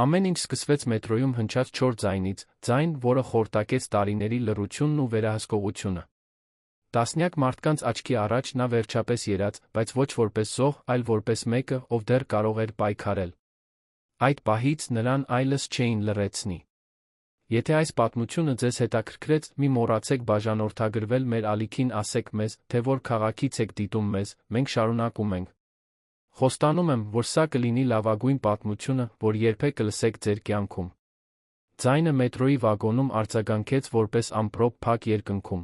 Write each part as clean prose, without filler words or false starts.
Ամեն ինչ սկսվեց մետրոյում հնչած 4 ձայնից, ձայն, որը խորտակեց տարիների լռությունն ու վերահսկողությունը։ Տասնյակ մարդկանց աչքի առաջ նա վերջապես ելած, բայց ոչ որպես զոհ, այլ որպես մեկը, ով դեռ կարող էր պայքարել։ Այդ պահից նրան այլս չէին լռեցնի։ Եթե այս պատմությունը ձեզ հետաքրքրեց, մի մոռացեք բաժանորդագրվել մեր ալիքին, ասեք մեզ, թե որ քաղաքից եք դիտում մեզ, մենք շարունակում ենք։ Խոստանում եմ, որ սա կլինի լավագույն պատմությունը, որ երբեք կլսեք ձեր կյանքում։ Ձայնը մետրոյի վագոնում արձագանքեց որպես ամպրոպ փակ երկնքում։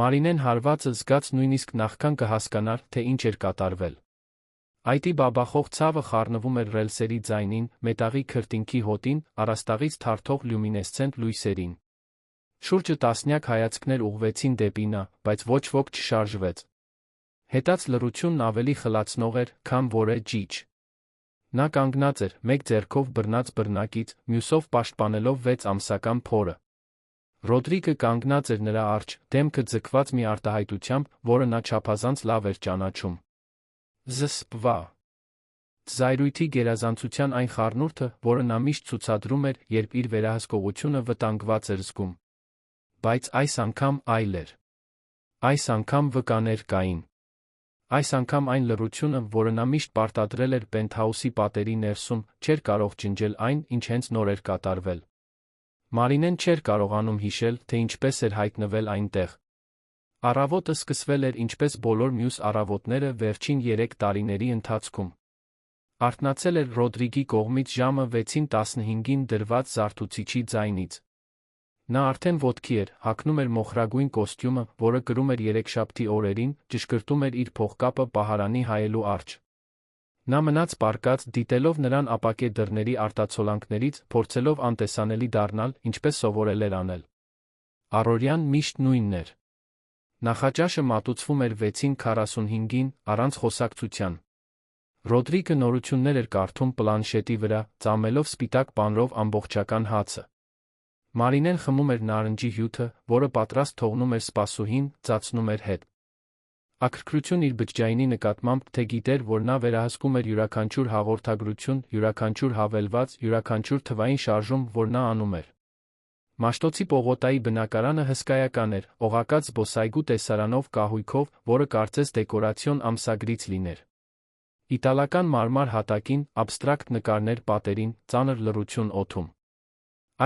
Մարինեն հարվածը զգաց նույնիսկ նախքան կհասկանար, թե ինչ էր կատարվել։ Այդի բաբախող ցավը խառնվում էր ռելսերի ձայնին, մետաղի քրտինքի հոտին, առաստաղից թարթող լյումինեսցենտ լույսերին։ Շուրջը տասնյակ հայացքներ ուղղվեցին դեպի նա, բայց ոչ ոք չշարժվեց։ Հետաց լռությունն ավելի խլացնող էր, քան որե ջիջ։ Նա կանգնած էր, մեկ ձեռքով բռնած բռնակից, մյուսով պաշտպանելով 6 ամսական փորը։ Ռոդրիգը կանգնած էր նրա առջ, դեմքը ձգված մի արտահայտությամբ, որը նա չափազանց լավ էր ճանաչում։ Զսպվա։ Զայրույթի գերազանցության այն խառնուրդը, որը նա միշտ ցուցադրում էր, երբ իր վերահսկողությունը վտանգված էր զգում։ Բայց այս անգամ այլ էր։ Այս անգամ վկաներ կային։ Այս անգամ այն լռությունը, որը նա միշտ պարտադրել էր պենթհաուսի պատերի ներսում, չէր կարող ջնջել այն, ինչ հենց նոր էր կատարվել։ Մարինեն չէր կարողանում հիշել, թե ինչպես էր հայտնվել այնտեղ։ Առավոտը սկսվել էր ինչպես բոլոր մյուս առավոտները վերջին 3 տարիների ընթացքում։ Արթնացել էր Ռոդրիգի կողմից ժամը 6:15-ին դրված զարթուցիչի ձայնից։ Նա արդեն ոտքի էր, հագնում էր մոխրագույն կոստյումը, որը կրում էր երեքշաբթի օրերին, ճշգրտում էր իր փողկապը պահարանի հայելու առջ։ Նա մնաց պառկած, դիտելով նրան ապակե դռների արտացոլանքներից, փորձելով անտեսանելի դառնալ, ինչպես սովորել էր անել։ Առօրյան միշտ նույնն էր։ Նախաճաշը մատուցվում էր 6:45-ին, առանց խոսակցության։ Ռոդրիգը նորություններ էր կարդում պլանշետի վրա, ծամելով սպիտակ պանրով ամբողջական հացը։ Մարինեն խմում էր նարնջի հյութը, որը պատրաստ թողնում էր սպասուհին, ծածնում էր հետ։ Ակրկրություն իր բջջայինի նկատմամբ, թե գիտեր, որ նա վերահսկում էր յուրաքանչյուր հաղորդագրություն, յուրաքանչյուր հավելված, յուրաքանչյուր թվային շարժում, որ նա անում էր։ Մաշտոցի պողոտայի բնակարանը հսկայական էր, օղակած զբոսայգու տեսարանով, կահույքով, որը կարծես դեկորացիոն ամսագրից լիներ։ Իտալական մարմար հատակին, աբստրակտ նկարներ պատերին, ծանր լռություն օդում։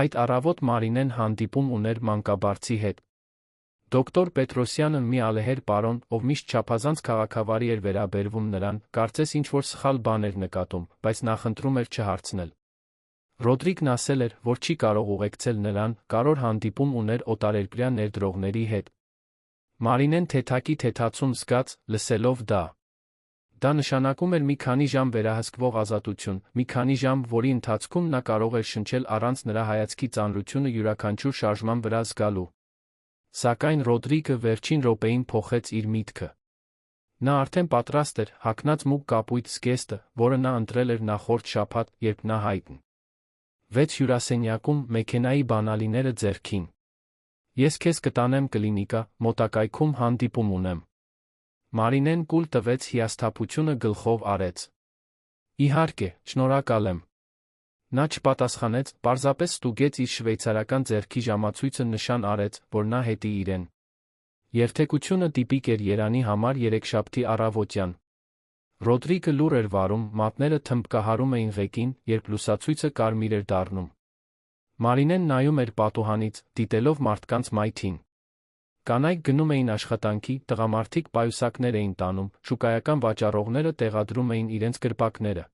Այդ առավոտ Մարինեն հանդիպում ուներ մանկաբարձի հետ։ Դոկտոր Պետրոսյանը, մի ալեհեր պարոն, ով միշտ չափազանց քաղաքավարի էր վերաբերվում նրան, կարծես ինչ-որ սխալ բան էր նկատում, բայց նախընտրում էր չհարցնել։ Ռոդրիգն ասել էր, որ չի կարող ուղեկցել նրան, կարոր հանդիպում ուներ օտարերկրյա ներդրողների հետ։ Մարինեն թեթակի թեթացում զգաց, լսելով դա։ Դա նշանակում էր մի քանի ժամ վերահսկվող ազատություն, մի քանի ժամ, որի ընթացքում նա կարող էր շնչել առանց նրա հայացքի ծանրությունը յուրաքանչյուր շարժման վրա զգալու։ Սակայն Ռոդրիգը վերջին րոպեին փոխեց իր միտքը։ Նա արդեն պատրաստ էր, հագնած մուգ կապույտ զգեստը, որը նա ընտրել էր նախորդ շաբաթ, երբ նա հայտնի 6 հյուրասենյակում, մեքենայի բանալիները ձեռքին։ Ես քեզ կտանեմ կլինիկա, մոտակայքում հանդիպում ունեմ։ Մարինեն կուլ տվեց, հիասթափությունը գլխով արեց։ Իհարկե, շնորհակալ եմ։ Նա չպատասխանեց, պարզապես ստուգեց իր շվեյցարական ձեռքի ժամացույցը, նշան արեց, որ նա հետի իրեն։ Երթևեկությունը տիպիկ էր Երանի համար երեքշաբթի առավոտյան։ Ռոդրիգը լուռ էր վարում, մատները թմբկահարում էին ղեկին, երբ լուսացույցը կարմիր էր դառնում։ Մարինեն նայում էր պատուհանից, դիտելով մարդկանց մայթին։ Կանայք գնում էին աշխատանքի, տղամարդիկ պայուսակներ էին տանում, շուկայական վաճառողները տեղադրում էին իրենց կրպակները։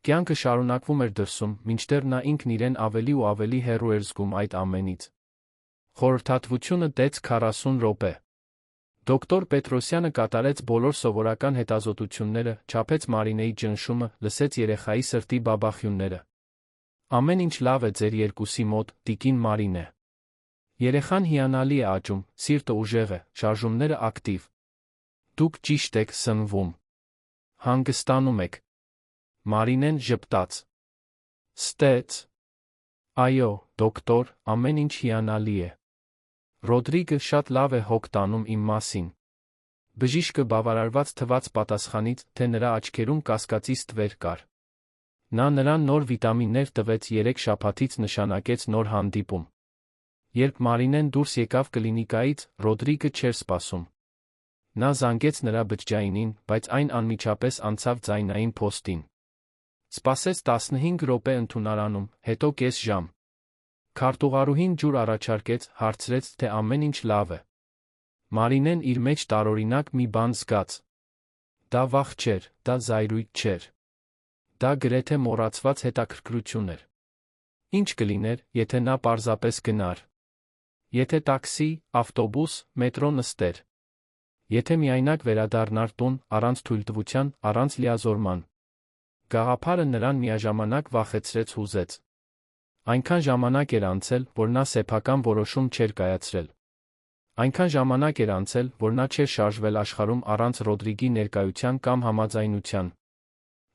Կյանքը շարունակվում էր դրսում, մինչդեռ նա ինքն իրեն ավելի ու ավելի հեռու էր զգում այդ ամենից։ Խորհրդատվությունը տեց 40 րոպե։ Դոկտոր Պետրոսյանը կատարեց բոլոր սովորական հետազոտությունները, չափեց Մարինեի ճնշումը, լսեց երեխայի սրտի բաբախյունները։ Ամեն ինչ լավ է ձեր երկուսի մոտ, տիկին Մարինե։ Երեխան հիանալի է աճում, սիրտը ուժեղ է, շարժումները ակտիվ։ Դուք ճիշտ եք սնվում։ Հանգստանում եք։ Մարինեն ժպտաց։ Ստեց։ Այո, դոկտոր, ամեն ինչ հիանալի է։ Ռոդրիգը շատ լավ է հոգ տանում իմ մասին։ Բժիշկը բավարարված թվաց պատասխանից, թե նրա աչքերում կասկածի ստվեր կար։ Նա նրան նոր վիտամիններ տվեց 3 շաբաթից նշանակեց նոր հանդիպում։ Երբ Մարինեն դուրս եկավ կլինիկայից, Ռոդրիգը չէր սպասում։ Նա զանգեց նրա բջջայինին, բայց այն անմիջապես անցավ ձայնային փոստին։ Սպասեց 15 րոպե ընդունարանում, հետո կես ժամ։ Քարտուղարուհին ջուր առաջարկեց, հարցրեց, թե ամեն ինչ լավ է։ Մարինեն իր մեջ տարօրինակ մի բան զգաց։ Դա վախ չէր, դա զայրույթ չէր։ Դա գրեթե մոռացված հետաքրքրություն էր։ Ինչ կլիներ, եթե նա պարզապես գնար։ Եթե տաքսի, ավտոբուս, մետրո նստեր։ Եթե միայնակ վերադառնար տուն, առանց թույլտվության, առանց լիազորման։ Գաղափարը նրան միաժամանակ վախեցրեց հուզեց։ Այնքան ժամանակ էր անցել, որ նա սեփական որոշում չէր կայացրել։ Այնքան ժամանակ էր անցել, որ նա չէր շարժվել աշխարհում առանց Ռոդրիգի ներկայության կամ համաձայնության։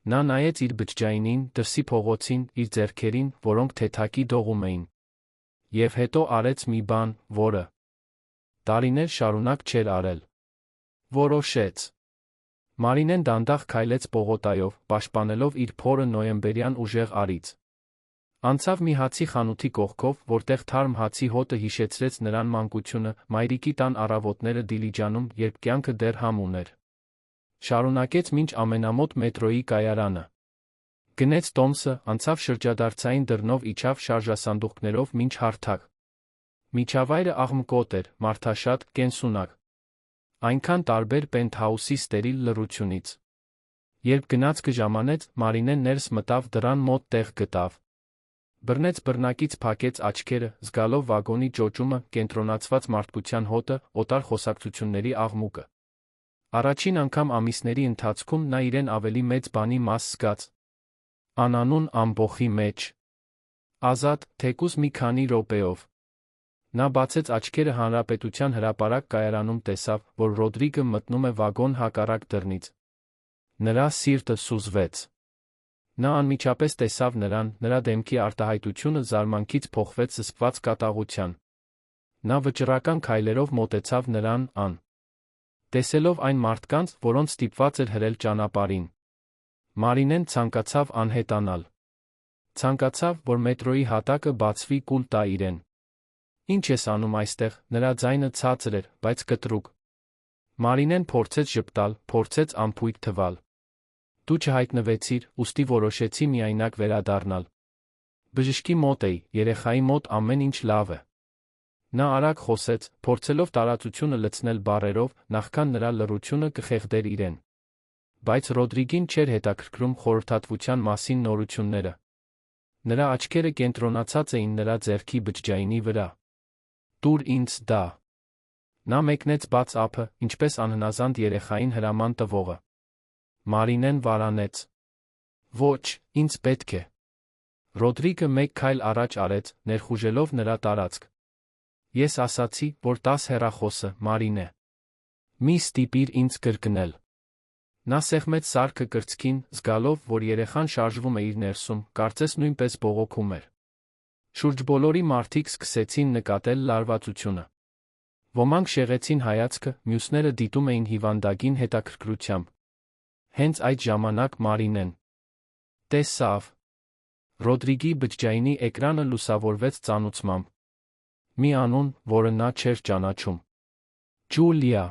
Նա նայեց իր բջջայինին, դրսի փողոցին, իր ձեռքերին, որոնք թեթակի դողում էին։ Եվ հետո արեց մի բան, որը տարիներ շարունակ չէր արել։ Որոշեց։ Մարինեն դանդաղ քայլեց պողոտայով, պաշտպանելով իր փորը նոյեմբերյան ուժեղ արից։ Անցավ մի հացի խանութի կողքով, որտեղ թարմ հացի հոտը հիշեցրեց նրան մանկությունը, մայրիկի տան առավոտները Դիլիջանում, երբ կյանքը դեռ համ ուներ։ Շարունակեց մինչ ամենամոտ մետրոյի կայարանը։ Գնեց տոմսը, անցավ շրջադարձային դռնով, իջավ շարժասանդուղքներով մինչ հարթակ։ Միջավայրը աղմկոտ էր, մարդաշատ, կենսունակ։ Այնքան տարբեր պենթհաուսի ստերիլ լռությունից։ Երբ գնացքը ժամանեց, Մարինեն ներս մտավ դռան մոտ տեղ գտավ։ Բռնեց բռնակից փակեց աչքերը, զգալով վագոնի ճոճումը, կենտրոնացված մարդկության հոտը, օտար խոսակցությունների աղմուկը։ Առաջին անգամ ամիսների ընթացքում նա իրեն ավելի մեծ բանի մաս զգաց։ Անանուն ամբոխի մեջ։ Ազատ, թեկուզ մի քանի րոպեով։ Նա բացեց աչքերը Հանրապետության հրապարակ կայարանում տեսավ, որ Ռոդրիգը մտնում է վագոն հակառակ դռնից։ Նրա սիրտը սուզվեց։ Նա անմիջապես տեսավ նրան, նրա դեմքի արտահայտությունը զարմանքից փոխվեց զսպված կատաղության։ Նա վճռական քայլերով մոտեցավ նրան, տեսելով այն մարդկանց, որոնց ստիպված էր հրել ճանապարհին։ Մարինեն ցանկացավ անհետանալ։ Ցանկացավ, որ մետրոյի հատակը բացվի կուլ տա իրեն։ Ինչ ես անում այստեղ, նրա ձայնը ցածր էր, բայց կտրուկ։ Մարինեն փորձեց ժպտալ, փորձեց անփույթ թվալ։ Դու չհայտնվեցիր, ուստի որոշեցի միայնակ վերադառնալ։ Բժշկի մոտ էի, երեխայի մոտ ամեն ինչ լավ է։ Նա արագ խոսեց, փորձելով տարածությունը լցնել բառերով, նախքան նրա լռությունը կխեղդեր իրեն։ Բայց Ռոդրիգին չէր հետաքրքրում խորհրդատվության մասին նորությունները։ Նրա աչքերը կենտրոնացած էին նրա ձեռքի բջջայինի վրա։ Տուր ինձ դա։ Նա մեկնեց բաց ափը, ինչպես անհնազանդ երեխային հրաման տվողը։ Մարինեն վարանեց։ Ոչ, ինձ պետք է։ Ռոդրիգը մեկ քայլ առաջ արեց, ներխուժելով նրա տարածք։ Ես ասացի, որ 10 հեռախոսը, Մարինե։ Մի ստիպիր ինձ կրկնել։ Նա սեղմեց սարքը կրծքին, զգալով, որ երեխան շարժվում է իր ներսում, կարծես նույնպես բողոքում էր։ Շուրջբոլորի մարդիկ սկսեցին նկատել լարվածությունը։ Ոմանք շեղեցին հայացքը, մյուսները դիտում էին հիվանդագին հետաքրքրությամբ։ Հենց այդ ժամանակ Մարինեն տեսավ։ Ռոդրիգի բջջայինի էկրանը լուսավորվեց ծանուցմամբ։ Մի անուն, որը նա չէր ճանաչում։ Ջուլիա։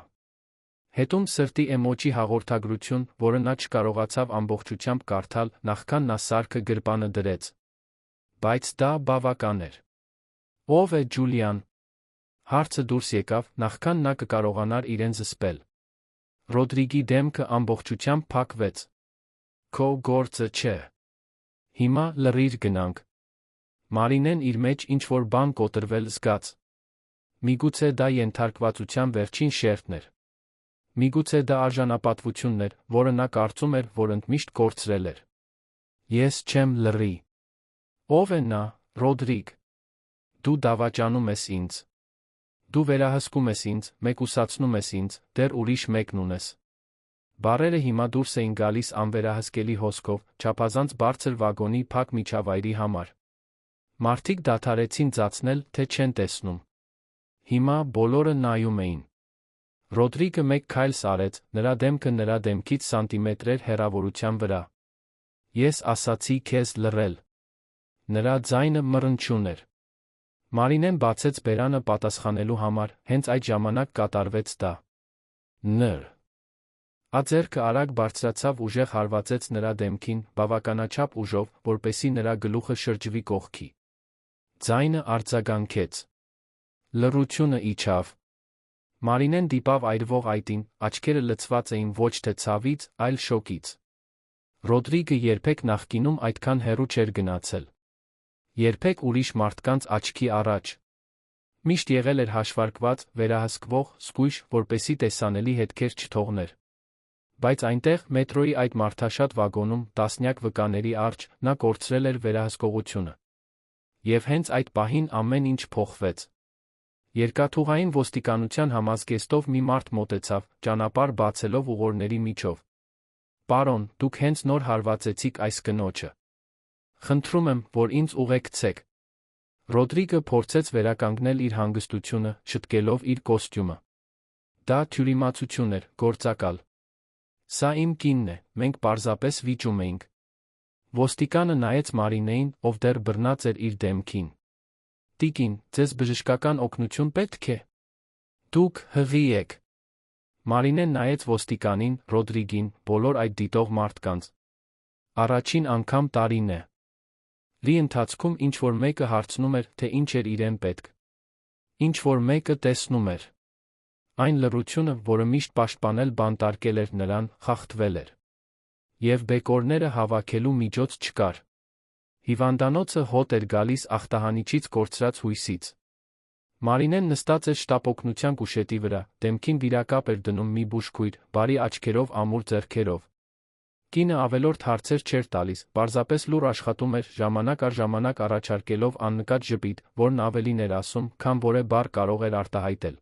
Հետում սրտի էմոջի հաղորդագրություն, որը նա չկարողացավ ամբողջությամբ կարդալ, նախքան նա սարքը գրպանը դրեց։ Բայց դա բավական էր։ Ո՞վ է Ջուլիան։ Հարցը դուրս եկավ, նախքան նա կկարողանար իրեն զսպել։ Ռոդրիգի դեմքը ամբողջությամբ փակվեց։ Քո գործը չէ։ Հիմա լռիր գնանք։ Մարինեն իր մեջ ինչ-որ բան կոտրվել զգաց։ Միգուցե դա ենթարկվածության վերջին շերտն էր։ Միգուցե դա արժանապատվությունն էր, որը նա կարծում էր, որ ընդմիշտ կորցրել էր։ Ես չեմ լռի։ Ո՞վ է նա, Ռոդրիգ։ Դու դավաճանում ես ինձ։ Դու վերահսկում ես ինձ, մեկուսացնում ես ինձ, դեռ ուրիշ մեկն ունես։ Բառերը հիմա դուրս էին գալիս անվերահսկելի հոսքով, չափազանց բարձր վագոնի փակ միջավայրի համար։ Մարդիկ դադարեցին ծածնել, թե չեն տեսնում։ Հիմա բոլորը նայում էին։ Ռոդրիգը մեկ քայլ արեց, նրա դեմքը նրա դեմքից սանտիմետրեր հեռավորության վրա։ Ես ասացի քեզ լռել։ Նրա ձայնը մռնչյուն էր։ Մարինեն բացեց բերանը պատասխանելու համար, հենց այդ ժամանակ կատարվեց դա։ Նր. Աձեռքը արագ բարձրացավ ուժեղ հարվածեց նրա դեմքին, բավականաչափ ուժով, որպեսզի նրա գլուխը շրջվի կողքի։ Ձայնը արձագանքեց։ Լռությունը իջավ։ Մարինեն դիպավ այրվող այտին, աչքերը լցված էին ոչ թե ցավից, այլ շոկից։ Ռոդրիգը երբեք նախկինում այդքան հեռու չէր գնացել։ Երբեք ուրիշ մարդկանց աչքի առաջ։ Միշտ եղել էր հաշվարկված, վերահսկվող, զգույշ, որպեսզի տեսանելի հետքեր չթողներ։ Բայց այնտեղ, մետրոյի այդ մարդաշատ վագոնում, տասնյակ վկաների առջ, նա կորցրել էր վերահսկողությունը։ Եվ հենց այդ պահին ամեն ինչ փոխվեց։ Երկաթուղային ոստիկանության համազգեստով մի մարդ մոտեցավ, ճանապարհ բացելով ուղորների միջով։ Պարոն, դուք հենց նոր հարվածեցիք այս կնոջը։ Խնդրում եմ, որ ինձ ուղեկցեք։ Ռոդրիգը փորձեց վերականգնել իր հանգստությունը, շտկելով իր կոստյումը։ Դա թյուրիմացություն էր, գործակալ։ Սա իմ կինն է, մենք պարզապես վիճում էինք։ Ոստիկանը նայեց Մարինեին, ով դեռ բռնած էր իր դեմքին։ Տիկին, ձեզ բժշկական օգնություն պետք է։ Դուք հղի եք։ Մարինեն նայեց ոստիկանին, Ռոդրիգին, բոլոր այդ դիտող մարդկանց։ Առաջին անգամ տարին է։ Լի ընթացքում ինչ-որ մեկը հարցնում էր, թե ինչ էր իրեն պետք։ Ինչ-որ մեկը տեսնում էր։ Այն լռությունը, որը միշտ պաշտպանել բանտարկել էր նրան, խախտվել էր։ Եվ բեկորները հավաքելու միջոց չկար։ Հիվանդանոցը հոտ էր գալիս ախտահանիչից կորցրած հույսից։ Մարինեն նստած էր շտապօգնության կուշետի վրա, դեմքին վիրակապ էր դնում մի բուժքույր, բարի աչքերով ամուր ձեռքերով։ Կինը ավելորդ հարցեր չէր տալիս, պարզապես լուռ աշխատում էր, ժամանակ առ ժամանակ առաջարկելով աննկատ ժպիտ, որն ավելին էր ասում, քան որը բառ կարող էր արտահայտել։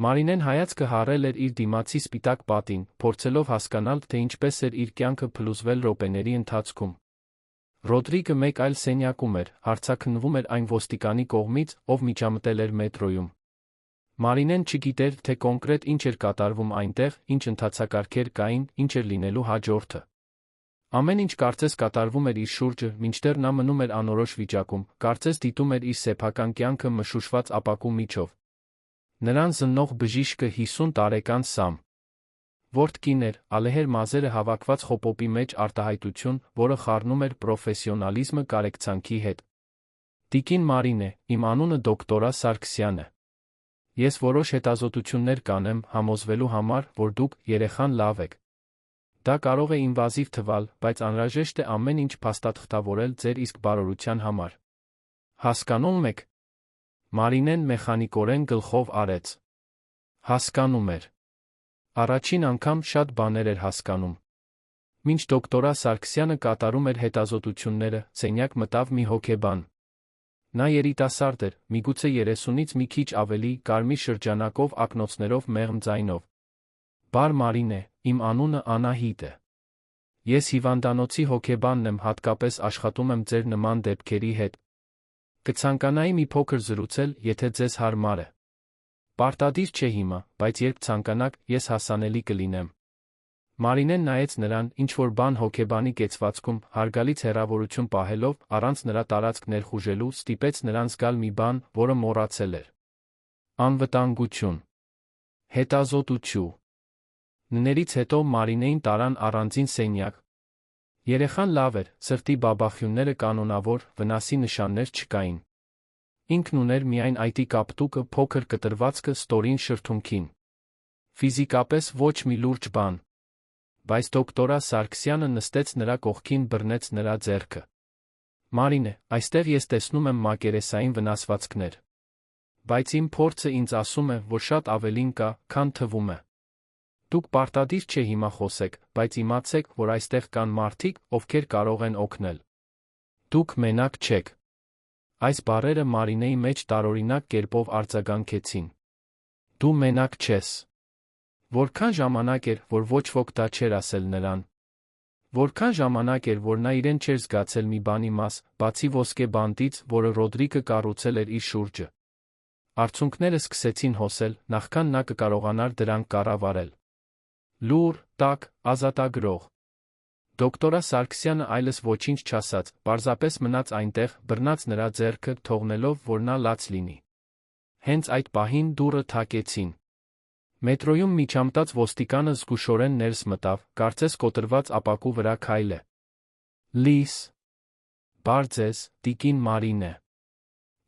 Մարինեն հայացքը հառել էր իր դիմացի սպիտակ պատին, փորձելով հասկանալ, թե ինչպես էր իր կյանքը փլուզվել րոպեների ընթացքում։ Ռոդրիգը մեկ այլ սենյակում էր, հարցաքննվում էր այն ոստիկանի կողմից, ով միջամտել էր մետրոյում։ Մարինեն չգիտեր, թե կոնկրետ ինչ էր կատարվում այնտեղ, ինչ ընթացակարգեր կային, ինչ էր լինելու հաջորդը։ Ամեն ինչ կարծես կատարվում էր իր շուրջը, մինչդեռ նա մնում էր անորոշ վիճակում, կարծես դիտում էր իր սեփական կյանքը մշուշված ապակու միջով։ Նրան զննող բժիշկը 50 տարեկան Սամ Որտկին էր, ալեհեր մազերը հավաքված խոպոպի մեջ արտահայտություն, որը խառնում էր պրոֆեսիոնալիզմը կարեկցանքի հետ։ Տիկին Մարինե, իմ անունը դոկտորա Սարգսյան է։ Ես որոշ հետազոտություններ կանեմ, համոզվելու համար, որ դուք, երեխան, լավ եք։ Դա կարող է ինվազիվ թվալ, բայց անհրաժեշտ է ամեն ինչ փաստաթղթավորել ձեր իսկ բարօրության համար։ Հասկանում եք։ Մարինեն մեխանիկորեն գլխով արեց։ Հասկանում էր։ Առաջին անգամ շատ բաներ էր հասկանում։ Մինչ դոկտորա Սարգսյանը կատարում էր հետազոտությունները, սենյակ մտավ մի հոգեբան։ Նա երիտասարդ էր, միգուցե 30-ից մի քիչ ավելի, կարմիր շրջանակով, ակնոցներով, մեղմ ձայնով։ Բար Մարինե, իմ անունը Անահիտ է։ Ես հիվանդանոցի հոգեբանն եմ, հատկապես աշխատում եմ ձեր նման դեպքերի հետ։ Կցանկանայի մի փոքր զրուցել, եթե ձեզ հարմար է։ Պարտադիր չէ հիմա, բայց երբ ցանկանաք, ես հասանելի կլինեմ։ Մարինեն նայեց նրան, ինչ-որ բան հոգեբանի կեցվածքում, հարգալից հեռավորություն պահելով, առանց նրա տարածք ներխուժելու, ստիպեց նրան զգալ մի բան, որը մոռացել էր։ Անվտանգություն։ Հետազոտություն։ Ններից հետո Մարինեին տարան առանձին սենյակ։ Երեխան լավ էր, սրտի բաբախյունները կանոնավոր, վնասի նշաններ չկային։ Ինքն ուներ միայն այտի կապտուկը, փոքր կտրվածքը ստորին շրթունքին։ Ֆիզիկապես ոչ մի լուրջ բան։ Բայց դոկտորա Սարգսյանը նստեց նրա կողքին, բռնեց նրա ձեռքը։ Մարինե, այստեղ ես տեսնում եմ մակերեսային վնասվածքներ։ Բայց իմ փորձը ինձ ասում է, որ շատ ավելին կա, քան թվում է։ Դուք պարտադիր չէ հիմա խոսեք, բայց իմացեք, որ այստեղ կան մարդիկ, ովքեր կարող են օգնել։ Դուք մենակ չեք։ Այս բառերը Մարինեի մեջ տարօրինակ կերպով արձագանքեցին։ Դու մենակ չես։ Որքան ժամանակ էր, որ ոչ ոք դա չէր ասել նրան։ Որքան ժամանակ էր, որ նա իրեն չէր զգացել մի բանի մաս, բացի ոսկե բանտից, որը Ռոդրիգը կառուցել էր իր շուրջը։ Արցունքները սկսեցին հոսել, նախքան նա կկարողանար դրանք կառավարել։ Լուր, տաք, ազատագրող։ Դոկտորա Սարգսյանը այլս ոչինչ չասաց, պարզապես մնաց այնտեղ, բռնած նրա ձեռքը, թողնելով, որ նա լաց լինի։ Հենց այդ պահին դուռը թակեցին։ Մետրոյում միջամտած ոստիկանը զգուշորեն ներս մտավ, կարծես կոտրված ապակու վրա քայլ է։ Լիս։ Բարդ ձեզ, տիկին Մարինե։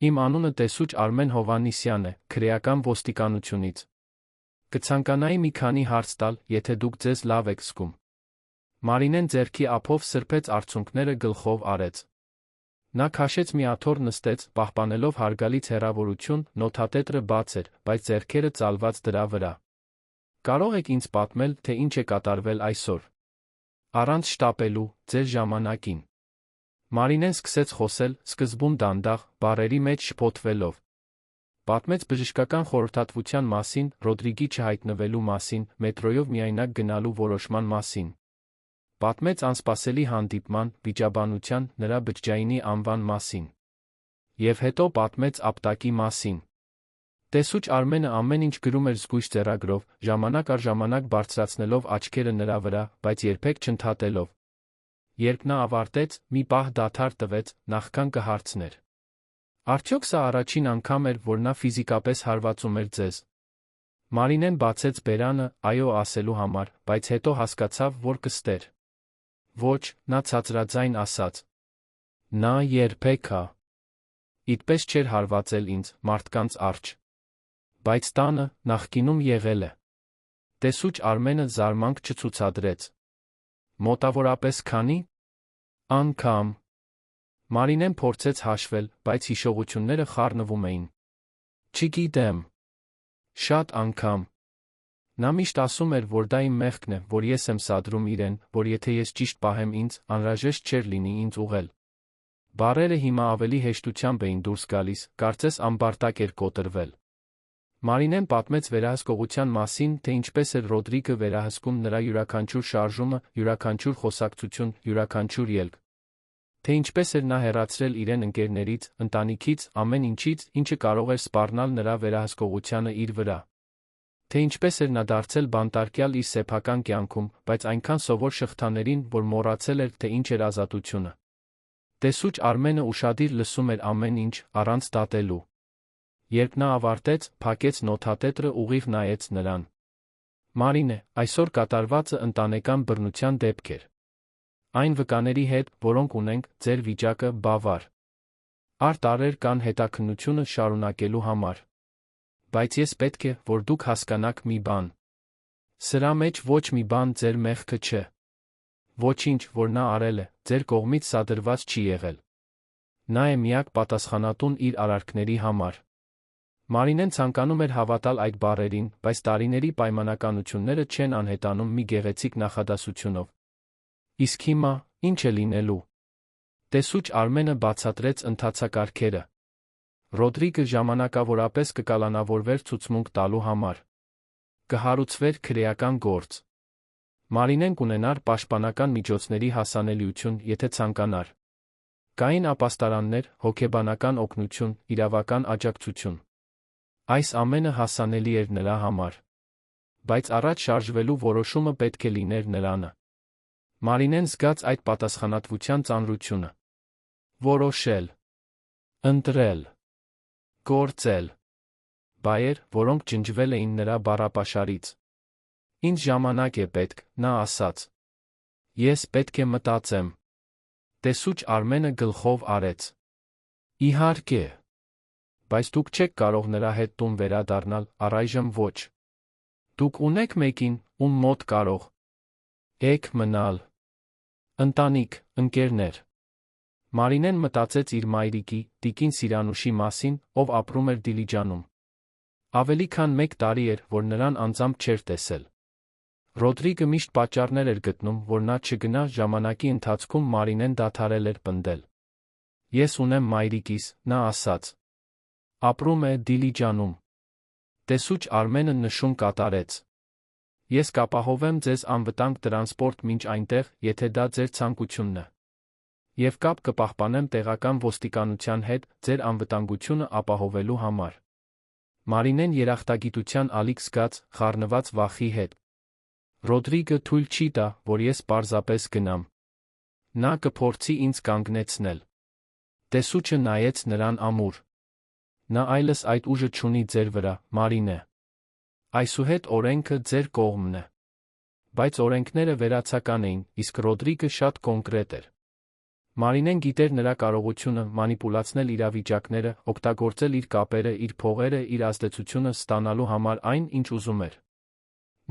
Իմ անունը տեսուչ Արմեն Հովհաննիսյան է, քրեական ոստիկանությունից։ Կցանկանայի մի քանի հարց տալ, եթե դուք ձեզ լավ եք զգում։ Մարինեն ձեռքի ափով սրբեց արցունքները, գլխով արեց։ Նա քաշեց մի աթոռ, նստեց, պահպանելով հարգալից հեռավորություն, նոթատետրը բաց էր, բայց ձեռքերը ծալված դրա վրա։ Կարող եք ինձ պատմել, թե ինչ է կատարվել այսօր։ Առանց շտապելու, ձեր ժամանակին։ Մարինեն սկսեց խոսել, սկզբում դանդաղ, բառերի մեջ շփոթվելով։ Պատմեց բժշկական խորհրդատվության մասին, Ռոդրիգի չհայտնվելու մասին, մետրոյով միայնակ գնալու որոշման մասին։ Պատմեց անսպասելի հանդիպման, վիճաբանության, նրա բջջայինի անվան մասին։ Եվ հետո պատմեց ապտակի մասին։ Տեսուչ Արմենը ամեն ինչ գրում էր զգույշ ձեռագրով, ժամանակ առ ժամանակ բարձրացնելով աչքերը նրա վրա, բայց երբեք չընդհատելով։ Երբ նա ավարտեց, մի պահ դադար տվեց, նախքան կհարցներ. Արդյոք սա առաջին անգամ էր, որ նա ֆիզիկապես հարվածում էր ձեզ։ Մարինեն բացեց բերանը, այո ասելու համար, բայց հետո հասկացավ, որ կստեր։ Ոչ, նա ցածրաձայն ասաց. Նա երբեք հա։ Իդպես չէր հարվածել ինձ, մարդկանց առջ։ Բայց տանը, նախկինում եղել է։ Տեսուչ Արմենը զարմանք չցուցադրեց։ Մոտավորապես քանի անգամ։ Մարինեն փորձեց հաշվել, բայց հիշողությունները խառնվում էին։ Չգիտեմ։ Շատ անգամ։ Նա միշտ ասում էր, որ դա իմ մեղքն է, որ ես եմ սադրում իրեն, որ եթե ես ճիշտ պահեմ ինձ, անհրաժեշտ չէր լինի ինձ ուղղել։ Բառերը հիմա ավելի հեշտությամբ էին դուրս գալիս, կարծես ամբարտակ էր կոտրվել։ Մարինեն պատմեց վերահսկողության մասին, թե ինչպես էր Ռոդրիգը վերահսկում նրա յուրաքանչյուր շարժումը, յուրաքանչյուր խոսակցություն, յուրաքանչյուր ելք։ Թե ինչպես էր նա հեռացրել իրեն ընկերներից, ընտանիքից, ամեն ինչից, ինչը կարող էր սպառնալ նրա վերահսկողությանը իր վրա։ Թե ինչպես էր նա դարձել բանտարկյալ իր սեփական կյանքում, բայց այնքան սովոր շղթաներին, որ մոռացել էր, թե ինչ էր ազատությունը։ Տեսուչ Արմենը ուշադիր լսում էր ամեն ինչ, առանց դատելու։ Երբ նա ավարտեց, փակեց նոթատետրը, ուղիղ նայեց նրան։ Մարինե, այսօր կատարվածը ընտանեկան բռնության դեպք էր։ Այն վկաների հետ, որոնք ունենք, ձեր վիճակը բավար։ Տարեր կան հետաքննությունը շարունակելու համար։ Բայց ես պետք է, որ դուք հասկանաք մի բան։ Սրա մեջ ոչ մի բան ձեր մեղքը չէ։ Ոչինչ, որ նա արել է, ձեր կողմից սադրված չի եղել։ Նա է միակ պատասխանատուն իր արարքների համար։ Մարինեն ցանկանում էր հավատալ այդ բառերին, բայց տարիների պայմանականությունները չեն անհետանում մի գեղեցիկ նախադասությունով։ Իսկ հիմա, ինչ է լինելու։ Տեսուչ Արմենը բացատրեց ընթացակարգերը։ Ռոդրիգը ժամանակավորապես կկալանավորվեր ցուցմունք տալու համար։ Կհարուցվեր քրեական գործ։ Մարինեն կունենար պաշտպանական միջոցների հասանելիություն, եթե ցանկանար։ Կային ապաստարաններ, հոգեբանական օգնություն, իրավական աջակցություն։ Այս ամենը հասանելի էր նրա համար։ Բայց առաջ շարժվելու որոշումը պետք է լիներ նրանը։ Մարինեն զգաց այդ պատասխանատվության ծանրությունը։ Որոշել։ Ընտրել։ Գործել։ Բայեր, որոնք ջնջվել էին նրա բառապաշարից։ Ինձ ժամանակ է պետք, նա ասաց։ Ես պետք է մտածեմ։ Տեսուչ Արմենը գլխով արեց։ Իհարկե։ Բայց դուք չեք կարող նրա հետ տուն վերադառնալ, առայժմ ոչ։ Դուք ունեք մեկին, ում մոտ կարող եք մնալ։ Ընտանիք, ընկերներ։ Մարինեն մտածեց իր մայրիկի, տիկին Սիրանուշի մասին, ով ապրում էր Դիլիջանում։ Ավելի քան 1 տարի էր, որ նրան անձամբ չէր տեսել։ Ռոդրիգը միշտ պատճառներ էր գտնում, որ նա չգնա, ժամանակի ընթացքում Մարինեն դադարել էր պնդել։ Ես ունեմ մայրիկիս, նա ասաց։ Ապրում է Դիլիջանում։ Տեսուչ Արմենը նշում կատարեց։ Ես կապահովեմ ձեզ անվտանգ տրանսպորտ մինչ այնտեղ, եթե դա ձեր ցանկությունն է։ Եվ կապ կպահպանեմ տեղական ոստիկանության հետ, ձեր անվտանգությունը ապահովելու համար։ Մարինեն երախտագիտության ալիք զգաց, խառնված վախի հետ։ Ռոդրիգը թույլ չի տա, որ ես պարզապես գնամ։ Նա կփորձի ինձ կանգնեցնել։ Տեսուչը նայեց նրան ամուր։ Նա այլս այդ ուժը չունի ձեր վրա, Մարինե։ Այսուհետ օրենքը ձեր կողմն է։ Բայց օրենքները վերացական էին, իսկ Ռոդրիգը շատ կոնկրետ էր։ Մարինեն գիտեր նրա կարողությունը մանիպուլացնել իրավիճակները, օգտագործել իր կապերը, իր փողերը, իր ազդեցությունը ստանալու համար այն, ինչ ուզում էր։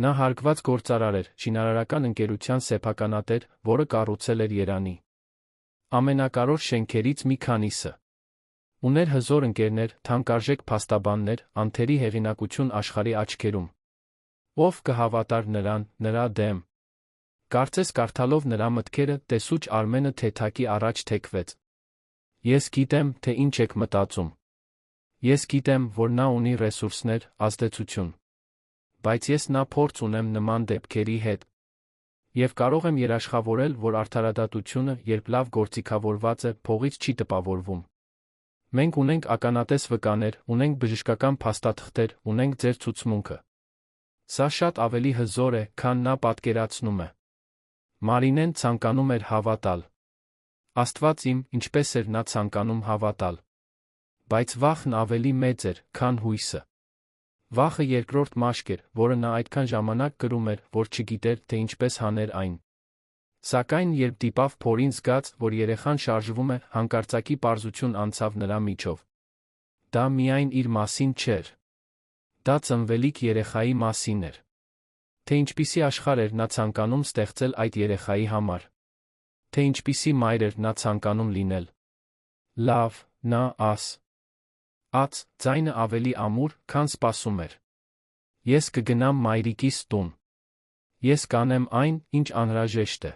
Նա հարգված գործարար էր, շինարարական ընկերության սեփականատեր, որը կառուցել էր Երանի ամենակարևոր շենքերից մի քանիսը։ Ուներ հզոր ընկերներ, թանկարժեք փաստաբաններ, անթերի հեղինակություն աշխարհի աչքերում։ Ով կհավատար նրան, նրա դեմ։ Կարծես կարդալով նրա մտքերը, տեսուչ Արմենը թեթակի առաջ թեքվեց։ Ես գիտեմ, թե ինչ եք մտածում։ Ես գիտեմ, որ նա ունի ռեսուրսներ, ազդեցություն։ Բայց ես նա փորձ ունեմ նման դեպքերի հետ։ Եվ կարող եմ երաշխավորել, որ արդարադատությունը, երբ լավ գործիքավորված է, փողից չի տպավորվում։ Մենք ունենք ականատես վկաներ, ունենք բժշկական փաստաթղթեր, ունենք ձեր ցուցմունքը։ Սա շատ ավելի հզոր է, քան նա պատկերացնում է։ Մարինեն ցանկանում էր հավատալ։ Աստված իմ, ինչպես էր նա ցանկանում հավատալ։ Բայց վախն ավելի մեծ էր, քան հույսը։ Վախը երկրորդ մաշկ էր, որը նա այդքան ժամանակ կրում էր, որ չգիտեր, թե ինչպես հաներ այն։ Սակայն երբ դիպավ փորին, զգաց, որ երեխան շարժվում է, հանկարծակի պարզություն անցավ նրա միջով։ Դա միայն իր մասին չէր։ Դա ծնվելիք երեխայի մասին էր։ Թե ինչպիսի աշխարհ էր նա ցանկանում ստեղծել այդ երեխայի համար։ Թե ինչպիսի մայր էր նա ցանկանում լինել։ Լավ, նա աց, ձայնը ավելի ամուր, քան սպասում էր։ Ես կգնամ մայրիկիս տուն։ Ես կանեմ այն, ինչ անհրաժեշտ է։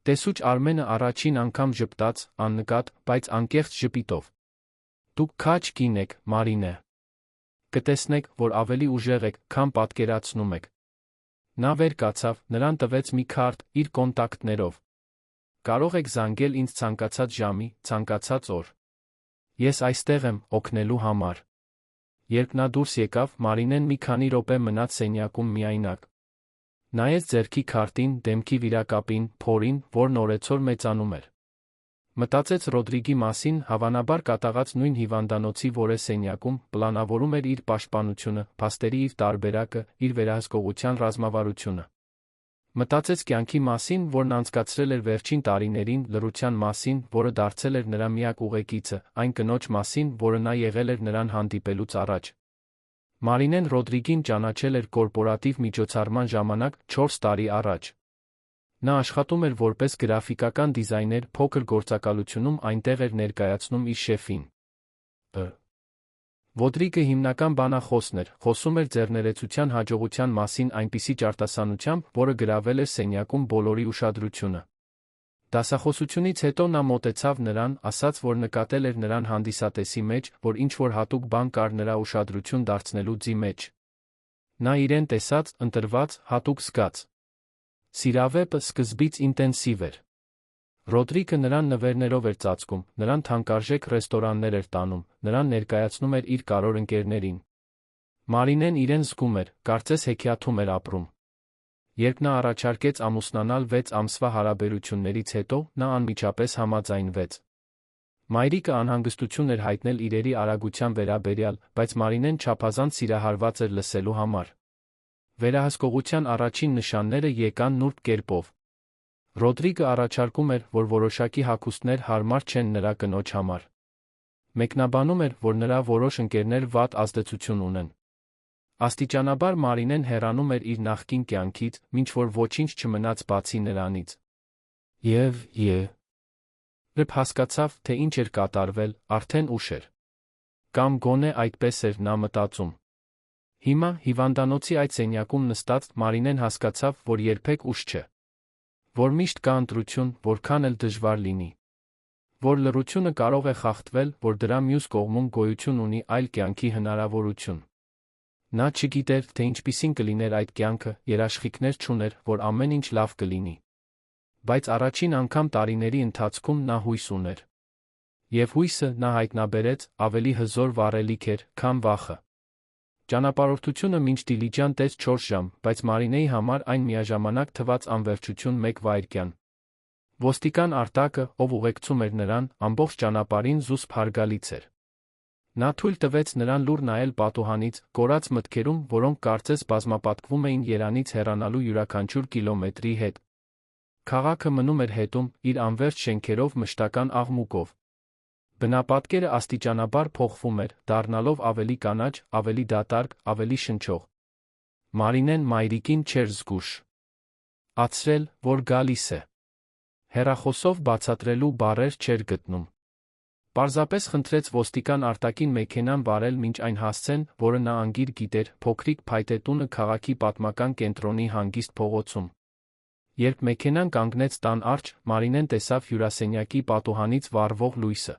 Տեսուչ Արմենը առաջին անգամ ժպտաց, աննկատ, բայց անկեղծ ժպիտով։ Դուք քաջ կին եք, Մարինե։ Կտեսնեք, որ ավելի ուժեղ եք, քան պատկերացնում եք։ Նա վեր կացավ, նրան տվեց մի քարտ, իր կոնտակտներով։ Կարող եք զանգել ինձ ցանկացած ժամի, ցանկացած օր։ Ես այստեղ եմ, օգնելու համար։ Երբ նա դուրս եկավ, Մարինեն մի քանի րոպե մնաց սենյակում միայնակ։ Նայեց ձեռքի քարտին, դեմքի վիրակապին, փորին, որն օրեցօր մեծանում էր։ Մտածեց Ռոդրիգի մասին, հավանաբար կատաղած նույն հիվանդանոցի որե սենյակում, պլանավորում էր իր պաշտպանությունը, փաստերի իր տարբերակը, իր վերահսկողության ռազմավարությունը։ Մտածեց կյանքի մասին, որն անցկացրել էր վերջին տարիներին, լռության մասին, որը դարձել էր նրա միակ ուղեկիցը, այն կնոջ մասին, որը նա եղել էր նրան հանդիպելուց առաջ։ Մարինեն Ռոդրիգին ճանաչել էր կորպորատիվ միջոցառման ժամանակ 4 տարի առաջ։ Նա աշխատում էր որպես գրաֆիկական դիզայներ, փոքր գործակալությունում այնտեղ էր ներկայացնում իր շեֆին։ Ռոդրիգը հիմնական բանախոսն էր, խոսում էր ձեռներեցության հաջողության մասին այնպիսի ճարտասանությամբ, որը գրավել էր սենյակում բոլորի ուշադրությունը։ Դասախոսությունից հետո նա մոտեցավ նրան, ասաց, որ նկատել էր նրան հանդիսատեսի մեջ, որ ինչ-որ հատուկ բան կար նրա ուշադրություն դարձնելու ձի մեջ։ Նա իրեն տեսած, ընտրված, հատուկ զգաց։ Սիրավեպը սկզբից ինտենսիվ էր։ Ռոդրիգը նրան նվերներով էր ծածկում, նրան թանկարժեք ռեստորաններ էր տանում, նրան ներկայացնում էր իր կարևոր ընկերներին։ Մարինեն իրեն զգում էր, կարծես հեքիաթում էր ապրում։ Երբ նա առաջարկեց ամուսնանալ 6 ամսվա հարաբերություններից հետո, նա անմիջապես համաձայնվեց։ Մայրիկը անհանգստություն էր հայտնել իրերի արագության վերաբերյալ, բայց Մարինեն չափազանց սիրահարված էր լսելու համար։ Վերահսկողության առաջին նշանները եկան նուրբ կերպով։ Ռոդրիգը առաջարկում էր, որ որոշակի հագուստներ հարմար չեն նրա կնոջ համար։ Մեկնաբանում էր, որ նրա որոշ ընկերներ վատ ազդեցություն ունեն։ Աստիճանաբար Մարինեն հեռանում էր իր նախկին կյանքից, մինչ որ ոչինչ չմնաց բացի նրանից։ Երբ հասկացավ, թե ինչ էր կատարվել, արդեն ուշ էր։ Կամ գոնե այդպես էր նա մտածում։ Հիմա, հիվանդանոցի այդ սենյակում նստած, Մարինեն հասկացավ, որ երբեք ուշ չէ։ Որ միշտ կա ընտրություն, որքան էլ դժվար լինի։ Որ լռությունը կարող է խախտվել, որ դրա մյուս կողմում գոյություն ունի այլ կյանքի հնարավորություն։ Նա չգիտեր, թե ինչպիսին կլիներ այդ կյանքը, երաշխիքներ չուներ, որ ամեն ինչ լավ կլինի։ Բայց առաջին անգամ տարիների ընթացքում նա հույս ուներ։ Եվ հույսը, նա հայտնաբերեց, ավելի հզոր վառելիք էր, քան վախը։ Ճանապարհորդությունը մինչ Դիլիջան տես 4 ժամ, բայց Մարինեի համար այն միաժամանակ թվաց անվերջություն 1 վայրկյան։ Ոստիկան Արտակը, ով ուղեկցում էր նրան, ամբողջ ճանապարհին զուսպ հարգալից էր։ Նա թույլ տվեց նրան լուր նայել պատուհանից, կորած մտքերում, որոնք կարծես բազմապատկվում էին Երանից հեռանալու յուրաքանչյուր կիլոմետրի հետ։ Քաղաքը մնում էր հետում, իր անվերջ շենքերով, մշտական աղմուկով։ Բնապատկերը աստիճանաբար փոխվում էր, դառնալով ավելի կանաչ, ավելի դատարկ, ավելի շնչող։ Մարինեն մայրիկին չէր զգուշ ացրել, որ գալիս է։ Հեռախոսով բացատրելու բառեր չէր գտնում։ Պարզապես խնդրեց ոստիկան Արտակին մեքենան վարել մինչ այն հասցեն, որը նա անգիր գիտեր, փոքրիկ փայտե տունը քաղաքի պատմական կենտրոնի հանգիստ փողոցում։ Երբ մեքենան կանգնեց տան առջ, Մարինեն տեսավ հյուրասենյակի պատուհանից վառվող լույսը։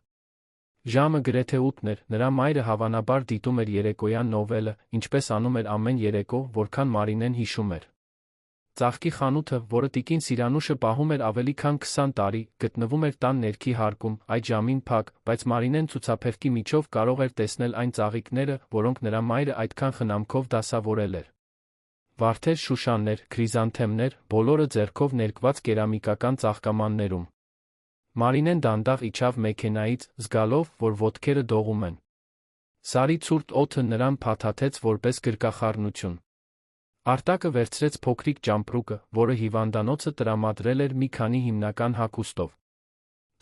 Ժամը գրեթե 8-ն էր, նրա մայրը հավանաբար դիտում էր երեկոյան նովելը, ինչպես անում էր ամեն երեկո, որքան Մարինեն հիշում էր։ Ծաղկի խանութը, որը տիկին Սիրանուշը պահում էր ավելի քան 20 տարի, գտնվում էր տան ներքի հարկում, այդ ժամին փակ, բայց Մարինեն ցուցափեղկի միջով կարող էր տեսնել այն ծաղիկները, որոնք նրա մայրը այդքան խնամքով դասավորել էր։ Վարդեր, շուշաններ, քրիզանթեմներ, բոլորը ձեռքով ներկված կերամիկական ծաղկամաններում։ Մարինեն դանդաղ իջավ մեքենայից, զգալով, որ ոտքերը դողում են։ Սարի ցուրտ օդը նրան փաթաթեց որպես գրկախառնություն։ Արտակը վերցրեց փոքրիկ ճամպրուկը, որը հիվանդանոցը տրամադրել էր մի քանի հիմնական հագուստով։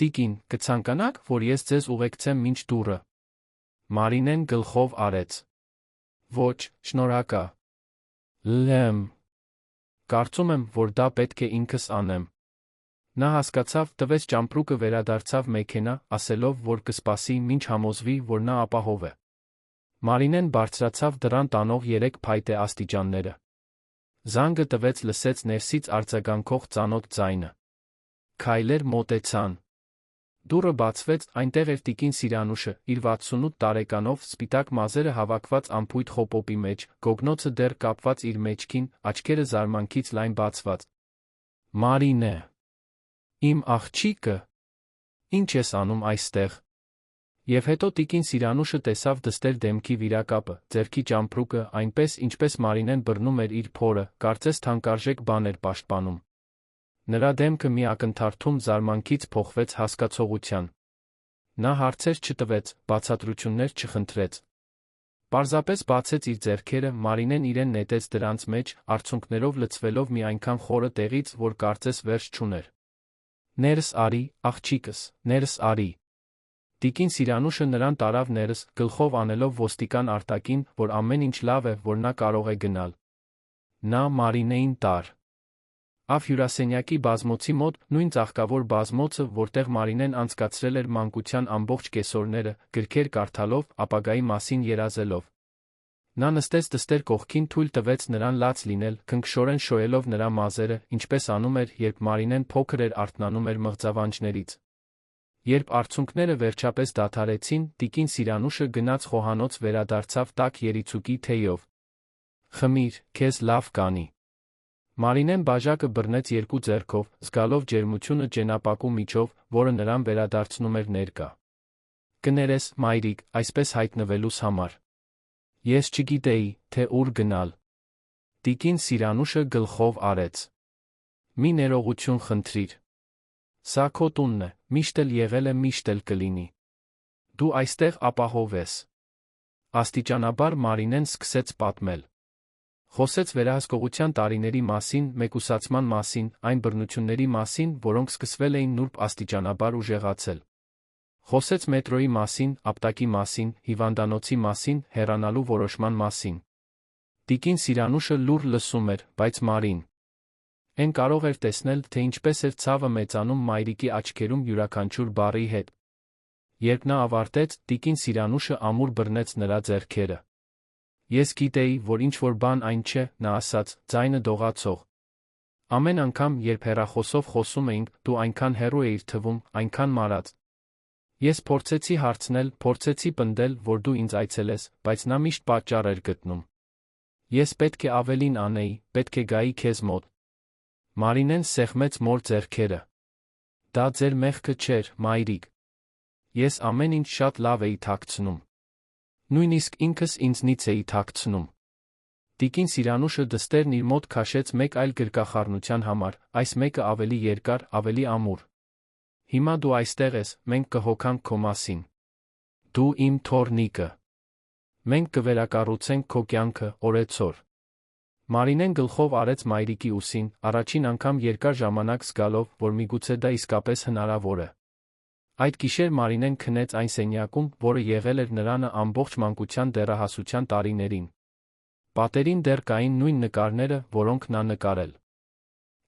Տիկին, կցանկանաք, որ ես ձեզ ուղեկցեմ մինչ դուռը։ Մարինեն գլխով արեց։ Ոչ, շնորհակալ։ Լեմ։ Կարծում եմ, որ դա պետք է ինքս անեմ։ Նա հասկացավ, տվեց ճամպրուկը, վերադարձավ մեքենա, ասելով, որ կսպասի, մինչ համոզվի, որ նա ապահով է։ Մարինեն բարձրացավ դռան տանող 3 փայտե աստիճանները։ Զանգը տվեց, լսեց ներսից արձագանքող ծանոթ ձայնը։ Քայլեր մոտեցան։ Դուռը բացվեց, այնտեղ էր տիկին Սիրանուշը, իր 68 տարեկանով, սպիտակ մազերը հավաքված անփույթ խոպոպի մեջ, գոգնոցը դեռ կապված իր մեջքին, աչքերը զարմանքից լայն բացված։ Մարինե, իմ աղջիկը, ինչ ես անում այստեղ։ Եվ հետո տիկին Սիրանուշը տեսավ դստեր դեմքի վիրակապը, ձեռքի ճամպրուկը, այնպես, ինչպես Մարինեն բռնում էր իր փորը, կարծես թանկարժեք բան էր պաշտպանում։ Նրա դեմքը մի ակնթարթում զարմանքից փոխվեց հասկացողության։ Նա հարցեր չտվեց, բացատրություններ չխնդրեց։ Պարզապես բացեց իր ձեռքերը, Մարինեն իրեն նետեց դրանց մեջ, արցունքներով լցվելով մի այնքան խորը տեղից, որ կարծես վերջ չուներ։ Ներս արի, աղջիկս, ներս արի։ Տիկին Սիրանուշը նրան տարավ ներս, գլխով անելով ոստիկան Արտակին, որ ամեն ինչ լավ է, որ նա կարող է գնալ։ Նա Մարինեին տար։ Ավ հյուրասենյակի բազմոցի մոտ, նույն ծաղկավոր բազմոցը, որտեղ Մարինեն անցկացրել էր մանկության ամբողջ կեսօրները, գրքեր կարդալով, ապագայի մասին երազելով։ Նա նստեց դստեր կողքին, թույլ տվեց նրան լաց լինել, քնքշորեն շոյելով նրա մազերը, ինչպես անում էր, երբ Մարինեն փոքր էր, արթնանում էր մղձավանջներից։ Երբ արցունքները վերջապես դադարեցին, տիկին Սիրանուշը գնաց խոհանոց, վերադարձավ տաք երիցուկի թեյով։ Խմիր, քեզ լավ կանի։ Մարինեն բաժակը բռնեց 2 ձեռքով, զգալով ջերմությունը ջենապակու միջով, որը նրան վերադարձնում էր ներկա։ Կներես, մայրիկ, այսպես հայտնվելուս համար։ Ես չգիտեի, թե ուր գնալ։ Տիկին Սիրանուշը գլխով արեց։ Մի ներողություն խնդրիր։ Սա քո տունն է, միշտ էլ եղել է, միշտ էլ կլինի։ Դու այստեղ ապահով ես։ Աստիճանաբար Մարինեն սկսեց պատմել։ Խոսեց վերահսկողության տարիների մասին, մեկուսացման մասին, այն բռնությունների մասին, որոնք սկսվել էին նուրբ աստիճանաբար ուժեղացել։ Խոսեց մետրոյի մասին, ապտակի մասին, հիվանդանոցի մասին, հեռանալու որոշման մասին։ Տիկին Սիրանուշը լուռ լսում էր, բայց Մարին Էն կարող էր տեսնել, թե ինչպես էր ցավը մեծանում մայրիկի աչքերում յուրաքանչյուր բառի հետ։ Երբ նա ավարտեց, տիկին Սիրանուշը ամուր բռնեց նրա ձեռքերը։ Ես գիտեի, որ ինչ-որ բան այն չէ, նա ասաց, ձայնը դողացող։ Ամեն անգամ, երբ հեռախոսով խոսում էինք, դու այնքան հեռու էիր թվում, այնքան մարած։ Ես փորձեցի հարցնել, փորձեցի պնդել, որ դու ինձ այցելես, բայց նա միշտ պատճառ էր գտնում։ Ես պետք է ավելին անեի, պետք է գայի քեզ մոտ։ Մարինեն սեղմեց մոր ձեռքերը։ Դա ձեր մեղքը չէր, մայրիկ։ Ես ամեն ինչ շատ լավ էի թաքցնում։ Նույնիսկ ինքս ինձնից էի թաքցնում։ Տիկին Սիրանուշը դստերն իր մոտ քաշեց մեկ այլ գրկախառնության համար, այս մեկը ավելի երկար, ավելի ամուր։ Հիմա դու այստեղ ես, մենք կհոգանք քո մասին։ Դու իմ թոռնիկը։ Մենք կվերակառուցենք քո կյանքը, օրեցօր։ Մարինեն գլխով արեց մայրիկի ուսին, առաջին անգամ երկար ժամանակ զգալով, որ միգուցե դա իսկապես հնարավոր է։ Այդ գիշեր Մարինեն քնեց այն սենյակում, որը եղել էր նրանը ամբողջ մանկության դեռահասության տարիներին։ Պատերին դեռ կային նույն նկարները, որոնք նա նկարել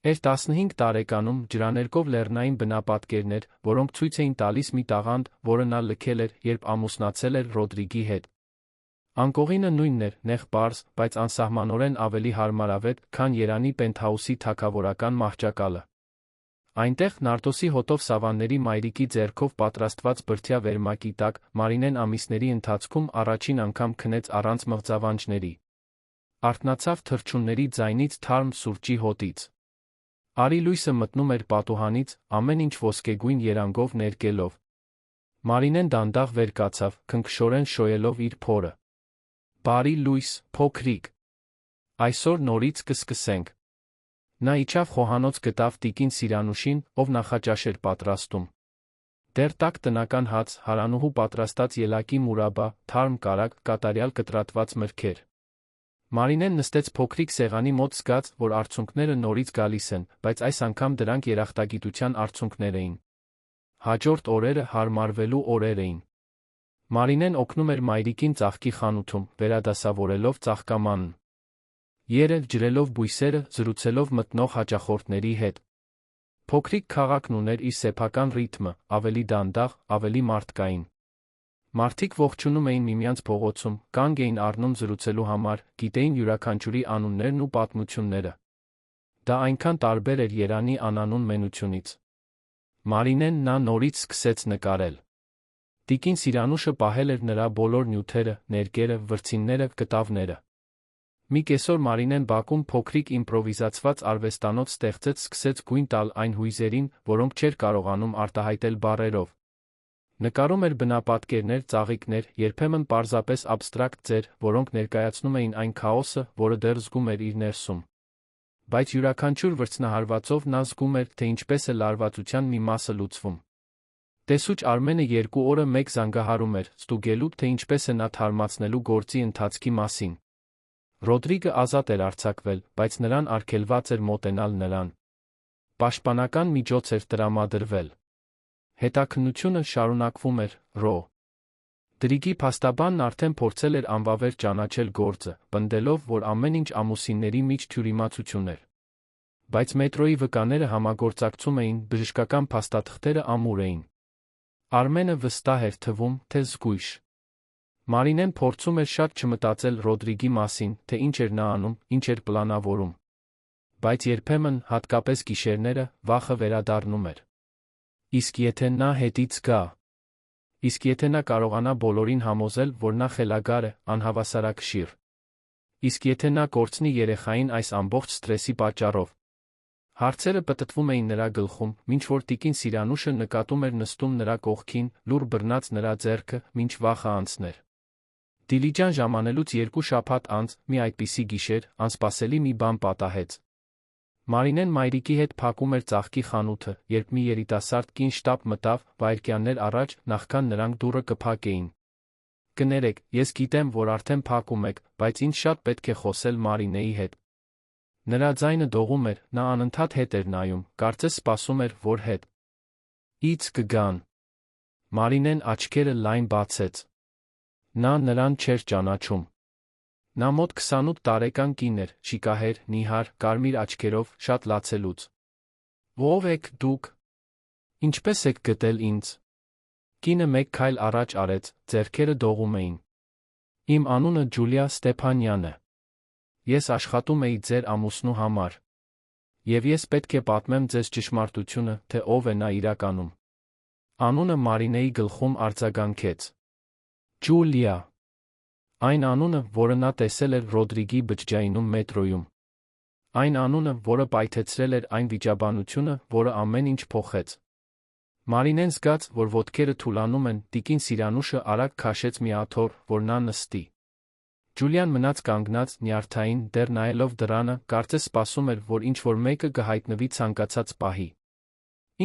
էր 15 տարեկանում, ջրաներկով լեռնային բնապատկերներ, որոնք ցույց էին տալիս մի տաղանդ, որը նա լքել էր, երբ ամուսնացել էր Ռոդրիգի հետ։ Անկողինը նույնն էր, նեղ պարզ, բայց անսահմանորեն ավելի հարմարավետ, քան Երանի պենթհաուսի թագավորական մահճակալը։ Այնտեղ, Նարտոսի հոտով Սավանների մայրիկի ձեռքով պատրաստված բրդյա վերմակի տակ, Մարինեն ամիսների ընթացքում առաջին անգամ քնեց առանց մղձավանջների։ Արթնացավ թռչունների ձայնից, թարմ սուրճի հոտից։ Արի լույսը մտնում էր պատուհանից, ամեն ինչ ոսկեգույն երանգով ներկելով։ Մարինեն դանդաղ վեր կացավ, քնքշորեն շոյելով իր փորը։ Բարի լույս, փոքրիկ։ Այսօր նորից կսկսենք։ Նա իջավ խոհանոց, գտավ տիկին Սիրանուշին, ով նախաճաշ էր պատրաստում։ Դեռ տաք տնական հաց, հարանուհու պատրաստած ելակի մուրաբա, թարմ կարագ, կատարյալ կտրատված մրգեր։ Մարինեն նստեց փոքրիկ սեղանի մոտ, զգաց, որ արցունքները նորից գալիս են, բայց այս անգամ դրանք երախտագիտության արցունքներ էին։ Հաջորդ օրերը հարմարվելու օրեր էին։ Մարինեն օգնում էր մայրիկին ծաղկի խանութում, վերադասավորելով ծաղկամանն։ Երը ջրելով բույսերը, զրուցելով մտնող հաճախորդների հետ։ Փոքրիկ քաղաքն ուներ իր սեփական ռիթմը, ավելի դանդաղ, ավելի մարդկային։ Մարդիկ ողջունում էին միմյանց փողոցում, կանգ էին առնում զրուցելու համար, գիտեին յուրաքանչյուրի անուններն ու պատմությունները։ Դա այնքան տարբեր էր Երանի անանուն մենությունից։ Մարինեն նա նորից սկսեց նկարել։ Տիկին Սիրանուշը պահել էր նրա բոլոր նյութերը, ներկերը, վրձինները, կտավները։ Մի կեսօր Մարինեն բակում փոքրիկ իմպրովիզացված արվեստանոց ստեղծեց, սկսեց գույն տալ այն հույզերին, որոնք չէր կարողանում արտահայտել բառերով։ Նկարում էր բնապատկերներ, ծաղիկներ, երբեմն պարզապես աբստրակտ ձեր, որոնք ներկայացնում էին այն քաոսը, որը դեռ զգում էր իր ներսում։ Բայց յուրաքանչյուր վրձնահարվածով նա զգում էր, թե ինչպես է լարվածության մի մասը լուծվում։ Տեսուչ Արմենը 2 օրը մեկ զանգահարում էր, ստուգելու, թե ինչպես է նա թարմացնելու գործի ընթացքի մասին։ Ռոդրիգը ազատ էր արձակվել, բայց նրան արգելված էր մոտենալ նրան։ Պաշտպանական միջոց էր տրամադրվել։ Հետաքննությունը շարունակվում էր, Ռո. Դրիգի փաստաբանն արդեն փորձել էր անվավեր ճանաչել գործը, պնդելով, որ ամեն ինչ ամուսինների միջ թյուրիմացություն էր։ Բայց մետրոյի վկաները համագործակցում էին, բժշկական փաստաթղթերը ամուր էին։ Արմենը վստահ էր թվում, թե զգույշ։ Մարինեն փորձում էր շատ չմտածել Ռոդրիգի մասին, թե ինչ էր նա անում, ինչ էր պլանավորում։ Բայց երբեմն, հատկապես գիշերները, վախը վերադառնում էր։ Իսկ եթե նա հետից գա։ Իսկ եթե նա կարողանա բոլորին համոզել, որ նա խելագար է, անհավասարակշիռ։ Իսկ եթե նա կորցնի երեխային այս ամբողջ սթրեսի պատճառով։ Հարցերը պտտվում էին նրա գլխում, մինչ որ տիկին Սիրանուշը նկատում էր նստում նրա կողքին, լուռ բռնած նրա ձեռքը, մինչ վախը անցներ։ Դիլիջան ժամանելուց 2 շաբաթ անց, մի այդպիսի գիշեր, անսպասելի մի բան պատահեց։ Մարինեն մայրիկի հետ փակում էր ծաղկի խանութը, երբ մի երիտասարդ կին շտապ մտավ, վայրկյաններ առաջ, նախքան նրանք դուռը կփակեին։ Կներեք, ես գիտեմ, որ արդեն փակում եք, բայց ինձ շատ պետք է խոսել Մարինեի հետ։ Նրա ձայնը դողում էր, նա անընդհատ հետ էր նայում, կարծես սպասում էր, որ հետ ից կգան։ Մարինեն աչքերը լայն բացեց։ Նա նրան չէր ճանաչում։ Նա մոտ 28 տարեկան կին էր, շիկահեր, նիհար, կարմիր աչքերով, շատ լացելուց։ Ո՞վ եք դուք։ Ինչպե՞ս եք գտել ինձ։ Կինը մեկ քայլ առաջ արեց, ձեռքերը դողում էին։ Իմ անունը Ջուլիա Ստեփանյան է։ Ես աշխատում էի ձեր ամուսնու համար։ Եվ ես պետք է պատմեմ ձեզ ճշմարտությունը, թե ով է նա իրականում։ Անունը Մարինեի գլխում արձագանքեց։ Ջուլիա։ Այն անունը, որը նա տեսել էր Ռոդրիգի բջջայինում մետրոյում։ Այն անունը, որը պայթեցրել էր այն վիճաբանությունը, որը ամեն ինչ փոխեց։ Մարինեն զգաց, որ ոտքերը թուլանում են, տիկին Սիրանուշը արագ քաշեց մի աթոռ, որ նա նստի։ Ջուլիան մնաց կանգնած նյարդային, դեռ նայելով դռանը, կարծես սպասում էր, որ ինչ-որ մեկը կհայտնվի ցանկացած պահի։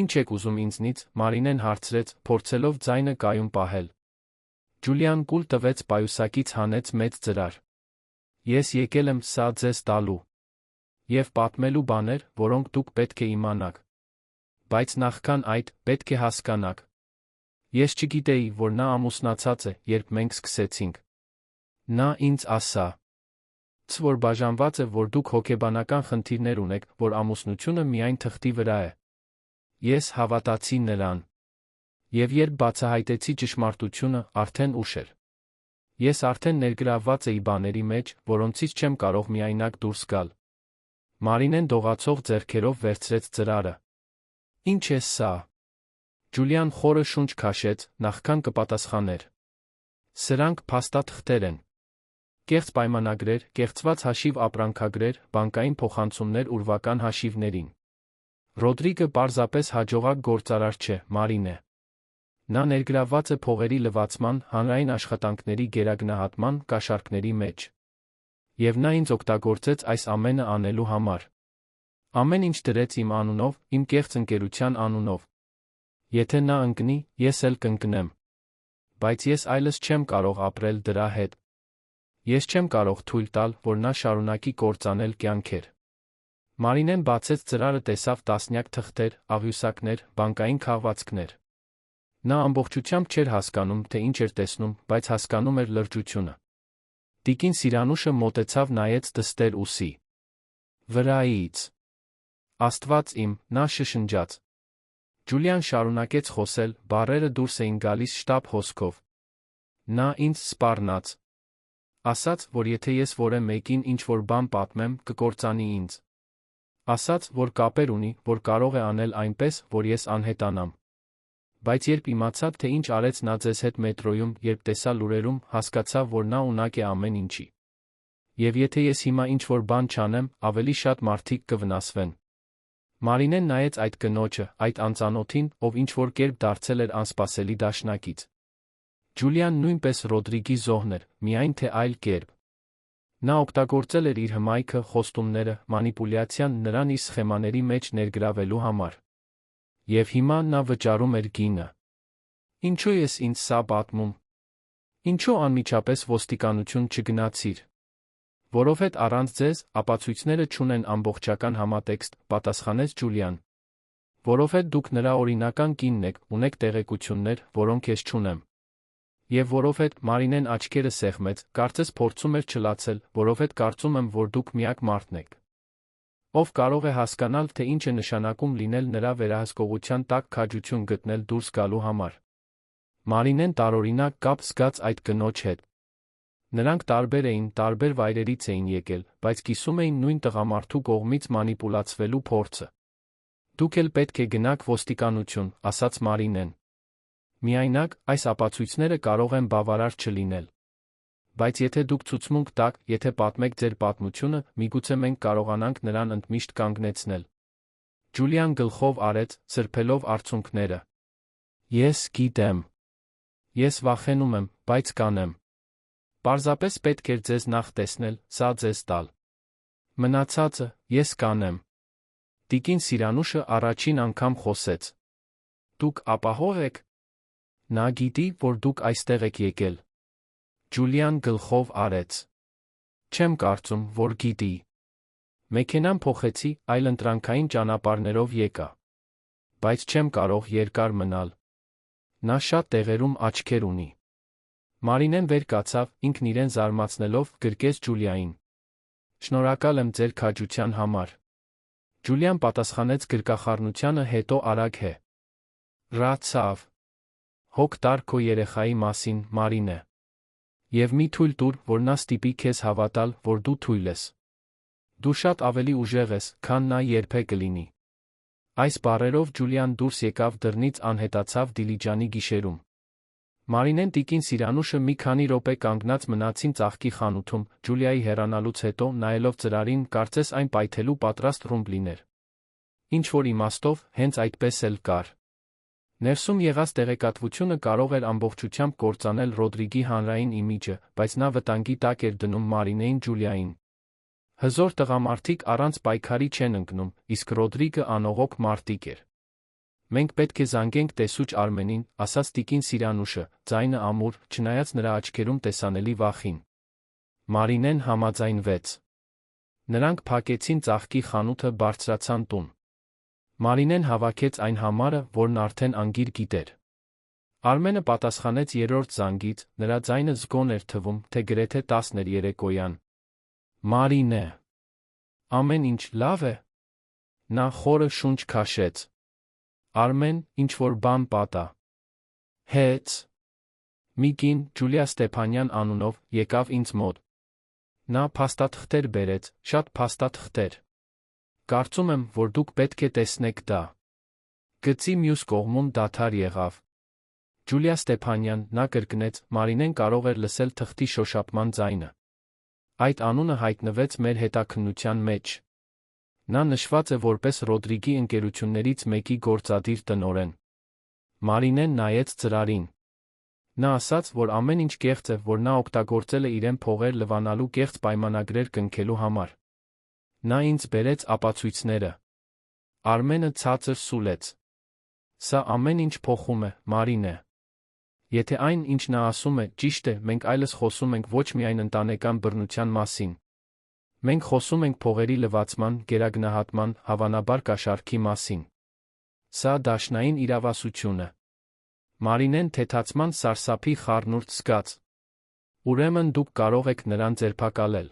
«Ինչ եք ուզում ինձնից», Մարինեն հարցրեց, փորձելով ձայնը կայուն պահել։ Ջուլիան կուլ տվեց պայուսակից հանեց մեծ ծրար։ «Ես եկել եմ սա ձեզ տալու։ Եվ պատմելու բաներ, որոնք դուք պետք է իմանաք։ Բայց նախքան այդ, պետք է հասկանաք։ Ես չգիտեի, որ նա ամուսնացած է, երբ մենք սկսեցինք։ Նա ինձ ասա, որ բաժանված է, որ դուք հոգեբանական խնդիրներ ունեք, որ ամուսնությունը միայն թղթի վրա է։ Ես հավատացի նրան։ Եվ երբ բացահայտեցի ճշմարտությունը, արդեն ուշ էր։ Ես արդեն ներգրավված էի բաների մեջ, որոնցից չեմ կարող միայնակ դուրս գալ»։ Մարինեն դողացող ձեռքերով վերցրեց ծրարը։ «Ինչ է սա»։ Ջուլիան խորը շունչ քաշեց, նախքան կպատասխաներ։ «Սրանք փաստաթղթեր են։ Կեղծ պայմանագրեր, կեղծված հաշիվ ապրանքագրեր, բանկային փոխանցումներ ուրվական հաշիվներին։ Ռոդրիգը պարզապես հաջողակ գործարար չէ, Մարինե։ Նա ներգրավված է փողերի լվացման, հանրային աշխատանքների գերագնահատման կաշառքների մեջ։ Եվ նա ինձ օգտագործեց այս ամենը անելու համար։ Ամեն ինչ դրեց իմ անունով, իմ կեղծ ընկերության անունով։ Եթե նա ընկնի, ես էլ կընկնեմ։ Բայց ես այլս չեմ կարող ապրել դրա հետ։ Ես չեմ կարող թույլ տալ, որ նա շարունակի կործանել կյանքեր»։ Մարինեն բացեց ծրարը, տեսավ տասնյակ թղթեր, աղյուսակներ, բանկային քաղվածքներ։ Նա ամբողջությամբ չէր հասկանում, թե ինչ էր տեսնում, բայց հասկանում էր լրջությունը։ Տիկին Սիրանուշը մոտեցավ, նայեց դստեր ուսի վրայից։ «Աստված իմ», նա շշնջաց։ Ջուլիան շարունակեց խոսել, բառերը դուրս էին գալիս շտապ հոսքով։ «Նա ինձ սպառնաց։ Ասաց, որ եթե ես որե մեկին ինչ-որ բան պատմեմ, կկործանի ինձ։ Ասաց, որ կապեր ունի, որ կարող է անել այնպես, որ ես անհետանամ։ Բայց երբ իմացավ, թե ինչ արեց նա ձեզ հետ մետրոյում, երբ տեսա լուրերում, հասկացավ, որ նա ունակ է ամեն ինչի։ Եվ եթե ես հիմա ինչ-որ բան չանեմ, ավելի շատ մարդիկ կվնասվեն»։ Մարինեն նայեց այդ կնոջը, այդ անծանոթին, ով ինչ-որ կերպ դարձել էր անսպասելի դաշնակից։ Ջուլիան նույնպես Ռոդրիգի զոհն էր, միայն թե այլ կերպ։ Նա օգտագործել էր իր հմայքը, խոստումները, մանիպուլյացիան նրան իր սխեմաների մեջ ներգրավելու համար։ Եվ հիմա նա վճարում էր գինը։ «Ինչու ես ինձ սա պատմում։ Ինչու անմիջապես ոստիկանություն չգնացիր։ Որովհետև առանց ձեզ, ապացույցները չունեն ամբողջական համատեքստ», պատասխանեց Ջուլիան։ «Որովհետև դուք նրա օրինական կինն եք, ունեք տեղեկություններ, որոնք ես չունեմ։ Եվ որովհետև», Մարինեն աչքերը սեղմեց, կարծես փորձում էր չլացել, «որովհետև կարծում եմ, որ դուք միակ մարդն եք, ով կարող է հասկանալ, թե ինչ է նշանակում լինել նրա վերահսկողության տակ, քաջություն գտնել դուրս գալու համար»։ Մարինեն տարօրինակ կապ զգաց այդ կնոջ հետ։ Նրանք տարբեր էին, տարբեր վայրերից էին եկել, բայց կիսում էին նույն տղամարդու կողմից մանիպուլացվելու փորձը։ «Դուք էլ պետք է գնաք ոստիկանություն», ասաց Մարինեն։ «Միայնակ, այս ապացույցները կարող են բավարար չլինել։ Բայց եթե դուք ցուցմունք տաք, եթե պատմեք ձեր պատմությունը, միգուցե մենք կարողանանք նրան ընդմիշտ կանգնեցնել»։ Ջուլիան գլխով արեց, սրբելով արցունքները։ «Ես գիտեմ։ Ես վախենում եմ, բայց կանեմ։ Պարզապես պետք էր ձեզ նախ տեսնել, սա ձեզ տալ։ Մնացածը, ես կանեմ»։ Տիկին Սիրանուշը առաջին անգամ խոսեց։ «Դուք ապահով եք։ Նա գիտի, որ դուք այստեղ եք եկել»։ Ջուլիան գլխով արեց։ «Չեմ կարծում, որ գիտի։ Մեքենան փոխեցի, այլընտրանքային ճանապարհներով եկա։ Բայց չեմ կարող երկար մնալ։ Նա շատ տեղերում աչքեր ունի»։ Մարինեն վեր կացավ, ինքն իրեն զարմացնելով, գրկեց Ջուլիային։ «Շնորհակալ եմ ձեր քաջության համար»։ Ջուլիան պատասխանեց գրկախառնությանը, հետո արագ հեռացավ։ «Հոգ տար քո երեխայի մասին, Մարինե։ Եվ մի թույլ տուր, որ նա ստիպի քեզ հավատալ, որ դու թույլ ես։ Դու շատ ավելի ուժեղ ես, քան նա երբեք կլինի»։ Այս բառերով Ջուլիան դուրս եկավ դռնից, անհետացավ Դիլիջանի գիշերում։ Մարինեն տիկին Սիրանուշը մի քանի րոպե կանգնած մնացին ծաղկի խանութում, Ջուլիայի հեռանալուց հետո, նայելով ծրարին, կարծես այն պայթելու պատրաստ ռումբ լիներ։ Ինչ-որ իմաստով, հենց այդպես էլ կար։ Ներսում եղած տեղեկատվությունը կարող էր ամբողջությամբ կործանել Ռոդրիգի հանրային իմիջը, բայց նա վտանգի տակ էր դնում Մարինեին Ջուլիային։ Հզոր տղամարդիկ առանց պայքարի չեն ընկնում, իսկ Ռոդրիգը անողոք մարտիկ էր։ Մենք պետք է զանգենք տեսուչ Արմենին, ասաց տիկին Սիրանուշը, ձայնը ամուր, չնայած նրա աչքերում տեսանելի վախին։ Մարինեն համաձայնվեց։ Նրանք փակեցին ծաղկի խանութը, բարձրացան տուն։ Մարինեն հավաքեց այն համարը, որն արդեն անգիր գիտեր։ Արմենը պատասխանեց երրորդ զանգից, նրա ձայնը զգոն էր թվում, թե գրեթե 10 էր երեկոյան։ Մարինե։ Ամեն ինչ լավ է։ Նա խորը շունչ քաշեց։ Արմեն, ինչ-որ բան պատա։ Հեց։ Մի կին, Ջուլիա Ստեփանյան անունով, եկավ ինձ մոտ։ Նա փաստաթղթեր բերեց, շատ փաստաթղթեր։ Կարծում եմ, որ դուք պետք է տեսնեք դա։ Գծի մյուս կողմում դադար եղավ։ Ջուլիա Ստեփանյան, նա կրկնեց, Մարինեն կարող էր լսել թղթի շոշափման ձայնը։ Այդ անունը հայտնվեց մեր հետաքննության մեջ։ Նա նշված է որպես Ռոդրիգի ընկերություններից մեկի գործադիր տնօրեն։ Մարինեն նայեց ծրարին։ Նա ասաց, որ ամեն ինչ կեղծ է, որ նա օգտագործել է իրեն փողեր լվանալու կեղծ պայմանագրեր կնքելու համար։ Նա ինձ բերեց ապացույցները։ Արմենը ցածր սուլեց։ Սա ամեն ինչ փոխում է, Մարինե։ Եթե այն, ինչ նա ասում է, ճիշտ է, մենք այլս խոսում ենք ոչ միայն ընտանեկան բռնության մասին։ Մենք խոսում ենք փողերի լվացման, գերագնահատման, հավանաբար կաշառքի մասին։ Սա դաշնային իրավասություն է։ Մարինեն թեթացման սարսափի խառնուրդ զգաց։ Ուրեմն դուք կարող եք նրան ձերբակալել։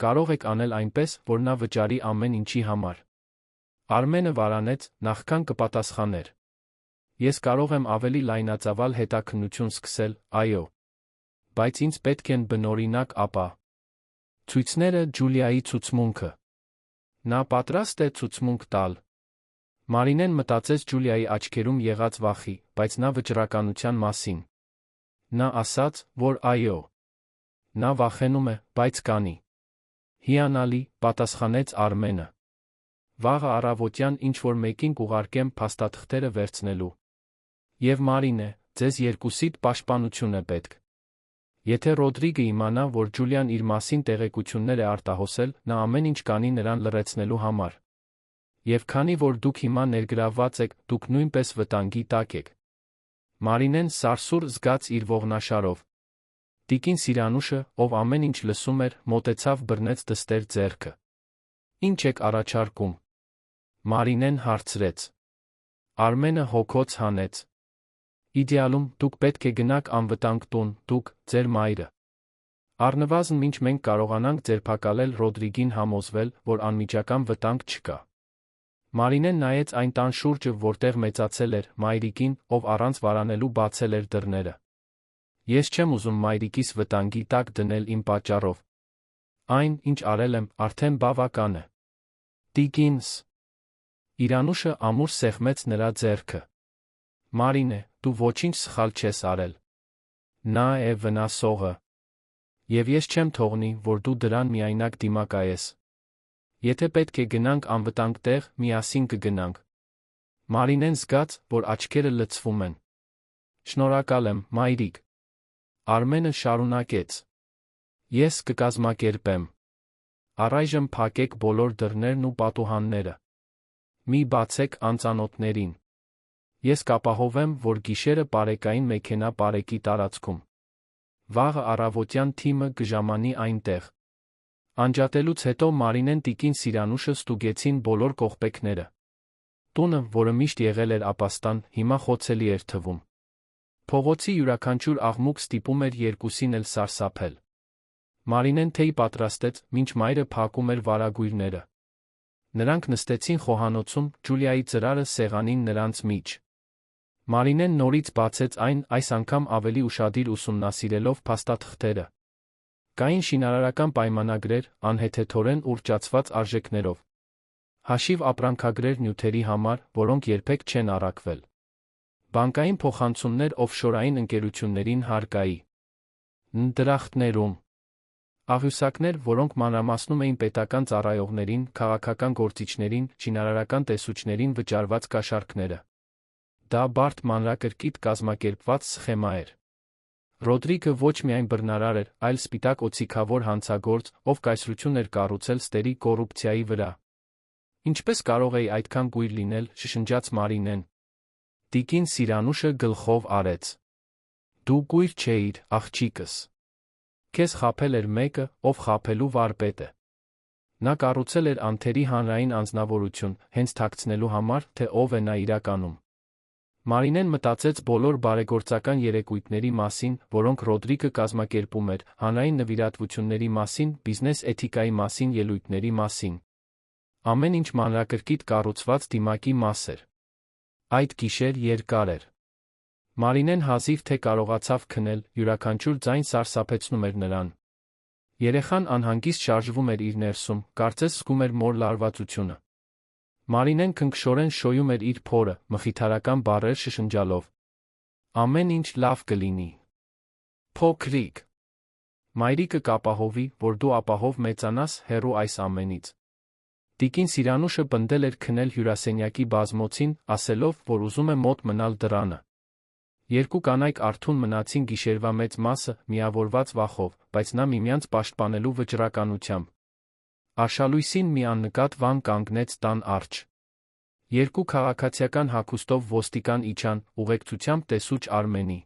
Կարող եք անել այնպես, որ նա վճարի ամեն ինչի համար։ Արմենը վարանեց, նախքան կպատասխաներ։ Ես կարող եմ ավելի լայնածավալ հետաքննություն սկսել, այո։ Բայց ինձ պետք են բնօրինակ ապա։ Ցույցները, Ջուլիայի ցուցմունքը։ Նա պատրաստ է ցուցմունք տալ։ Մարինեն մտածեց Ջուլիայի աչքերում եղած վախի, բայց նա վճռականության մասին։ Նա ասաց, որ այո։ Նա վախենում է, բայց կանի։ Հիանալի, պատասխանեց Արմենը։ Վաղը առավոտյան ինչ-որ մեկին կուղարկեմ փաստաթղթերը վերցնելու։ Եվ Մարինե, ձեզ երկուսիդ պաշտպանություն է պետք։ Եթե Ռոդրիգը իմանա, որ Ջուլիան իր մասին տեղեկություններ է արտահոսել, նա ամեն ինչ կանի նրան լռեցնելու համար։ Եվ քանի որ դուք հիմա ներգրավված եք, դուք նույնպես վտանգի տակ եք։ Մարինեն սարսուռ զգաց իր ողնաշարով։ Տիկին Սիրանուշը, ով ամեն ինչ լսում էր, մոտեցավ բռնեց դստեր ձեռքը։ Ինչ եք առաջարկում։ Մարինեն հարցրեց։ Արմենը հոգոց հանեց։ Իդեալում, դուք պետք է գնաք անվտանգ տուն, դուք, ձեր մայրը։ Առնվազն մինչ մենք կարողանանք ձերբակալել Ռոդրիգին համոզվել, որ անմիջական վտանգ չկա։ Մարինեն նայեց այն տան շուրջը, որտեղ մեծացել էր, մայրիկին, ով առանց վարանելու բացել էր դռները։ Ես չեմ ուզում մայրիկիս վտանգի տակ դնել իմ պատճառով։ Այն, ինչ արել եմ, արդեն բավական է։ Տիկինս։ Իրանուշը ամուր սեղմեց նրա ձեռքը։ Մարինե, դու ոչինչ սխալ չես արել։ Նա է վնասողը։ Եվ ես չեմ թողնի, որ դու դրան միայնակ դիմակայես։ Եթե պետք է գնանք անվտանգ տեղ, միասին կգնանք։ Մարինեն զգաց, որ աչքերը լցվում են։ Շնորհակալ եմ, մայրիկ։ Արմենը շարունակեց. Ես կկազմակերպեմ։ Առայժմ փակեք բոլոր դռներն ու պատուհանները։ Մի բացեք անծանոթներին։ Ես կապահովեմ, որ գիշերը պարեկային մեքենա պարեկի տարածքում։ Վաղը առավոտյան թիմը կժամանի այնտեղ։ Անջատելուց հետո Մարինեն տիկին Սիրանուշը ստուգեցին բոլոր կողպեքները։ Տունը, որը միշտ եղել էր ապաստան, հիմա խոցելի էր թվում։ Փողոցի յուրաքանչյուր աղմուկ ստիպում էր երկուսին էլ սարսափել։ Մարինեն թեյ պատրաստեց, մինչ մայրը փակում էր վարագույրները։ Նրանք նստեցին խոհանոցում, Ջուլիայի ծրարը սեղանին նրանց միջ։ Մարինեն նորից բացեց այն, այս անգամ ավելի ուշադիր ուսումնասիրելով փաստաթղթերը։ Կային շինարարական պայմանագրեր, անհեթեթորեն ուռճացված արժեքներով։ Հաշիվ ապրանքագրեր նյութերի համար, որոնք երբեք չեն առաքվել։ Բանկային փոխանցումներ օֆշորային ընկերություններին հարկայի։ Դրախտներում։ Աղյուսակներ, որոնք մանրամասնում էին պետական ծառայողներին, քաղաքական գործիչներին, շինարարական տեսուչներին վճարված կաշառքները։ Դա բարդ մանրակրկիտ կազմակերպված սխեմա էր։ Ռոդրիգը ոչ միայն բռնարար էր, այլ սպիտակ օձիքավոր հանցագործ, ով կայսրություն էր կառուցել ստերի կոռուպցիայի վրա։ Ինչպես կարող էի այդքան կույր լինել, շշնջաց Մարինեն։ Տիկին Սիրանուշը գլխով արեց։ Դու կույր չէիր, աղջիկս։ Քեզ խաբել էր մեկը, ով խաբելու վարպետ է։ Նա կառուցել էր անթերի հանրային անձնավորություն, հենց թաքցնելու համար, թե ով է նա իրականում։ Մարինեն մտածեց բոլոր բարեգործական երեկույթների մասին, որոնք Ռոդրիգը կազմակերպում էր, հանրային նվիրատվությունների մասին, բիզնես էթիկայի մասին, ելույթների մասին։ Ամեն ինչ մանրակրկիտ կառուցված դիմակի մաս էր։ Այդ գիշեր երկար էր։ Մարինեն հազիվ թե կարողացավ քնել, յուրաքանչյուր ձայն սարսափեցնում էր նրան։ Երեխան անհանգիստ շարժվում էր իր ներսում, կարծես զգում էր մոր լարվածությունը։ Մարինեն քնքշորեն շոյում էր իր փորը, մխիթարական բառեր շշնջալով։ Ամեն ինչ լավ կլինի։ Փոքրիկ։ Մայրիկը կապահովի, որ դու ապահով մեծանաս հեռու այս ամենից։ Տիկին Սիրանուշը պնդել էր քնել հյուրասենյակի բազմոցին, ասելով, որ ուզում է մոտ մնալ դռանը։ Երկու կանայք արթուն մնացին գիշերվա մեծ մասը, միավորված վախով, բայց նա միմյանց պաշտպանելու վճռականությամբ։ Արշալույսին մի աննկատ վան կանգնեց տան առջ։ Երկու քաղաքացիական հագուստով ոստիկան իջան, ուղեկցությամբ տեսուչ Արմենի։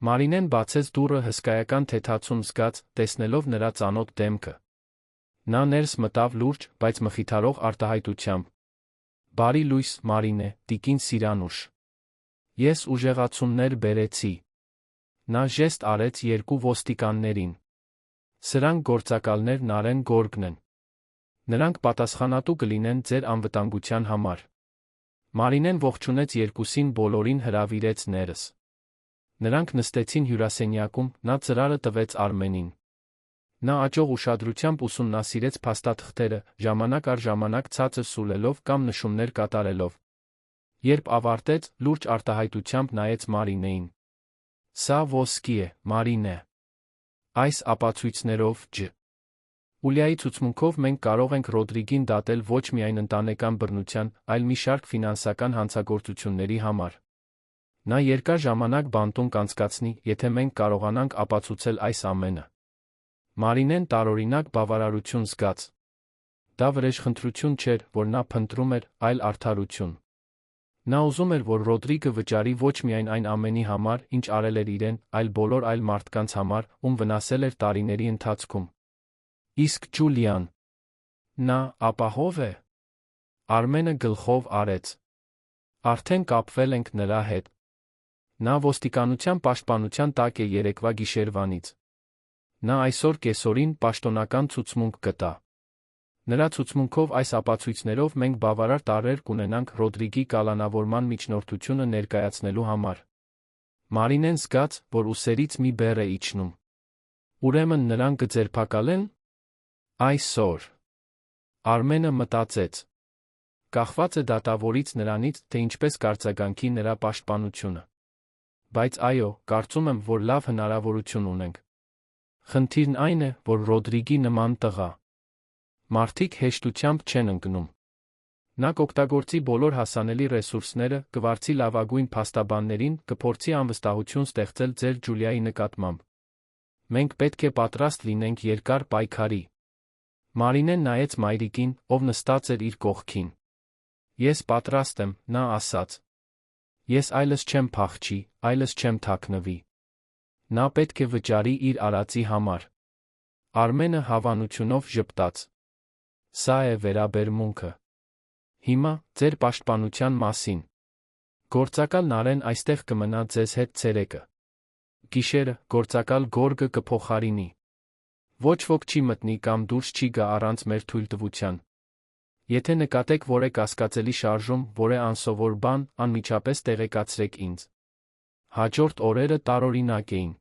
Մարինեն բացեց դուռը հսկայական թեթացում զգաց, տեսնելով նրա ծանոթ դեմքը։ Նա ներս մտավ լուրջ, բայց մխիթարող արտահայտությամբ։ Բարի լույս, Մարինե, տիկին Սիրանուշ։ Ես ուժեղացումներ բերեցի։ Նա ժեստ արեց երկու ոստիկաններին։ Սրանք գործակալներն Արեն Գորգն են։ Նրանք պատասխանատու կլինեն ձեր անվտանգության համար։ Մարինեն ողջունեց երկուսին, բոլորին հրավիրեց ներս։ Նրանք նստեցին հյուրասենյակում, նա ծրարը տվեց Արմենին։ Նա աճող ուշադրությամբ ուսումնասիրեց փաստաթղթերը, ժամանակ առ ժամանակ ցածր սուլելով կամ նշումներ կատարելով։ Երբ ավարտեց, լուրջ արտահայտությամբ նայեց Մարինեին։ Սա ոսկի է, Մարինե։ Այս ապացույցներով ջ. Ուլիայի ցուցմունքով մենք կարող ենք Ռոդրիգին դատել ոչ միայն ընտանեկան բռնության, այլ մի շարք ֆինանսական հանցագործությունների համար։ Նա երկար ժամանակ բանտում կանցկացնի, եթե մենք կարողանանք ապացուցել այս ամենը։ Մարինեն տարօրինակ բավարարություն զգաց։ Դա վրեժխնդրություն չէր, որ նա փնտրում էր, այլ արդարություն։ Նա ուզում էր, որ Ռոդրիգը վճարի ոչ միայն այն ամենի համար, ինչ արել էր իրեն, այլ բոլոր այլ մարդկանց համար, ում վնասել էր տարիների ընթացքում։ Իսկ Ջուլիան։ Նա ապահով է։ Արմենը գլխով արեց։ Արդեն կապվել ենք նրա հետ։ Նա ոստիկանության պաշտպանության տակ է երեկվա գիշերվանից։ Նա այսօր կեսօրին պաշտոնական ցուցմունք կտա։ Նրա ցուցմունքով այս ապացույցներով մենք բավարար տարրեր կունենանք Ռոդրիգի կալանավորման միջնորդությունը ներկայացնելու համար։ Մարինեն զգաց, որ ուսերից մի բեռ է իջնում։ Ուրեմն նրան կձերբակալեն։ Այսօր։ Արմենը մտածեց։ Կախված է դատավորից նրանից, թե ինչպես կարձագանքի նրա պաշտպանությունը։ Բայց այո, կարծում եմ, որ լավ հնարավորություն ունենք։ Խնդիրն այն է, որ Ռոդրիգի նման տղա մարդիկ հեշտությամբ չեն ընկնում։ Նա կօգտագործի բոլոր հասանելի ռեսուրսները, կվարձի լավագույն փաստաբաններին, կփորձի անվստահություն ստեղծել ձեր Ջուլիայի նկատմամբ։ Մենք պետք է պատրաստ լինենք երկար պայքարի։ Մարինեն նայեց մայրիկին, ով նստած էր իր կողքին։ Ես պատրաստ եմ, նա ասաց։ Ես այլս չեմ փախչի, այլս չեմ թաքնվի։ Նա պետք է վճարի իր արածի համար։ Արմենը հավանությունով ժպտաց։ Սա է վերաբերմունքը։ Հիմա, ձեր պաշտպանության մասին։ Գործակալ Նարեն այստեղ կմնա ձեզ հետ ցերեկը։ Գիշերը, գործակալ Գորգը կփոխարինի։ Ոչ ոք չի մտնի կամ դուրս չի գա առանց մեր թույլտվության։ Եթե նկատեք, որ է կասկածելի շարժում, որ է անսովոր բան, անմիջապես տեղեկացրեք ինձ։ Հաջորդ օրերը տարօրինակ էին։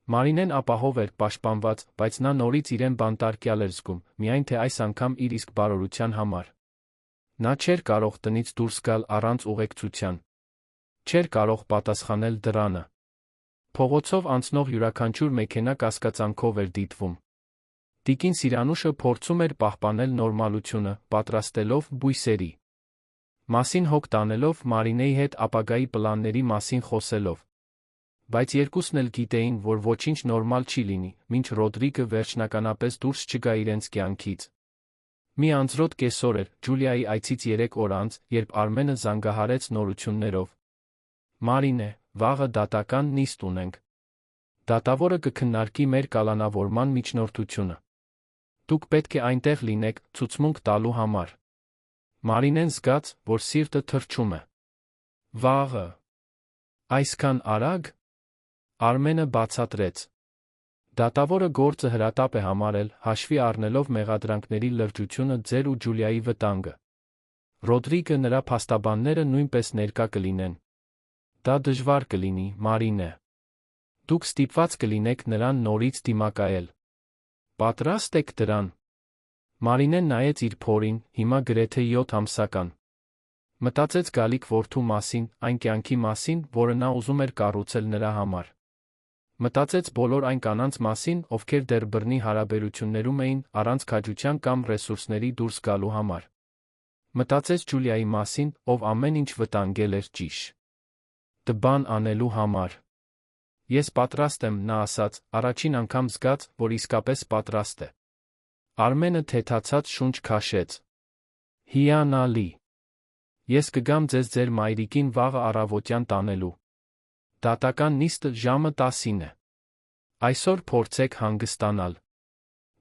Մարինեն ապահով էր, պաշտպանված, բայց նա նորից իրեն բանտարկյալ էր զգում, միայն թե այս անգամ իր իսկ բարօրության համար։ Նա չէր կարող տնից դուրս գալ առանց ուղեկցության։ Չէր կարող պատասխանել դռանը։ Փողոցով անցնող յուրաքանչյուր մեքենա կասկածանքով էր դիտվում։ Տիկին Սիրանուշը փորձում էր պահպանել նորմալությունը, պատրաստելով բույսերի։ Մասին հոգ տանելով Մարինեի հետ ապագայի պլանների մասին խոսելով։ Բայց երկուսն էլ գիտեին, որ ոչինչ նորմալ չի լինի, մինչ Ռոդրիգը վերջնականապես դուրս չգա իրենց կյանքից։ Մի անձրոտ կեսօր էր, Ջուլիայի այցից 3 օր անց, երբ Արմենը զանգահարեց նորություններով։ Մարինե, վաղը դատական նիստ ունենք։ Դատավորը կքննարկի մեր կալանավորման միջնորդությունը։ Դուք պետք է այնտեղ լինեք, ցուցմունք տալու համար։ Մարինեն զգաց, որ սիրտը թրջում է։ Վաղը։ Այսքան արագ։ Արմենը բացատրեց։ Դատավորը գործը հրատապ է համարել, հաշվի առնելով մեղադրանքների լրջությունը ձեր ու Ջուլիայի վտանգը։ Ռոդրիգը նրա փաստաբանները նույնպես ներկա կլինեն։ Դա դժվար կլինի, Մարինե։ Դուք ստիպված կլինեք նրան նորից դիմակայել։ Պատրաստ եք դրան։ Մարինեն նայեց իր փորին, հիմա գրեթե 7 ամսական։ Մտածեց գալիք որդու մասին, այն կյանքի մասին, որը նա ուզում էր կառուցել նրա համար։ Մտածեց բոլոր այն կանանց մասին, ովքեր դեռ բռնի հարաբերություններում էին, առանց քաջության կամ ռեսուրսների դուրս գալու համար։ Մտածեց Ջուլիայի մասին, ով ամեն ինչ վտանգել էր ճիշտ բան անելու համար։ Ես պատրաստ եմ, նա ասաց, առաջին անգամ զգաց, որ իսկապես պատրաստ է։ Արմենը թեթացած շունչ քաշեց։ Հիանալի։ Ես կգամ ձեր մայրիկին վաղը առավոտյան տանելու։ Դատական նիստը ժամը 10-ին է։ Այսօր փորձեք հանգստանալ։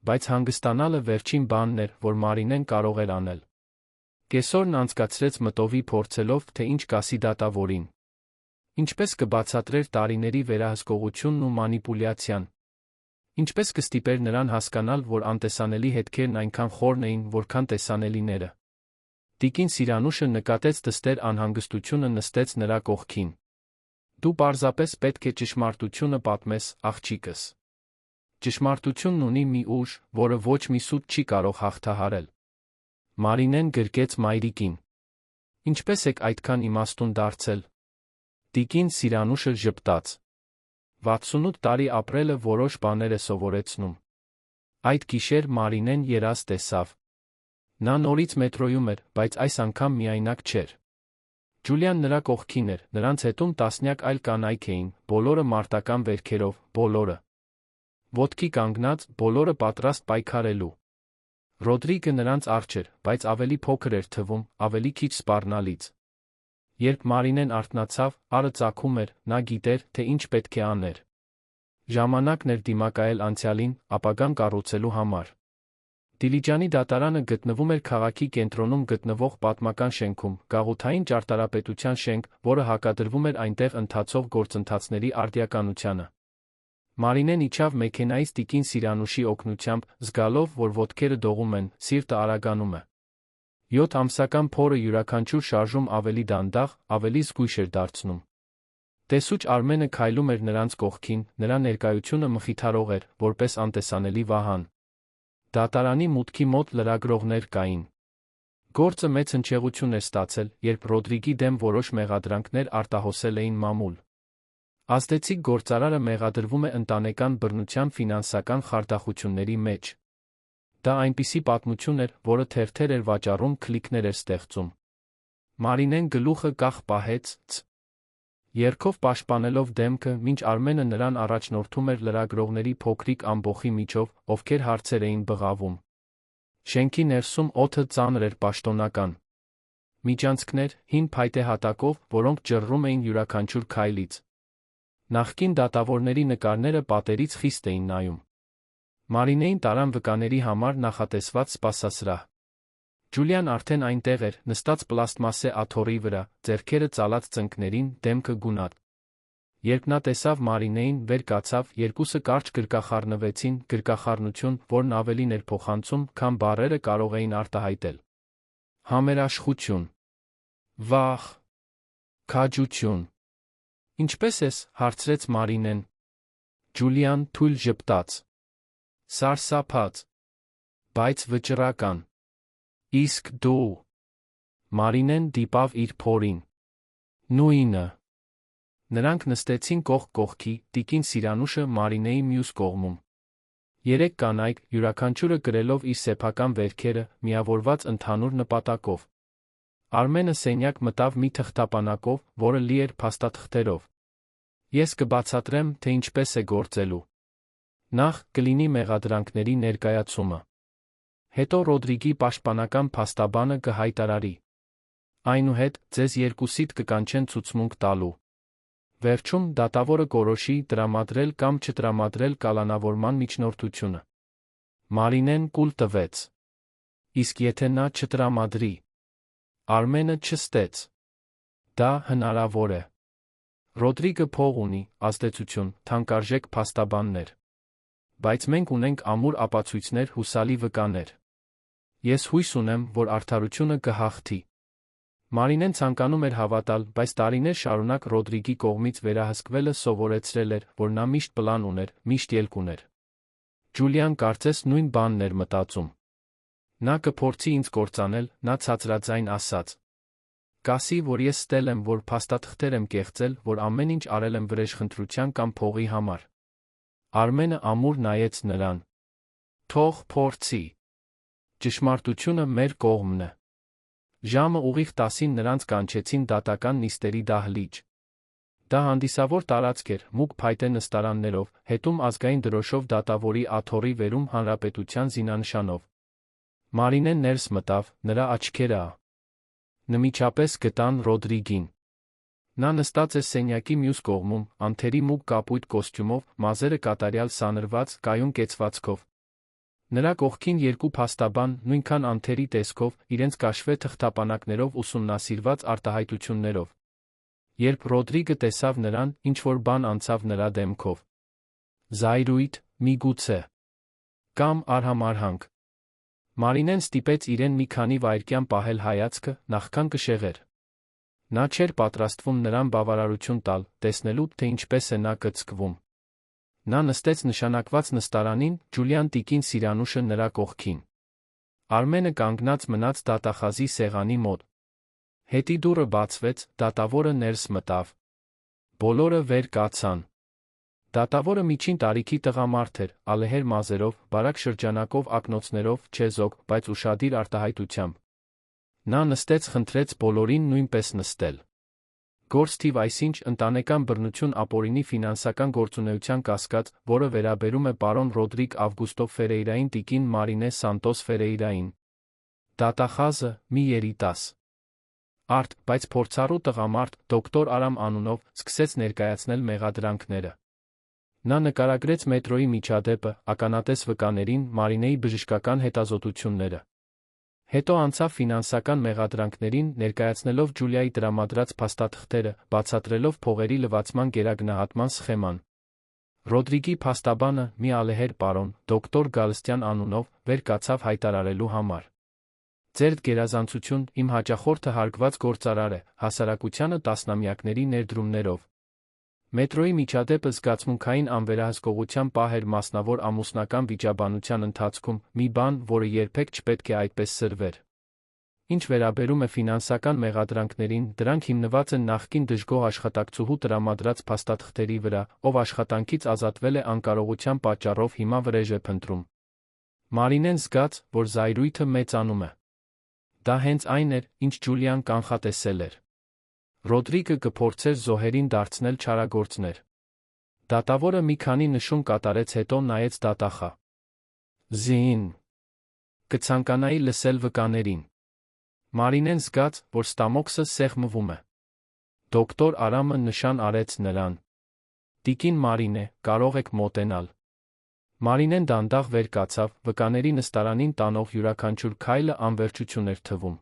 Բայց հանգստանալը վերջին բանն էր, որ Մարինեն կարող էր անել։ Կեսօրն անցկացրեց մտովի փորձելով, թե ինչ կասի դատավորին։ Ինչպես կբացատրեր տարիների վերահսկողությունն ու մանիպուլյացիան։ Ինչպես կստիպեր նրան հասկանալ, որ անտեսանելի հետքերն այնքան խորն էին, որքան տեսանելիները։ Տիկին Սիրանուշը նկատեց դստեր անհանգստությունը նստեց նրա կողքին։ Դու պարզապես պետք է ճշմարտությունը պատմես, աղջիկս։ Ճշմարտությունն ունի մի ուժ, որը ոչ մի սուտ չի կարող հաղթահարել։ Մարինեն գրկեց մայրիկին։ Ինչպես եք այդքան իմաստուն դարձել։ Տիկին Սիրանուշը ժպտաց։ 68 տարի ապրելը որոշ բաներ է սովորեցնում։ Այդ գիշեր Մարինեն երազ տեսավ։ Նա նորից մետրոյում էր, բայց այս անգամ միայնակ չէր։ Ջուլիան նրա կողքին էր, նրանց հետում տասնյակ այլ կանայք էին, բոլորը մարտական վերքերով, բոլորը ոտքի կանգնած, բոլորը պատրաստ պայքարելու։ Ռոդրիգը նրանց առջ էր, բայց ավելի փոքր էր թվում, ավելի քիչ սպառնալից։ Երբ Մարինեն արթնացավ, արը ծագում էր, նա գիտեր, թե ինչ պետք է աներ։ Ժամանակն էր դիմակայել անցյալին, ապագան կառուցելու համար։ Դիլիջանի դատարանը գտնվում էր քաղաքի կենտրոնում գտնվող պատմական շենքում, գաղութային ճարտարապետության շենք, որը հակադրվում էր այնտեղ ընթացող գործընթացների արդիականությանը։ Մարինեն իջավ մեքենայից տիկին Սիրանուշի օգնությամբ, զգալով, որ ոտքերը դողում են, սիրտը արագանում է։ 7 ամսական փորը յուրաքանչյուր շարժում ավելի դանդաղ, ավելի զգույշ էր դարձնում։ Տեսուչ Արմենը քայլում էր նրանց կողքին, նրա ներկայությունը մխիթարող էր, որպես անտեսանելի վահան։ Դատարանի մուտքի մոտ լրագրողներ կային։ Գործը մեծ հնչեղություն էր ստացել, երբ Ռոդրիգի դեմ որոշ մեղադրանքներ արտահոսել էին մամուլ։ Ազդեցիկ գործարարը մեղադրվում է ընտանեկան բռնության ֆինանսական խարդախությունների մեջ։ Դա այնպիսի պատմություն էր, որը թերթեր էր վաճառում, քլիքներ էր ստեղծում։ Մարինեն գլուխը կախ պահեց, երգով պաշտպանելով դեմքը, մինչ Արմենը նրան առաջնորդում էր լրագրողների փոքրիկ ամբոխի միջով, ովքեր հարցեր էին բղավում։ Շենքի ներսում օդը ծանր էր պաշտոնական։ Միջանցքներ, հին փայտե հատակով, որոնք ջռռում էին յուրաքանչյուր քայլից։ Նախկին դատավորների նկարները պատերից խիստ էին նայում։ Մարինեին տարան վկաների համար նախատեսված սպասասրահ։ Ջուլիան արդեն այնտեղ էր, նստած պլաստմասե աթոռի վրա, ձեռքերը ծալած ծնկներին, դեմքը գունատ։ Երբ նա տեսավ Մարինեին, վեր կացավ, երկուսը կարճ գրկախառնվեցին, գրկախառնություն, որն ավելին էր փոխանցում, քան բառերը կարող էին արտահայտել։ Համերաշխություն։ Վախ։ Քաջություն։ Ինչպե՞ս ես, հարցրեց Մարինեն։ Ջուլիան թույլ ժպտաց։ Սարսափած։ Բայց վճռական։ Իսկ դու։ Մարինեն դիպավ իր փորին։ Նույնը։ Նրանք նստեցին կողք կողքի, տիկին Սիրանուշը Մարինեի մյուս կողմում։ 3 կանայք, յուրաքանչյուրը կրելով իր սեփական վերքերը, միավորված ընդհանուր նպատակով։ Արմենը սենյակ մտավ մի թղթապանակով, որը լի էր փաստաթղթերով։ Ես կբացատրեմ, թե ինչպես է գործելու։ Նախ կլինի մեղադրանքների ներկայացումը։ Հետո Ռոդրիգի պաշտպանական փաստաբանը կհայտարարի։ Այնուհետ ձեզ երկուսիդ կկանչեն ցուցմունք տալու։ Վերջում դատավորը կորոշի տրամադրել կամ չտրամադրել կալանավորման միջնորդությունը։ Մարինեն կուլ տվեց։ Իսկ եթե նա չտրամադրի, Արմենը չստեց։ Դա հնարավոր է։ Ռոդրիգը փող ունի, ազդեցություն, թանկարժեք փաստաբաններ։ Բայց մենք ունենք ամուր ապացույցներ, հուսալի վկաներ։ Ես հույս ունեմ, որ արդարությունը կհաղթի։ Մարինեն ցանկանում էր հավատալ, բայց տարիներ շարունակ Ռոդրիգի կողմից վերահսկվելը սովորեցրել էր, որ նա միշտ պլան ուներ, միշտ ելք ուներ։ Ջուլիան կարծես նույն բանն էր մտածում։ Նա կփորձի ինձ կործանել, նա ցածրաձայն ասաց։ Կասի, որ ես ստել եմ, որ փաստաթղթեր եմ կեղծել, որ ամեն ինչ արել եմ վրեժխնդրության կամ փողի համար։ Արմենը ամուր նայեց նրան։ Թող փորձի։ Ճշմարտությունը մեր կողմն է։ Ժամը ուղիղ 10-ին նրանց կանչեցին դատական նիստերի դահլիճ։ Դա հանդիսավոր տարածք էր, մուգ փայտե նստարաններով, հետում ազգային դրոշով դատավորի աթոռի վերում հանրապետության զինանշանով։ Մարինեն ներս մտավ, նրա աչքերը նմիջապես գտան Ռոդրիգին։ Նա նստած է սենյակի մյուս կողմում, անթերի մուգ կապույտ կոստյումով, մազերը կատարյալ սանրված, կայուն կեցվածքով։ Նրա կողքին երկու փաստաբան, նույնքան անթերի տեսքով, իրենց կաշվե թղթապանակներով ուսումնասիրված արտահայտություններով։ Երբ Ռոդրիգը տեսավ նրան, ինչ-որ բան անցավ նրա դեմքով։ Զայրույթ, միգուցե։ Կամ արհամարհանք։ Մարինեն ստիպեց իրեն մի քանի վայրկյան պահել հայացքը, նախքան կշեղեր։ Նա չէր պատրաստվում նրան բավարարություն տալ, տեսնելու, թե ինչպես է նա կծկվում։ Նա նստեց նշանակված նստարանին, Ջուլիան տիկին Սիրանուշը նրա կողքին։ Արմենը կանգնած մնաց դատախազի սեղանի մոտ։ Հետի դուռը բացվեց, դատավորը ներս մտավ։ Բոլորը վեր կացան։ Դատավորը միջին տարիքի տղամարդ էր, ալեհեր մազերով, բարակ շրջանակով ակնոցներով, չեզոք, բայց ուշադիր արտահայտությամբ։ Նա նստեց, խնդրեց բոլորին նույնպես նստել։ Գործ թիվ այսինչ ընտանեկան բռնություն ապօրինի ֆինանսական գործունեության կասկած, որը վերաբերում է պարոն Ռոդրիգ Ավգուստո Ֆերեյրային տիկին Մարինե Սանտոս Ֆերեյրային։ Դատախազը՝ մի երիտաս։ Բայց փորձառու տղամարդ, դոկտոր Արամ անունով, սկսեց ներկայացնել մեղադրանքները։ Նա նկարագրեց մետրոյի միջադեպը, ականատես վկաներին, Մարինեի բժշկական հետազոտությունները։ Հետո անցավ ֆինանսական մեղադրանքներին, ներկայացնելով Ջուլիայի տրամադրած փաստաթղթերը, բացատրելով փողերի լվացման գերագնահատման սխեման։ Ռոդրիգի փաստաբանը, մի ալեհեր պարոն, դոկտոր Գալստյան անունով, վեր կացավ հայտարարելու համար։ Ձեր գերազանցություն, իմ հաճախորդը հարգված գործարար է, հասարակությանը տասնամյակների ներդրումներով։ Մետրոյի միջադեպը զգացմունքային անվերահսկողության պահ էր մասնավոր ամուսնական վիճաբանության ընթացքում, մի բան, որը երբեք չպետք է այդպես սրվեր։ Ինչ վերաբերում է ֆինանսական մեղադրանքներին, դրանք հիմնված են նախկին դժգոհ աշխատակցուհու տրամադրած փաստաթղթերի վրա, ով աշխատանքից ազատվել է անկարողության պատճառով, հիմա վրեժ է փնտրում։ Մարինեն զգաց, որ զայրույթը մեծանում է։ Դա հենց այն էր, ինչ Ջուլիան կանխատեսել էր։ Ռոդրիգը կփորձեր զոհերին դարձնել չարագործներ։ Դատավորը մի քանի նշում կատարեց, հետո նայեց դատախա. Զին։ Կցանկանայի լսել վկաներին։ Մարինեն զգաց, որ ստամոքսը սեղմվում է։ Դոկտոր Արամը նշան արեց նրան։ Տիկին Մարինե, կարող եք մոտենալ։ Մարինեն դանդաղ վեր կացավ, վկաների նստարանին տանող յուրաքանչյուր քայլը անվերջություն էր թվում։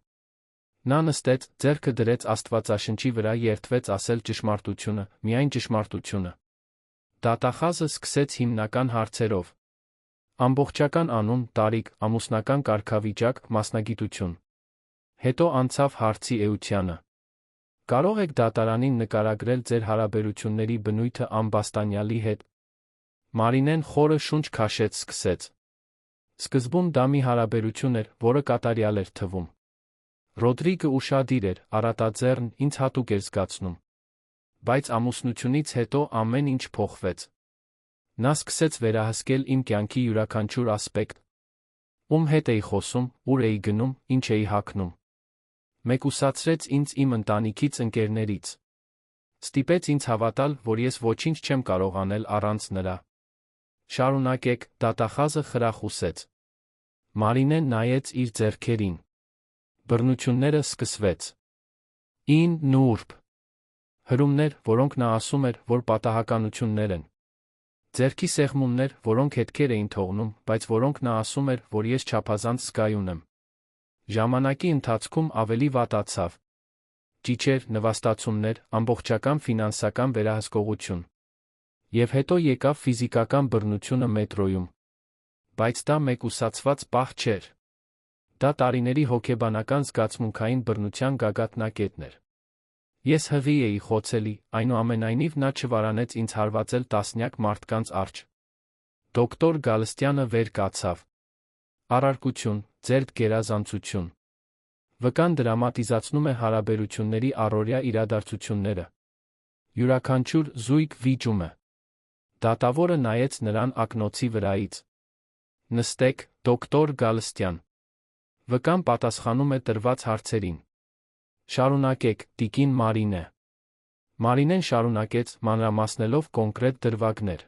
Նա նստեց, ձեռքը դրեց Աստվածաշնչի վրա, երդվեց ասել ճշմարտությունը, միայն ճշմարտությունը։ Դատախազը սկսեց հիմնական հարցերով։ Ամբողջական անուն, տարիք, ամուսնական կարգավիճակ, մասնագիտություն։ Հետո անցավ հարցի էությանը։ Կարող եք դատարանին նկարագրել ձեր հարաբերությունների բնույթը ամբաստանյալի հետ։ Մարինեն խորը շունչ քաշեց, սկսեց։ Սկզբում դա մի հարաբերություն էր, որը կատարյալ էր թվում։ Ռոդրիգը ուշադիր էր, առատաձեռն, ինձ հատուկ էր զգացնում։ Բայց ամուսնությունից հետո ամեն ինչ փոխվեց։ Նա սկսեց վերահսկել իմ կյանքի յուրաքանչյուր ասպեկտ։ Ում հետ էի խոսում, ուր էի գնում, ինչ էի հագնում։ Մեկուսացրեց ինձ իմ ընտանիքից ընկերներից։ Ստիպեց ինձ հավատալ, որ ես ոչինչ չեմ կարող անել առանց նրա։ Շարունակեք, դատախազը խրախուսեց։ Մարինեն նայեց իր ձեռքերին։ Բռնությունները սկսվեց։ Ին նուրբ հրումներ, որոնք նա ասում էր, որ պատահականություններ են։ Ձեռքի սեղմումներ, որոնք հետքեր էին թողնում, բայց որոնք նա ասում էր, որ ես չափազանց զգայուն եմ։ Ժամանակի ընթացքում ավելի վատացավ։ Ճիչեր, նվաստացումներ, ամբողջական ֆինանսական վերահսկողություն։ Եվ հետո եկավ ֆիզիկական բռնությունը մետրոյում։ Բայց դա մեկուսացված պահ չէր։ Դա տարիների հոգեբանական զգացմունքային բռնության գագաթնակետն էր։ Ես հղի էի խոցելի, այնուամենայնիվ նա չվարանեց ինձ հարվածել տասնյակ մարդկանց առջ։ Դոկտոր Գալստյանը վեր կացավ։ Առարկություն, ձերդ գերազանցություն։ Վկան դրամատիզացնում է հարաբերությունների առօրյա իրադարձությունները։ Յուրաքանչյուր զույգ վիճում է։ Դատավորը նայեց նրան ակնոցի վրայից։ Նստեք, դոկտոր Գալստյան։ Վկան պատասխանում է տրված հարցերին։ Շարունակեք, տիկին Մարինե։ Մարինեն շարունակեց, մանրամասնելով կոնկրետ դրվագներ։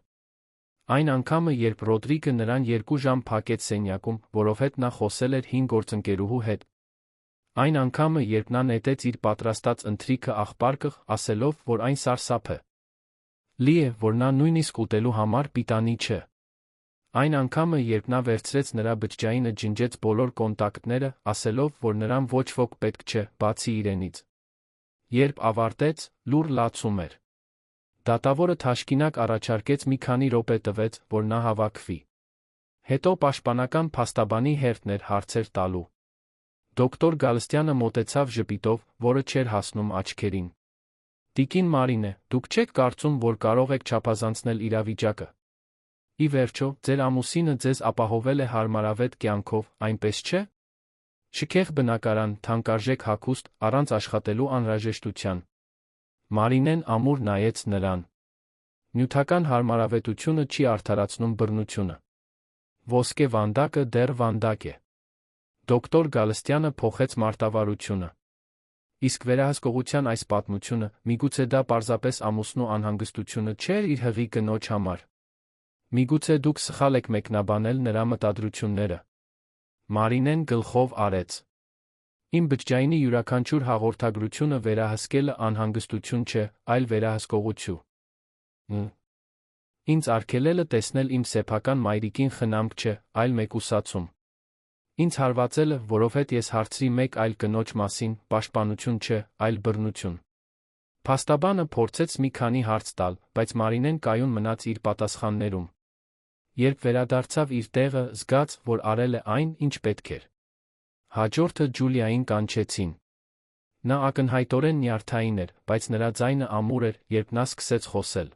Այն անգամը, երբ Ռոդրիգը նրան 2 ժամ փակեց սենյակում, որովհետև նա խոսել էր 5 գործընկերուհու հետ։ Այն անգամը, երբ նա նետեց իր պատրաստած ընթրիքը աղբարկը, ասելով, որ այն սարսափ է։ Լի է, որ նա նույնիսկ ուտելու համար պիտանի չէ։ Այն անգամը, երբ նա վերցրեց նրա բջջայինը ջնջեց բոլոր կոնտակտները, ասելով, որ նրան ոչ ոք պետք չէ, բացի իրենից։ Երբ ավարտեց, լուռ լացում էր։ Դատավորը թաշկինակ առաջարկեց մի քանի րոպե տվեց, որ նա հավաքվի։ Հետո պաշտպանական փաստաբանի հերթն էր հարցեր տալու։ Դոկտոր Գալստյանը մոտեցավ ժպիտով, որը չէր հասնում աչքերին։ Տիկին Մարինե, դուք չեք կարծում, որ կարող եք չափազանցնել իրավիճակը։ Ի վերջո, ձեր ամուսինը ձեզ ապահովել է հարմարավետ կյանքով, այնպես չէ՞։ Շքեղ բնակարան, թանկարժեք հագուստ, առանց աշխատելու անհրաժեշտության։ Մարինեն ամուր նայեց նրան։ Նյութական հարմարավետությունը չի արդարացնում բռնությունը։ Ոսկե վանդակը դեռ վանդակ է։ Դոկտոր Գալստյանը փոխեց մարտավարությունը։ Իսկ վերահսկողության այս պատմությունը, միգուցե դա պարզապես ամուսնու անհանգստությունը չէր իր հղի կնոջ համար։ Միգուցե դուք սխալ եք մեկնաբանել նրա մտադրությունները։ Մարինեն գլխով արեց։ Իմ բջջայինի յուրաքանչյուր հաղորդագրությունը վերահսկելը անհանգստություն չէ, այլ վերահսկողություն։ Ինձ արգելելը տեսնել իմ սեփական մայրիկին խնամք չէ, այլ մեկուսացում։ Ինձ հարվածելը, որովհետև ես հարցրի մեկ այլ կնոջ մասին, պաշտպանություն չէ, այլ բռնություն։ Փաստաբանը փորձեց մի քանի հարց տալ, բայց Մարինեն կայուն մնաց իր պատասխաններում։ Երբ վերադարձավ իր տեղը, զգաց, որ արել է այն, ինչ պետք էր։ Հաջորդը Ջուլիային կանչեցին։ Նա ակնհայտորեն նյարդային էր, բայց նրա ձայնը ամուր էր, երբ նա սկսեց խոսել։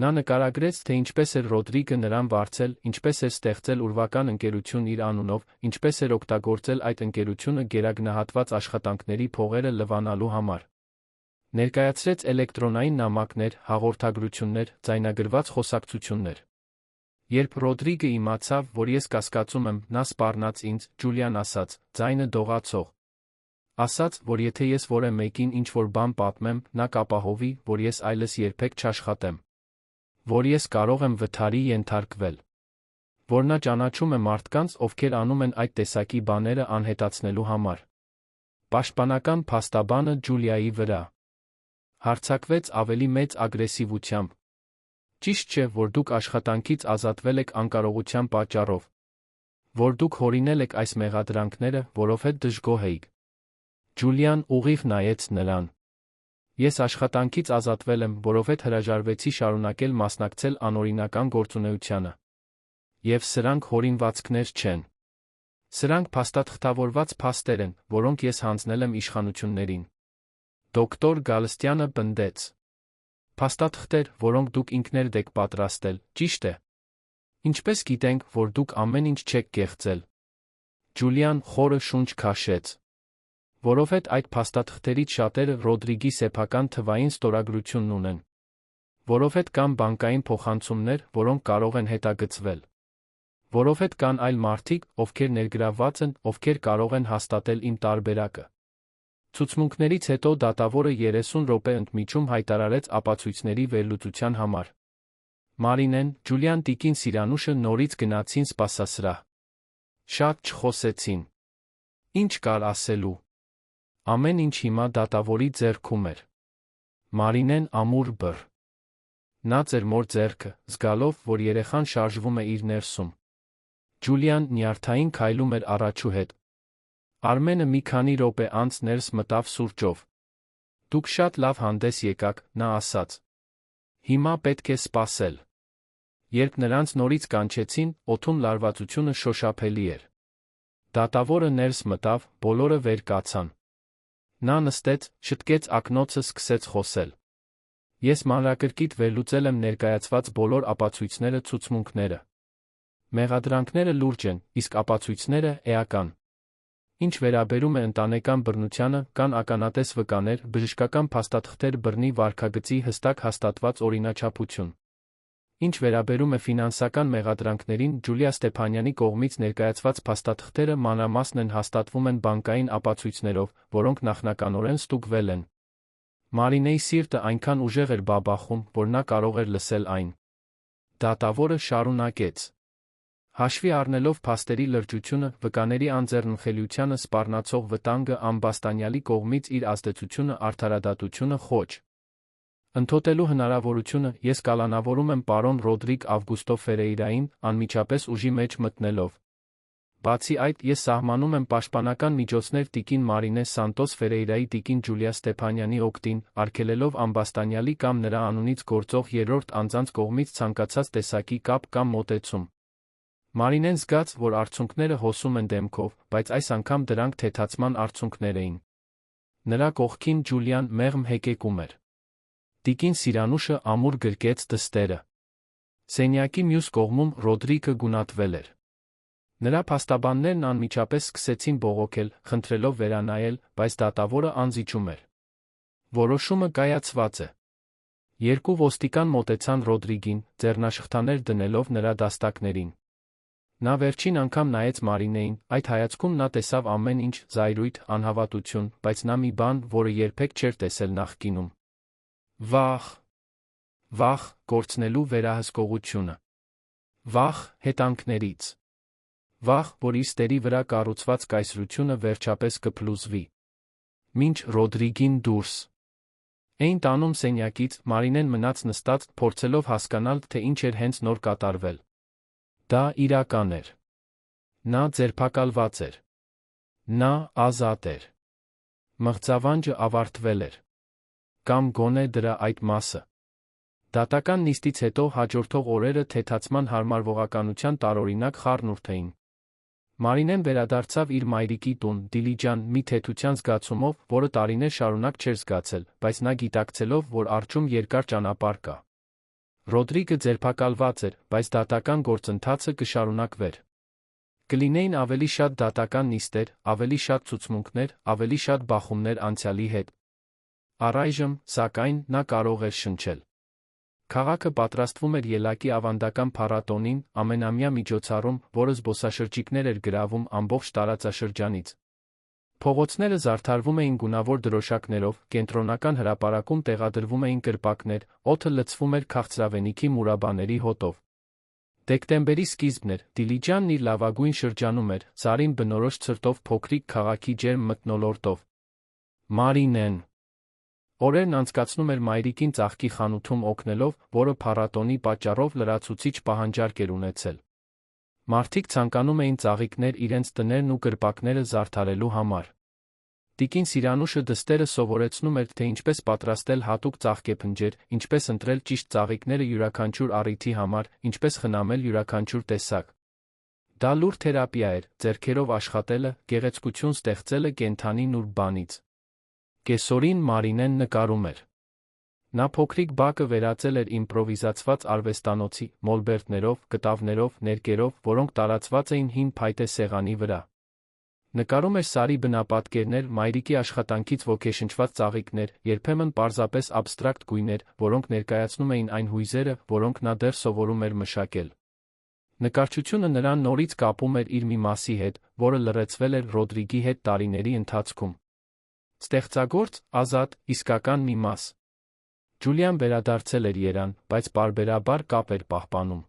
Նա նկարագրեց, թե ինչպես էր Ռոդրիգը նրան վարձել, ինչպես էր ստեղծել ուրվական ընկերություն իր անունով, ինչպես էր օգտագործել այդ ընկերությունը գերագնահատված աշխատանքների փողերը լվանալու համար։ Ներկայացրեց էլեկտրոնային նամակներ, հաղորդագրություններ, ձայնագրված խոսակցություններ։ Երբ Ռոդրիգը իմացավ, որ ես կասկածում եմ, նա սպառնաց ինձ, Ջուլիան ասաց, ձայնը դողացող։ Ասաց, որ եթե ես որևէ մեկին ինչ-որ բան պատմեմ, նա կապահովի, որ ես այլս երբեք չաշխատեմ։ Որ ես կարող եմ վթարի ենթարկվել։ Որ նա ճանաչում է մարդկանց, ովքեր անում են այդ տեսակի բաները անհետացնելու համար։ Պաշտպանական փաստաբանը Ջուլիայի վրա հարձակվեց ավելի մեծ ագրեսիվությամբ։ Ճիշտ չէ, որ դուք աշխատանքից ազատվել եք անկարողության պատճառով։ Որ դուք հորինել եք այս մեղադրանքները, որովհետև դժգոհ էիք։ Ջուլիան ուղիղ նայեց նրան։ Ես աշխատանքից ազատվել եմ, որովհետև հրաժարվեցի շարունակել մասնակցել անօրինական գործունեությանը։ Եվ սրանք հորինվածքներ չեն։ Սրանք փաստաթղթավորված փաստեր են, որոնք ես հանձնել եմ իշխանություններին։ Դոկտոր Գալստյանը պնդեց։ Փաստաթղթեր, որոնք դուք ինքներդ եք պատրաստել, ճիշտ է։ Ինչպես գիտենք, որ դուք ամեն ինչ չեք կեղծել։ Ջուլիան խորը շունչ քաշեց։ Որովհետև այդ փաստաթղթերից շատերը Ռոդրիգի սեփական թվային ստորագրությունն ունեն։ Որովհետև կան բանկային փոխանցումներ, որոնք կարող են հետագծվել։ Որովհետև կան այլ մարդիկ, ովքեր ներգրավված են, ովքեր կարող են հաստատել իմ տարբերակը։ Ցուցմունքներից հետո դատավորը 30 րոպե ընդմիջում հայտարարեց ապացույցների վերլուծության համար։ Մարինեն, Ջուլիան տիկին Սիրանուշը նորից գնացին սպասասրահ։ Շատ չխոսեցին։ Ինչ կար ասելու։ Ամեն ինչ հիմա դատավորի ձեռքում էր։ Մարինեն ամուր բռ։ Նա ձեր մոր ձեռքը, զգալով, որ երեխան շարժվում է իր ներսում։ Ջուլիան նյարդային քայլում էր առաջուհետ։ Արմենը մի քանի րոպե անց ներս մտավ սուրճով։ Դուք շատ լավ հանդես եկաք, նա ասաց։ Հիմա պետք է սպասել։ Երբ նրանց նորից կանչեցին, օդում լարվածությունը շոշափելի էր։ Դատավորը ներս մտավ, բոլորը վեր կացան։ Նա նստեց, շտկեց ակնոցը, սկսեց խոսել։ Ես մանրակրկիտ վերլուծել եմ ներկայացված բոլոր ապացույցները, ցուցմունքները։ Մեղադրանքները լուրջ են, իսկ ապացույցները՝ էական։ Ինչ վերաբերում է ընտանեկան բռնությանը, կան ականատես վկաներ, բժշկական փաստաթղթեր, բռնի վարքագծի հստակ հաստատված օրինաչափություն։ Ինչ վերաբերում է ֆինանսական մեղադրանքներին, Ջուլիա Ստեփանյանի կողմից ներկայացված փաստաթղթերը մանրամասն են, հաստատվում են բանկային ապացույցներով, որոնք նախնականորեն ստուգվել են։ Մարինեի սիրտը այնքան ուժեղ էր բաբախում, որ նա կարող էր լսել այն։ Դատավորը շարունակեց. Հաշվի առնելով փաստերի լրջությունը, վկաների անձեռնխելիությանը սպառնացող վտանգը, ամբաստանյալի կողմից իր ազդեցությունը, արդարադատությունը ոչ ընդհոտելու հնարավորությունը, ես կալանավորում եմ պարոն Ռոդրիգ Ավգուստո Ֆերեյրային, անմիջապես ուժի մեջ մտնելով։ Բացի այդ, ես սահմանում եմ պաշտպանական միջոցներ տիկին Մարինե Սանտոս Ֆերեյրայի տիկին Ջուլիա Ստեփանյանի օգտին, արգելելով ամբաստանյալի կամ նրա անունից գործող երրորդ անձանց կողմից ցանկացած տեսակի կապ կամ մոտեցում։ Մարինեն զգաց, որ արցունքները հոսում են դեմքով, բայց այս անգամ դրանք թեթացման արցունքներ էին։ Նրա կողքին Ջուլիան մեղմ հեկեկում էր։ Տիկին Սիրանուշը ամուր գրկեց դստերը։ Սենյակի մյուս կողմում Ռոդրիգը գունատվել էր։ Նրա փաստաբաններն անմիջապես սկսեցին բողոքել, խնդրելով վերանայել, բայց դատավորը անզիջում էր։ Որոշումը կայացված է։ Երկու ոստիկան մոտեցան Ռոդրիգին, ձեռնաշխտաներ դնելով նրա դաստակներին։ Նա վերջին անգամ նայեց Մարինեին, այդ հայացքում նա տեսավ ամեն ինչ, զայրույթ, անհավատություն, բայց նա մի բան, որը երբեք չէր տեսել նախկինում։ Վախ։ Վախ, կորցնելու վերահսկողությունը։ Վախ, հետանքներից։ Վախ, որ իր ստերի վրա կառուցված կայսրությունը վերջապես կփլուզվի։ Մինչ Ռոդրիգին դուրս էին տանում սենյակից, Մարինեն մնաց նստած, փորձելով հասկանալ, թե ինչ էր հենց նոր կատարվել։ Դա իրական էր։ Նա ձերբակալված էր։ Նա ազատ էր։ Մղձավանջը ավարտվել էր։ Կամ գոնե դրա այդ մասը։ Դատական նիստից հետո հաջորդող օրերը թեթացման հարմարվողականության տարօրինակ խառնուրդ էին։ Մարինեն վերադարձավ իր մայրիկի տուն, դիլիջան, մի թեթության զգացումով, որը տարիներ շարունակ չէր զգացել, բայց նա գիտակցելով, որ առջում երկար ճանապարհ կա։ Ռոդրիգը ձերբակալված էր, բայց դատական գործընթացը կշարունակվեր։ Կլինեին ավելի շատ դատական նիստեր, ավելի շատ ցուցմունքներ, ավելի շատ բախումներ անցյալի հետ։ Առայժմ, սակայն, նա կարող էր շնչել։ Քաղաքը պատրաստվում էր ելակի ավանդական փառատոնին, ամենամյա միջոցառում, որը զբոսաշրջիկներ էր գրավում ամբողջ տարածաշրջանից։ Փողոցները զարդարվում էին գունավոր դրոշակներով, կենտրոնական հրապարակում տեղադրվում էին կրպակներ, օդը լցվում էր քաղցրավենիքի մուրաբաների հոտով։ Դեկտեմբերի սկիզբն էր, Դիլիջանն իր լավագույն շրջանում էր, ծարին բնորոշ ցրտով փոքրիկ քաղաքի ջերմ մթնոլորտով։ Մարինեն օրերն անցկացնում էր մայրիկին ծաղկի խանութում օգնելով, որը փառատոնի պատճառով լրացուցիչ պահանջարկ էր ունեցել։ Մարդիկ ցանկանում էին ծաղիկներ իրենց տներն ու կրպակները զարդարելու համար։ Տիկին Սիրանուշը դստերը սովորեցնում էր, թե ինչպես պատրաստել հատուկ ծաղկեփնջեր, ինչպես ընտրել ճիշտ ծաղիկները յուրաքանչյուր առիթի համար, ինչպես խնամել յուրաքանչյուր տեսակ։ Դա լուր թերապիա էր, ձեռքերով աշխատելը, գեղեցկություն ստեղծելը կենդանի նուրբ բանից։ Կեսօրին Մարինեն նկարում էր։ Նա փոքրիկ բակը վերածել էր իմպրովիզացված արվեստանոցի, մոլբերտներով, կտավներով, ներկերով, որոնք տարածված էին հին փայտե սեղանի վրա։ Նկարում էր Սարի բնապատկերներ, մայրիկի աշխատանքից ոգեշնչված ծաղիկներ, երբեմն պարզապես աբստրակտ գույներ, որոնք ներկայացնում էին այն հույզերը, որոնք նա դեռ սովորում էր մշակել։ Նկարչությունը նրան նորից կապում էր իր մի մասի հետ, որը լռեցվել էր Ռոդրիգի հետ տարիների ընթացքում։ Ստեղծագործ, ազատ, իսկական մի մաս։ Ջուլիան վերադարձել էր Երան, բայց պարբերաբար կապ էր պահպանում։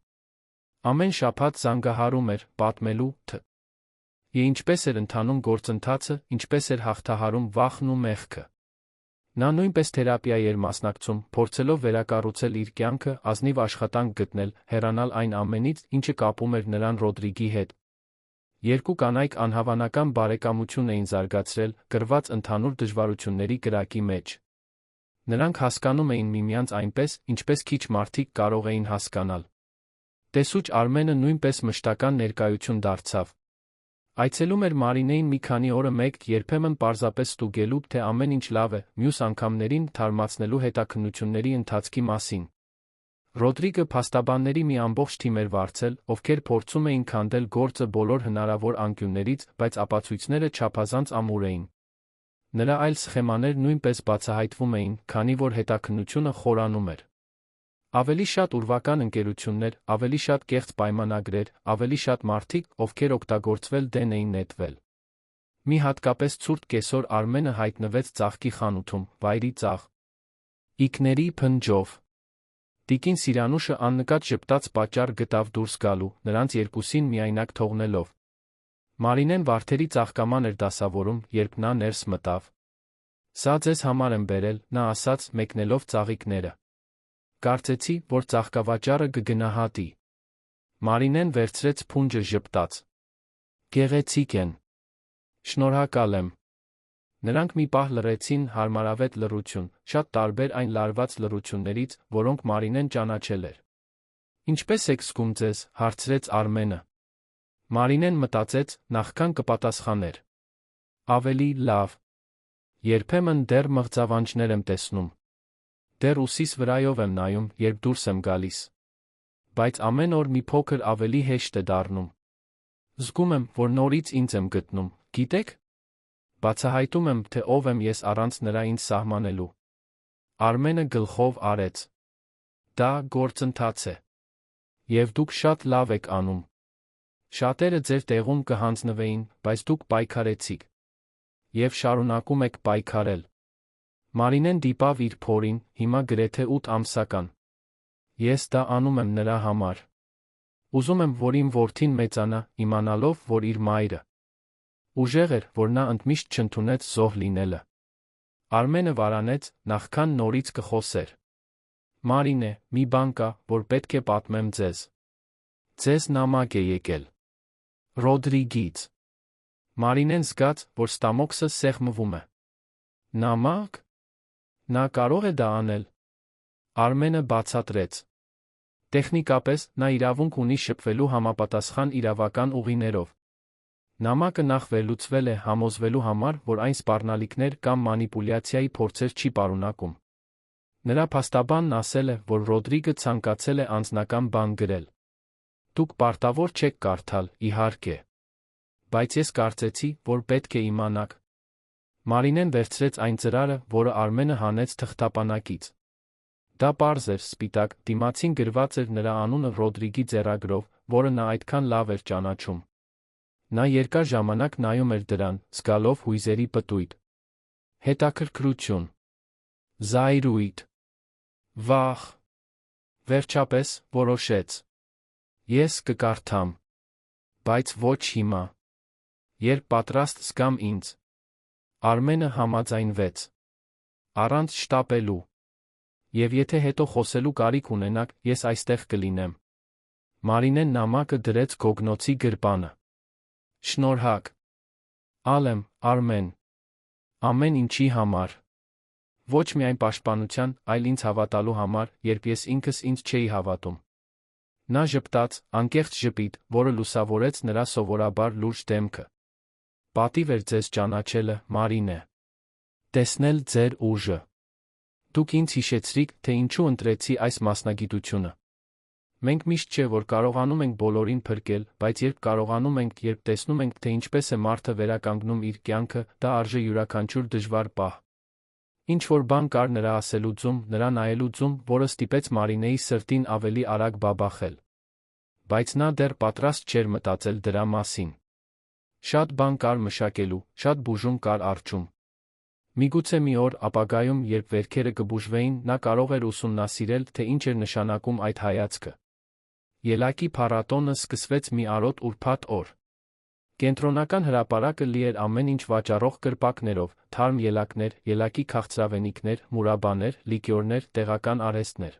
Ամեն շաբաթ զանգահարում էր, պատմելու, թե ինչպես էր ընթանում գործընթացը, ինչպես էր հաղթահարում վախն ու մեղքը։ Նա նույնպես թերապիայի էր մասնակցում, փորձելով վերակառուցել իր կյանքը, ազնիվ աշխատանք գտնել, հեռանալ այն ամենից, ինչը կապում էր նրան Ռոդրիգի հետ։ Երկու կանայք անհավանական բարեկամություն էին զարգացրել, կրված ընդհանուր դժվարությունների կրակի մեջ։ Նրանք հասկանում էին միմյանց այնպես, ինչպես քիչ մարդիկ կարող էին հասկանալ։ Տեսուչ Արմենը նույնպես մշտական ներկայություն դարձավ։ Այցելում էր Մարինեին մի քանի օրը մեկ, երբեմն պարզապես ստուգելու, թե ամեն ինչ լավ է, մյուս անգամներին թարմացնելու հետաքննությունների ընթացքի մասին։ Ռոդրիգը փաստաբանների մի ամբողջ թիմ էր վարձել, ովքեր փորձում էին քանդել գործը բոլոր հնարավոր անկյուններից, բայց ապացույցները չափազանց ամուր էին։ Նրա այլ սխեմաներ նույնպես բացահայտվում էին, քանի որ հետաքննությունը խորանում էր։ Ավելի շատ ուրվական ընկերություններ, ավելի շատ կեղծ պայմանագրեր, ավելի շատ մարդիկ, ովքեր օգտագործվել դեն էին նետվել։ Մի հատկապես ցուրտ կեսօր Արմենը հայտնվեց ծաղկի խանութում, վայրի ծաղ։ Իքների փնջով։ Տիկին Սիրանուշը աննկատ ժպտաց պատճառ գտավ դուրս գալու, նրանց երկուսին միայնակ թողնելով։ Մարինեն վարդերի ծաղկաման էր դասավորում, երբ նա ներս մտավ։ Սա ձեզ համար եմ բերել, նա ասաց, մեկնելով ծաղիկները։ Կարծեցի, որ ծաղկավաճառը կգնահատի։ Մարինեն վերցրեց փունջը ժպտաց։ Գեղեցիկ են։ Շնորհակալ եմ։ Նրանք մի պահ լռեցին, հարմարավետ լռություն, շատ տարբեր այն լարված լռություններից, որոնք Մարինեն ճանաչել էր։ Ինչպե՞ս եք զգում ձեզ, հարցրեց Արմենը։ Մարինեն մտածեց, նախքան կպատասխաներ։ Ավելի լավ։ Երբեմն դեռ մղձավանջներ եմ տեսնում։ Դեռ ուսիս վրայով եմ նայում, երբ դուրս եմ գալիս։ Բայց ամեն օր մի փոքր ավելի հեշտ է դառնում։ Զգում եմ, որ նորից ինձ եմ գտնում, գիտեք։ Բացահայտում եմ, թե ով եմ ես առանց նրա ինձ սահմանելու։ Արմենը գլխով արեց։ Դա գործընթաց է։ Եվ դուք շատ լավ եք անում։ Շատերը ձեր տեղում կհանձնվեին, բայց դուք պայքարեցիք։ Եվ շարունակում եք պայքարել։ Մարինեն դիպավ իր փորին, հիմա գրեթե 8 ամսական։ Ես դա անում եմ նրա համար։ Ուզում եմ, որ իմ որդին մեծանա, իմանալով, որ իր մայրը ուժեղ էր, որ նա ընդմիշտ չընդունեց զոհ լինելը։ Արմենը վարանեց, նախքան նորից կխոսեր։ Մարինե, մի բան կա, որ պետք է պատմեմ ձեզ։ Ձեզ նամակ է եկել։ Ռոդրիգից։ Մարինեն զգաց, որ ստամոքսը սեղմվում է։ Նամակ։ Նա կարող է դա անել։ Արմենը բացատրեց։ Տեխնիկապես նա իրավունք ունի շփվելու համապատասխան իրավական ուղիներով։ Նամակը նախ վերլուծվել է համոզվելու համար, որ այն սպառնալիքներ կամ մանիպուլյացիայի փորձեր չի պարունակում։ Նրա փաստաբանն ասել է, որ Ռոդրիգը ցանկացել է անձնական բան գրել։ Դուք պարտավոր չեք կարդալ, իհարկե։ Բայց ես կարծեցի, որ պետք է իմանաք։ Մարինեն վերցրեց այն ծրարը, որը Արմենը հանեց թղթապանակից։ Դա պարզ էր, սպիտակ, դիմացին գրված էր նրա անունը Ռոդրիգի ձեռագրով, որը նա այդքան լավ էր ճանաչում։ Նա երկար ժամանակ նայում էր դրան, զգալով հույզերի պտույտ։ Հետաքրքրություն։ Զայրույթ։ Վախ։ Վերջապես, որոշեց։ Ես կկարդամ։ Բայց ոչ հիմա։ Երբ պատրաստ զգամ ինձ։ Արմենը համաձայնվեց։ Առանց շտապելու։ Եվ եթե հետո խոսելու կարիք ունենաք, ես այստեղ կլինեմ։ Մարինեն նամակը դրեց գոգնոցի գրպանը։ Շնորհակ։ Ալեմ, Արմեն։ Ամեն ինչի համար։ Ոչ միայն պաշտպանության, այլ ինձ հավատալու համար, երբ ես ինքս ինձ չէի հավատում։ Նա ժպտաց, անկեղծ ժպիտ, որը լուսավորեց նրա սովորաբար լուրջ դեմքը։ Պատիվ էր ձեզ ճանաչելը, Մարինե։ Տեսնել ձեր ուժը։ Դուք ինձ հիշեցրիք, թե ինչու ընտրեցի այս մասնագիտությունը։ Մենք միշտ չէ, որ կարողանում ենք բոլորին փրկել, բայց երբ կարողանում ենք, երբ տեսնում ենք, թե ինչպես է մարդը վերականգնում իր կյանքը, դա արժե յուրաքանչյուր դժվար պահ։ Ինչ-որ բան կար նրա ասելու ձում, նրա նայելու ձում, որը ստիպեց Մարինեի սրտին ավելի արագ բաբախել։ Բայց նա դեռ պատրաստ չէր մտածել դրա մասին։ Շատ բան կար մշակելու, շատ բուժում կար առջում։ Միգուցե մի օր ապագայում, երբ վերքերը կբուժվեին, նա կարող էր ուսումնասիրել, թե ինչ էր նշանակում այդ հայացքը։ Ելակի փառատոնը սկսվեց մի արոտ ուրբաթ օր։ Կենտրոնական հրապարակը լի էր ամեն ինչ վաճառող կրպակներով, թարմ ելակներ, ելակի քաղցրավենիքներ, մուրաբաներ, լիկյորներ, տեղական արհեստներ։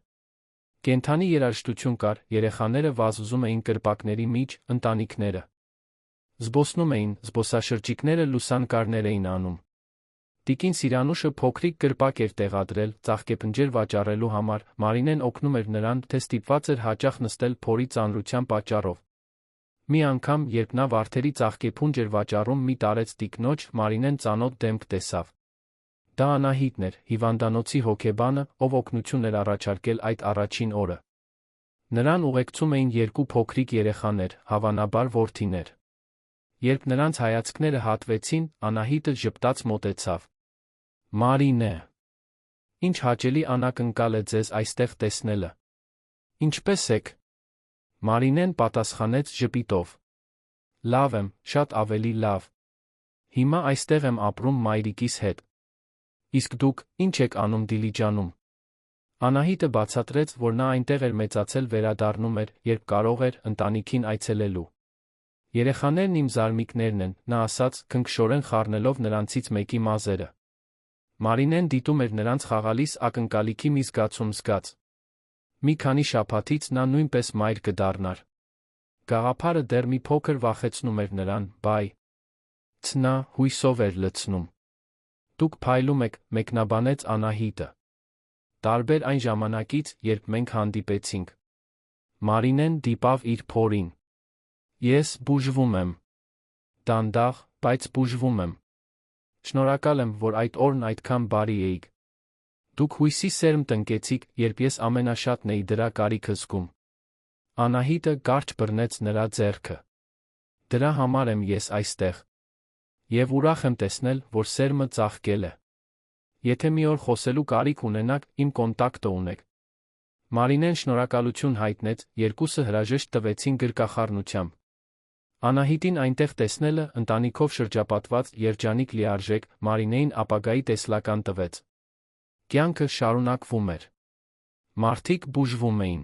Կենդանի երաժշտություն կար, երեխաները վազվզում էին կրպակների միջ, ընտանիքները զբոսնում էին, զբոսաշրջիկները լուսանկարներ էին անում։ Տիկին Սիրանուշը փոքրիկ կրպակ էր տեղադրել, ծաղկեփնջեր վաճառելու համար, Մարինեն օգնում էր նրան, թե ստիպված էր հաճախ նստել փորի ծանրության պատճառով։ Մի անգամ, երբ նա վարդերի ծաղկեփունջ էր վաճառում մի տարեց տիկնոջ, Մարինեն ծանոթ դեմք տեսավ։ Դա Անահիտն էր, հիվանդանոցի հոգեբանը, ով օգնություն էր առաջարկել այդ առաջին օրը։ Նրան ուղեկցում էին երկու փոքրիկ երեխաներ, հավանաբար որդիներ։ Երբ նրանց հայացքները հատվեցին, Անահիտը ժպտաց մոտեցավ։ Մարինե, ինչ հաճելի անակնկալ է ձեզ այստեղ տեսնելը։ Ինչպե՞ս եք։ Մարինեն պատասխանեց ժպիտով։ Լավ եմ, շատ ավելի լավ։ Հիմա այստեղ եմ ապրում մայրիկիս հետ։ Իսկ դուք, ինչ եք անում Դիլիջանում։ Անահիտը բացատրեց, որ նա այնտեղ էր մեծացել, վերադառնում էր, երբ կարող էր, ընտանիքին այցելելու։ Երեխաներն իմ զարմիկներն են, նա ասաց, քնքշորեն խառնելով նրանցից մեկի մազերը։ Մարինեն դիտում էր նրանց խաղալիս ակնկալիքի մի զգացում զգաց։ Մի քանի շաբաթից նա նույնպես մայր կդառնար։ Գաղափարը դեռ մի փոքր վախեցնում էր նրան, բայց նա հույսով էր լցնում։ Դուք փայլում եք, մեկնաբանեց Անահիտը։ Տարբեր այն ժամանակից, երբ մենք հանդիպեցինք։ Մարինեն դիպավ իր փորին։ Ես բուժվում եմ։ Դանդաղ, բայց բուժվում եմ։ Շնորհակալ եմ, որ այդ օրն այդքան բարի էիք։ Դուք հույսի սերմ տնկեցիք, երբ ես ամենաշատն էի դրա կարիքը զգում։ Անահիտը կարճ բռնեց նրա ձեռքը։ Դրա համար եմ ես այստեղ։ Եվ ուրախ եմ տեսնել, որ սերմը ծաղկել է։ Եթե մի օր խոսելու կարիք ունենաք, իմ կոնտակտը ունեք։ Մարինեն շնորհակալություն հայտնեց, երկուսը հրաժեշտ տվեցին գրկախառնությամբ։ Անահիտին այնտեղ տեսնելը, ընտանիքով շրջապատված, երջանիկ լիարժեք, Մարինեին ապագայի տեսլական տվեց։ Կյանքը շարունակվում էր։ Մարդիկ բուժվում էին։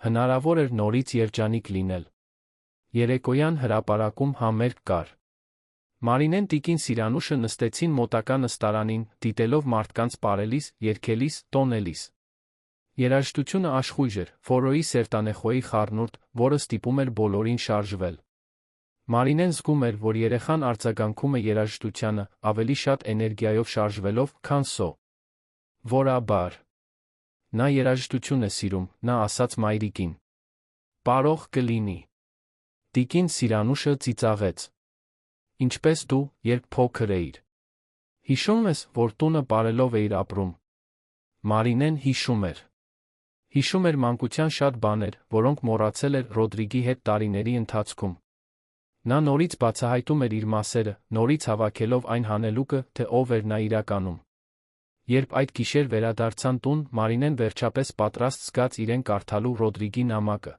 Հնարավոր էր նորից երջանիկ լինել։ Երեկոյան հրապարակում համերգ կար։ Մարինեն տիկին Սիրանուշը նստեցին մոտակա նստարանին, դիտելով մարդկանց պարելիս, երգելիս, տոնելիս։ Երաժշտությունը աշխույժ էր, Ֆորոյի Սերտանեխոյի խառնուրդ, որը ստիպում էր բոլորին շարժվել։ Մարինեն զգում էր, որ երեխան արձագանքում է երաժշտությանը, ավելի շատ էներգիայով շարժվելով, քան սովորաբար։ Նա երաժշտություն է սիրում, նա ասաց մայրիկին։ Պարող կլինի։ Տիկին Սիրանուշը ծիծաղեց։ Ինչպես դու, երբ փոքր էիր։ Հիշում ես, որ տունը պարելով էիր ապրում։ Մարինեն հիշում էր։ Հիշում էր մանկության շատ բաներ, որոնք մոռացել էր Ռոդրիգի հետ տարիների ընթացքում։ Նա նորից բացահայտում էր իր մասերը, նորից հավաքելով այն հանելուկը, թե ով էր նա իրականում։ Երբ այդ գիշեր վերադարձան տուն, Մարինեն վերջապես պատրաստ զգաց իրեն կարդալու Ռոդրիգի նամակը։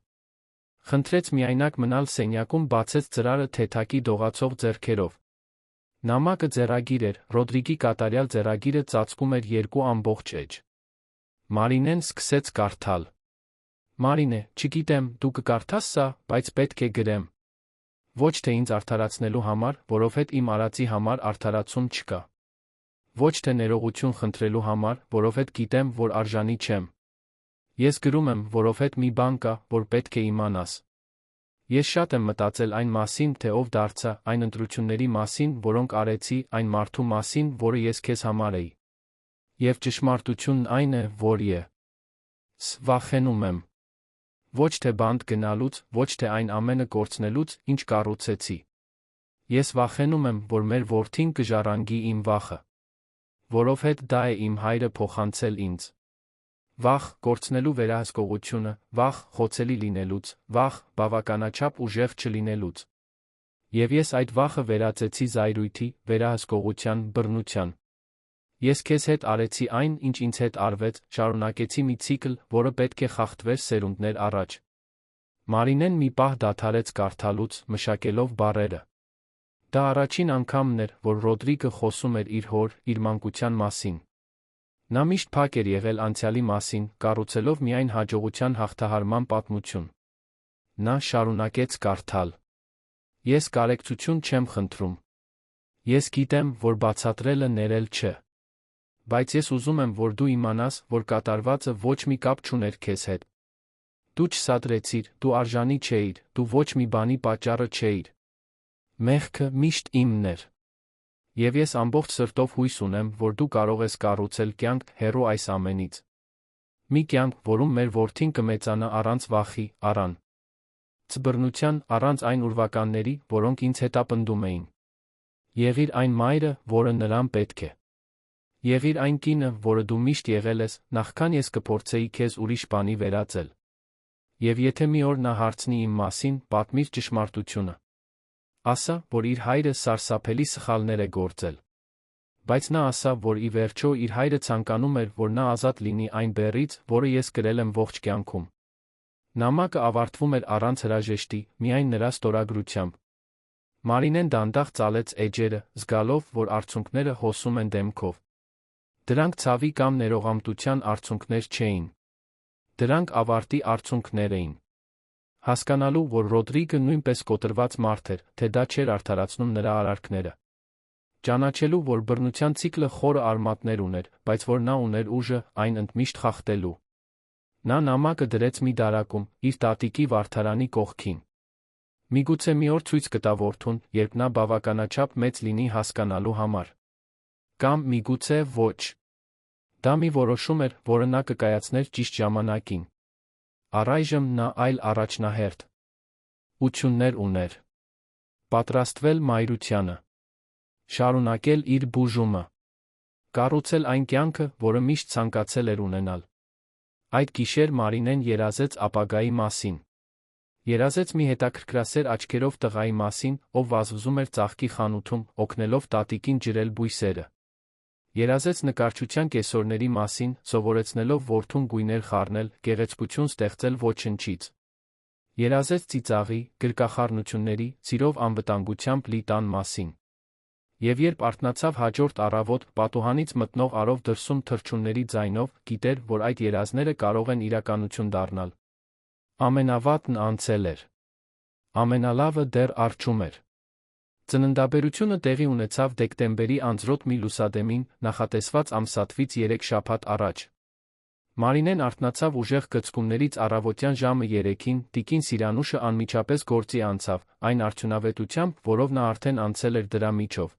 Խնդրեց միայնակ մնալ սենյակում, բացեց ծրարը թեթակի դողացող ձեռքերով։ Նամակը ձեռագիր էր, Ռոդրիգի կատարյալ ձեռագիրը ծածկում էր 2 ամբողջ էջ։ Մարինեն սկսեց կարդալ։ Մարինե, չգիտեմ, դու կկարդաս սա, բայց պետք է գրեմ։ Ոչ թե ինձ արդարացնելու համար, որովհետև իմ արածի համար արդարացում չկա։ Ոչ թե ներողություն խնդրելու համար, որովհետև գիտեմ, որ արժանի չեմ։ Ես գրում եմ, որովհետև մի բան կա, որ պետք է իմանաս։ Ես շատ եմ մտածել այն մասին, թե ով դարձա, այն ընտրությունների մասին, որոնք արեցի, այն մարդու մասին, որը ես քեզ համար էի։ Եվ ճշմարտությունն այն է, որ ես վախենում եմ։ Ոչ թե բանտ գնալուց, ոչ թե այն ամենը կորցնելուց, ինչ կառուցեցի։ Ես վախենում եմ, որ մեր որդին կժառանգի իմ վախը։ Որովհետև դա է իմ հայրը փոխանցել ինձ։ Վախ կորցնելու վերահսկողությունը, վախ խոցելի լինելուց, վախ բավականաչափ ուժեղ չլինելուց։ Եվ ես այդ վախը վերածեցի զայրույթի, վերահսկողության, բռնության։ Ես քեզ հետ արեցի այն, ինչ ինձ հետ արվեց, շարունակեցի մի ցիկլ, որը պետք է խախտվեր սերունդներ առաջ։ Մարինեն մի պահ դադարեց կարդալուց, մշակելով բառերը։ Դա առաջին անգամն էր, որ Ռոդրիգը խոսում էր իր հոր, իր մանկության մասին։ Նա միշտ փակ էր եղել անցյալի մասին, կառուցելով միայն հաջողության հաղթահարման պատմություն։ Նա շարունակեց կարդալ. «Ես կարեկցություն չեմ խնդրում։ Ես գիտեմ, որ բացատրելը ներել չէ։ Բայց ես ուզում եմ, որ դու իմանաս, որ կատարվածը ոչ մի կապ չուներ քեզ հետ։ Դու չսադրեցիր, դու արժանի չէիր, դու ոչ մի բանի պատճառը չէիր։ Մեղքը միշտ իմն էր։ Եվ ես ամբողջ սրտով հույս ունեմ, որ դու կարող ես կառուցել կյանք հեռու այս ամենից։ Մի կյանք, որում մեր որդին կմեծանա առանց վախի, առանց բռնության, առանց այն ուրվականների, որոնք ինձ հետապնդում էին։ Եղիր այն մայրը, որը նրան պետք է։ Եղիր այն կինը, որը դու միշտ եղել ես, նախքան ես կփորձեի քեզ ուրիշ բանի վերածել։ Եվ եթե մի օր նա հարցնի իմ մասին, պատմիր ճշմարտությունը։ Ասա, որ իր հայրը սարսափելի սխալներ է գործել։ Բայց նա ասա, որ ի վերջո իր հայրը ցանկանում էր, որ նա ազատ լինի այն բեռից, որը ես կրել եմ ողջ կյանքում։ Նամակը ավարտվում էր առանց հրաժեշտի, միայն նրա ստորագրությամբ։ Մարինեն դանդաղ ծալեց էջերը, զգալով, որ արցունքները հոսում են դեմքով։ Դրանք ցավի կամ ներողամտության արցունքներ չէին։ Դրանք ավարտի արցունքներ էին։ Հասկանալու, որ Ռոդրիգը նույնպես կոտրված մարդ էր, թե դա չէր արդարացնում նրա արարքները։ Ճանաչելու, որ բռնության ցիկլը խորը արմատներ ուներ, բայց որ նա ուներ ուժը, այն ընդմիշտ խախտելու։ Նա նամակը դրեց մի դարակում, իր տատիկի վարդարանի կողքին։ Միգուցե մի օր ցույց կտա որդուն, երբ նա բավականաչափ մեծ լինի հասկանալու համար։ Կամ միգուցե ոչ։ Դա մի որոշում էր, որը նա կկայացներ ճիշտ ժամանակին։ Առայժմ նա այլ առաջնահերթություններ ուներ։ Պատրաստվել մայրությանը։ Շարունակել իր բուժումը։ Կառուցել այն կյանքը, որը միշտ ցանկացել էր ունենալ։ Այդ գիշեր Մարինեն երազեց ապագայի մասին։ Երազեց մի հետաքրքրասեր աչքերով տղայի մասին, ով վազվզում էր ծաղկի խանութում, օգնելով տատիկին ջրել բույսերը։ Երազեց նկարչության կեսօրների մասին, սովորեցնելով որդուն գույներ խառնել, գեղեցկություն ստեղծել ոչնչից։ Երազեց ծիծաղի, գրկախառնությունների, սիրով անվտանգությամբ լի տան մասին։ Եվ երբ արթնացավ հաջորդ առավոտ, պատուհանից մտնող արով դրսում թռչունների ձայնով, գիտեր, որ այդ երազները կարող են իրականություն դառնալ։ Ամենավատն անցել էր։ Ամենալավը դեռ առջում էր։ Ծննդաբերությունը տեղի ունեցավ դեկտեմբերի անձրոտ մի լուսադեմին, նախատեսված ամսաթվից 3 շաբաթ առաջ։ Մարինեն արթնացավ ուժեղ գծկումներից առավոտյան ժամը 3-ին, տիկին Սիրանուշը անմիջապես գործի անցավ, այն արդյունավետությամբ, որով նա արդեն անցել էր դրա միջով։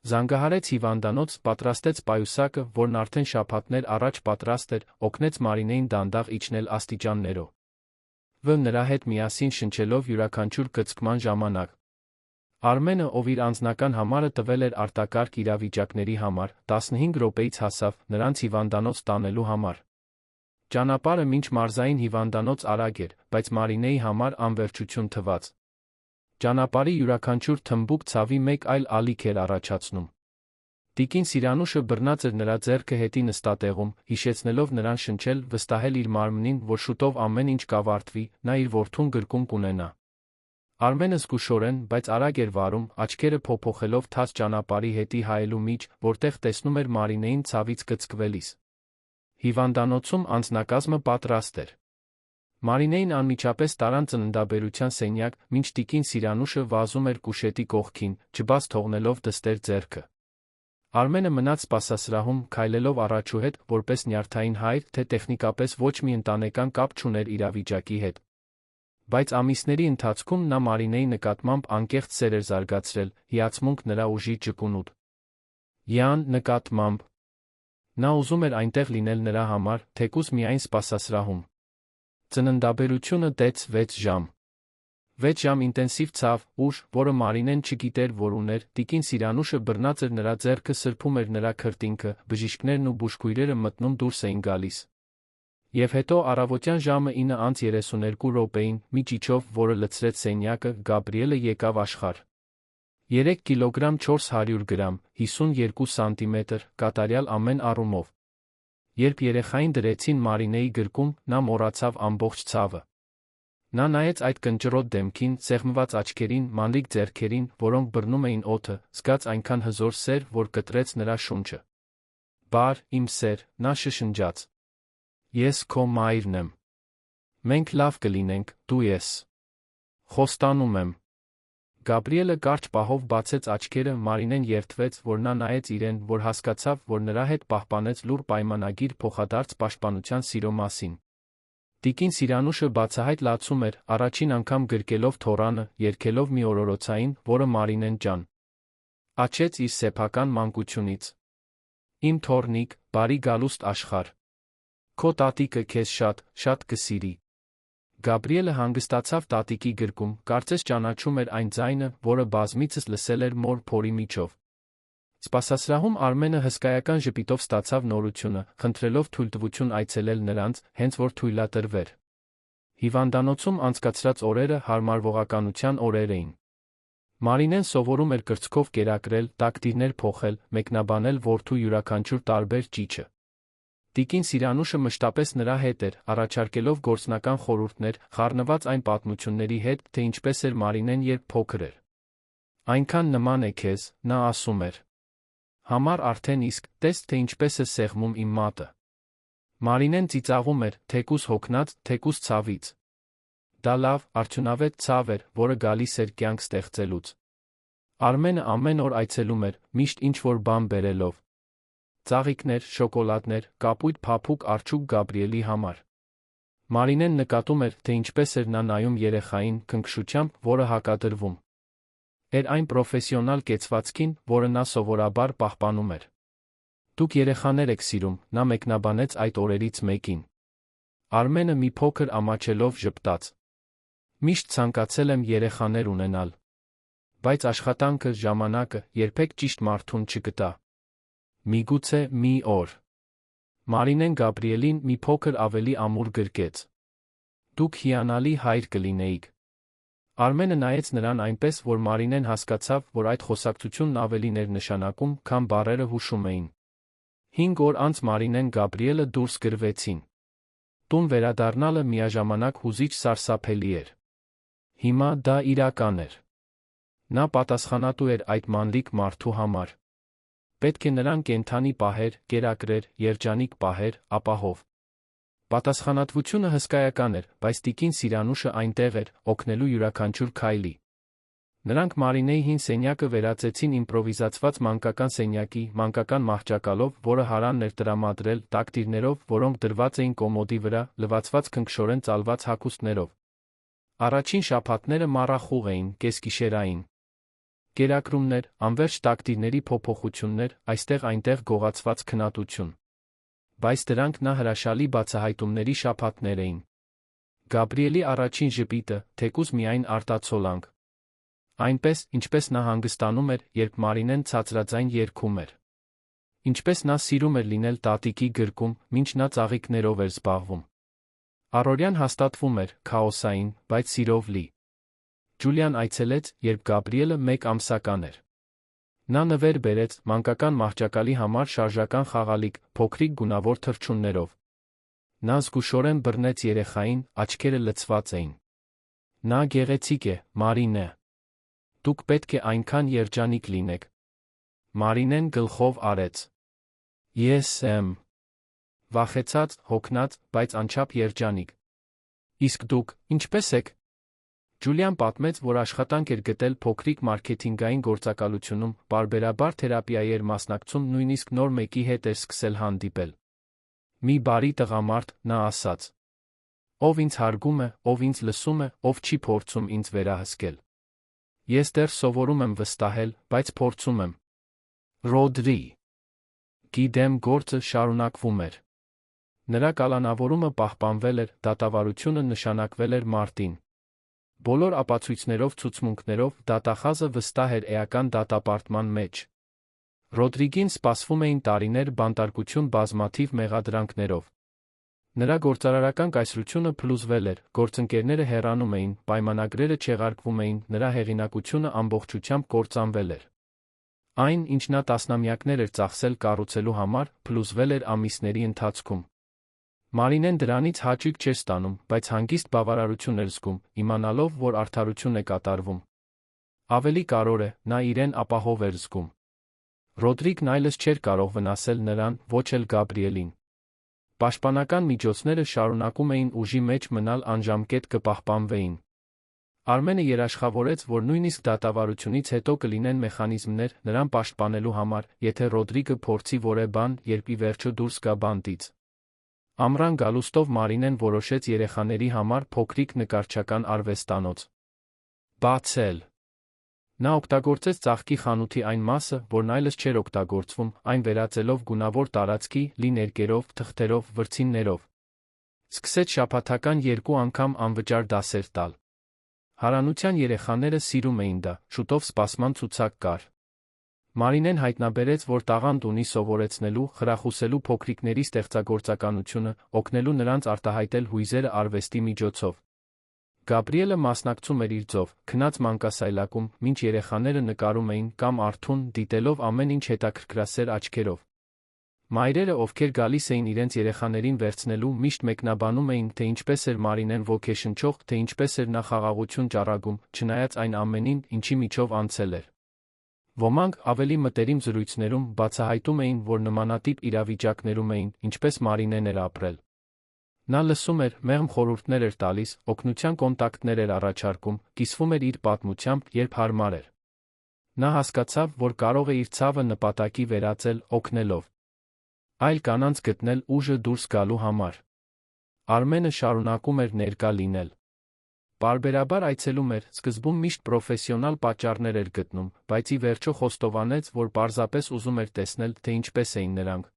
Զանգահարեց հիվանդանոց, պատրաստեց պայուսակը, որն արդեն շաբաթներ առաջ պատրաստ էր, օգնեց Մարինեին դանդաղ իջնել աստիճաններով։ Նրա հետ միասին շնչելով յուրաքանչյուր գծկման ժամանակ։ Արմենը, ով իր անձնական համարը տվել էր արտակարգ իրավիճակների համար, 15 րոպեից հասավ, նրանց հիվանդանոց տանելու համար։ Ճանապարհը մինչ մարզային հիվանդանոց արագ էր, բայց Մարինեի համար անվերջություն թվաց։ Ճանապարհի յուրաքանչյուր թմբուկ ցավի մեկ այլ ալիք էր առաջացնում։ Տիկին Սիրանուշը բռնած էր նրա ձեռքը հետի նստատեղում, հիշեցնելով նրան շնչել, վստահել իր մարմնին, որ շուտով ամեն ինչ կավարտվի, նա իր որդուն գրկում կունենա։ Արմենը զգուշորեն, բայց արագ էր վարում, աչքերը փոփոխելով թաց ճանապարհի հետի հայելու միջ, որտեղ տեսնում էր Մարինեին ցավից կծկվելիս։ Հիվանդանոցում անձնակազմը պատրաստ էր։ Մարինեին անմիջապես տարան ծննդաբերության սենյակ, մինչ տիկին Սիրանուշը վազում էր կուշետի կողքին, չբաց թողնելով դստեր ձեռքը։ Արմենը մնաց սպասասրահում, քայլելով առաջուհետ, որպես նյարդային հայր, թե տեխնիկապես ոչ մի ընտանեկան կապ չուներ իրավիճակի հետ։ Բայց ամիսների ընթացքում նա Մարինեի նկատմամբ անկեղծ սեր էր զարգացրել, հիացմունք նրա ուժի ճկունուտ։ Յան նկատմամբ։ Նա ուզում էր այնտեղ լինել նրա համար, թեկուզ միայն սպասասրահում։ Ծննդաբերությունը տեց 6 ժամ։ 6 ժամ ինտենսիվ ցավ, ուժ, որը Մարինեն չգիտեր, որ ուներ, տիկին Սիրանուշը բռնած էր նրա ձեռքը, սրբում էր նրա քրտինքը, բժիշկներն ու բուժքույրերը մտնում դուրս էին գալիս։ Եվ հետո առավոտյան ժամը 9:32 մի ճիչով, որը լցրեց սենյակը, Գաբրիելը եկավ աշխարհ։ 3 կիլոգրամ 400 գրամ, 52 սանտիմետր, կատարյալ ամեն առումով։ Երբ երեխային դրեցին Մարինեի գրկում, նա մոռացավ ամբողջ ցավը։ Նա նայեց այդ կնճռոտ դեմքին, սեղմված աչքերին, մանրիկ ձեռքերին, որոնք բռնում էին օդը, զգաց այնքան հզոր սեր, որ կտրեց նրա շունչը։ Բար, իմ սեր, նա շշնջաց։ Ես քո մայրն եմ։ Մենք լավ կլինենք, դու ես։ Խոստանում եմ։ Գաբրիելը կարճ պահով բացեց աչքերը, Մարինեն երդվեց, որ նա նայեց իրեն, որ հասկացավ, որ նրա հետ պահպանեց լուռ պայմանագիր փոխադարձ պաշտպանության սիրո մասին։ Տիկին Սիրանուշը բացահայտ լացում էր, առաջին անգամ գրկելով թոռանը, երգելով մի օրորոցային, որը Մարինեն ջան աչեց իր սեփական մանկությունից։ Իմ թոռնիկ, բարի գալուստ աշխարհ։ Քո տատիկը քեզ շատ կսիրի։ Գաբրիելը հանգստացավ տատիկի գրկում, կարծես ճանաչում էր այն ձայնը, որը բազմիցս լսել էր մոր փորի միջով։ Սպասասրահում Արմենը հսկայական ժպիտով ստացավ նորությունը, խնդրելով թույլտվություն այցելել նրանց, հենց որ թույլատրվեր։ Հիվանդանոցում անցկացրած օրերը հարմարվողականության օրեր էին։ Մարինեն սովորում էր կրծքով կերակրել, տակտիրներ փոխել, մեկնաբանել որդու յուրաքանչյուր տարբեր ճիչը։ Տիկին Սիրանուշը մշտապես նրա հետ էր, առաջարկելով գործնական խորհուրդներ, խառնված այն պատմությունների հետ, թե ինչպես էր Մարինեն, երբ փոքր էր։ Այնքան նման է քեզ, նա ասում էր։ Համար արդեն իսկ, տես թե ինչպես է սեղմում իմ մատը։ Մարինեն ծիծաղում էր, թեկուզ հոգնած, թեկուզ ցավից։ Դա լավ, արդյունավետ ցավ էր, որը գալիս էր կյանք ստեղծելուց։ Արմենը ամեն օր այցելում էր, միշտ ինչ-որ բան բերելով։ Ծաղիկներ, շոկոլադներ, կապույտ փափուկ արջուկ Գաբրիելի համար։ Մարինեն նկատում էր, թե ինչպես էր նա նայում երեխային, քնքշությամբ, որը հակադրվում էր այն պրոֆեսիոնալ կեցվածքին, որը նա սովորաբար պահպանում էր։ Դուք երեխաներ եք սիրում, նա մեկնաբանեց այդ օրերից մեկին։ Արմենը մի փոքր ամաչելով ժպտաց։ Միշտ ցանկացել եմ երեխաներ ունենալ։ Բայց աշխատանքը, ժամանակը երբեք ճիշտ մարդուն չգտա։ Միգուցե մի օր։ Մարինեն Գաբրիելին մի փոքր ավելի ամուր գրկեց։ Դուք հիանալի հայր կլինեիք։ Արմենը նայեց նրան այնպես, որ Մարինեն հասկացավ, որ այդ խոսակցությունն ավելին էր նշանակում, քան բառերը հուշում էին։ 5 օր անց Մարինեն Գաբրիելը դուրս գրվեցին։ Տուն վերադառնալը միաժամանակ հուզիչ սարսափելի էր։ Հիմա դա իրական էր։ Նա պատասխանատու էր այդ մանրիկ մարդու համար։ Պետք է նրան կենդանի պահեր, կերակրեր, երջանիկ պահեր, ապահով։ Պատասխանատվությունը հսկայական էր, բայց տիկին Սիրանուշը այնտեղ էր, օգնելու յուրաքանչյուր քայլի։ Նրանք Մարինեի հին սենյակը վերածեցին իմպրովիզացված մանկական սենյակի, մանկական մահճակալով, որը Հարանն էր տրամադրել, տակտիրներով, որոնք դրված էին կոմոդի վրա, լվացված քնքշորեն ծալված հագուստներով։ Առաջին շաբաթները մառախուղ էին, կեսգիշերային։ Կերակրումներ, անվերջ տակտիրների փոփոխություններ, այստեղ-այնտեղ գողացված քննադություն։ Բայց դրանք նա հրաշալի բացահայտումների շաբաթներ էին։ Գաբրիելի առաջին ժպիտը, թեկուզ միայն արտացոլանք։ Այնպես, ինչպես նա հանգստանում էր, երբ Մարինեն ցածրաձայն երգում էր։ Ինչպես նա սիրում էր լինել տատիկի գրկում, մինչ նա ծաղիկներով էր զբաղվում։ Առօրյան հաստատվում էր, քաոսային, բայց սիրով լի։ Ջուլիան այցելեց, երբ Գաբրիելը 1 ամսական էր։ Նա նվեր բերեց, մանկական մահճակալի համար շարժական խաղալիք, փոքրիկ գունավոր թռչուններով։ Նա զգուշորեն բռնեց երեխային, աչքերը լցված էին։ Նա գեղեցիկ է, Մարինե։ Դուք պետք է այնքան երջանիկ լինեք։ Մարինեն գլխով արեց։ Ես եմ։ Վախեցած, հոգնած, բայց անչափ երջանիկ։ Իսկ դուք, ինչպե՞ս եք։ Ջուլիան պատմեց, որ աշխատանք էր գտել փոքրիկ մարքեթինգային գործակալությունում, պարբերաբար թերապիայի էր մասնակցում, նույնիսկ նոր մեկի հետ էր սկսել հանդիպել։ Մի բարի տղամարդ, նա ասաց։ Ով ինձ հարգում է, ով ինձ լսում է, ով չի փորձում ինձ վերահսկել։ Ես դեռ սովորում եմ վստահել, բայց փորձում եմ։ Ռոդրի։ Գիտեմ, գործը շարունակվում էր։ Նրա կալանավորումը պահպանվել էր, դատավարությունը նշանակվել էր մարտին։ Բոլոր ապացույցներով, ցուցմունքներով, դատախազը վստահ էր էական դատապարտման մեջ։ Ռոդրիգին սպասվում էին տարիներ, բանտարկություն, բազմաթիվ մեղադրանքներով։ Նրա գործարարական կայսրությունը փլուզվել էր, գործընկերները հեռանում էին, պայմանագրերը չեղարկվում էին, նրա հեղինակությունը ամբողջությամբ կործանվել էր։ Այն, ինչ նա տասնամյակներ էր ծախսել կառուցելու համար, փլուզվել էր ամիսների ընթացքում։ Մարինեն դրանից հաճույք չէր ստանում, բայց հանգիստ բավարարություն էր զգում, իմանալով, որ արդարություն է կատարվում։ Ավելի կարևոր է, նա իրեն ապահով էր զգում։ Ռոդրիգն այլևս չէր կարող վնասել նրան, ոչ էլ Գաբրիելին։ Պաշտպանական միջոցները շարունակում էին ուժի մեջ մնալ անժամկետ կպահպանվեին։ Արմենը երաշխավորեց, որ նույնիսկ դատավարությունից հետո կլինեն մեխանիզմներ նրան պաշտպանելու համար, եթե Ռոդրիգը փորձի որևէ բան, երբ ի վերջո դուրս գա բանտից։ Ամռան գալուստով Մարինեն որոշեց երեխաների համար փոքրիկ նկարչական արվեստանոց բացել։ Նա օգտագործեց ծաղկի խանութի այն մասը, որն այլևս չէր օգտագործվում, այն վերածելով գունավոր տարածքի, լի ներկերով, թղթերով, վրձիններով։ Սկսեց շաբաթական 2 անգամ անվճար դասեր տալ։ Հարանության երեխաները սիրում էին դա, շուտով սպասման ցուցակ կար։ Մարինեն հայտնաբերեց, որ տաղանդ ունի սովորեցնելու, խրախուսելու փոքրիկների ստեղծագործականությունը, օգնելու նրանց արտահայտել հույզերը արվեստի միջոցով։ Գաբրիելը մասնակցում էր իր ձով, քնած մանկասայլակում, մինչ երեխաները նկարում էին կամ արթուն, դիտելով ամեն ինչ հետաքրքրասեր աչքերով։ Մայրերը, ովքեր գալիս էին իրենց երեխաներին վերցնելու, միշտ մեկնաբանում էին, թե ինչպես էր Մարինեն ոգեշնչող, թե ինչպես էր նա խաղաղություն ճառագում, չնայած այն ամենին, ինչի միջով անցել էր։ Ոմանք ավելի մտերիմ զրույցներում բացահայտում էին, որ նմանատիպ իրավիճակներում էին, ինչպես Մարինեն էր ապրել։ Նա լսում էր, մեղմ խորհուրդներ էր տալիս, օգնության կոնտակտներ էր առաջարկում, կիսվում էր իր պատմությամբ, երբ հարմար էր։ Նա հասկացավ, որ կարող է իր ցավը նպատակի վերածել, օգնելով այլ կանանց գտնել ուժը դուրս գալու համար։ Արմենը շարունակում էր ներկա լինել։ Պարբերաբար այցելում էր, սկզբում միշտ պրոֆեսիոնալ պատճառներ էր գտնում, բայց ի վերջո խոստովանեց, որ պարզապես ուզում էր տեսնել, թե ինչպես էին նրանք։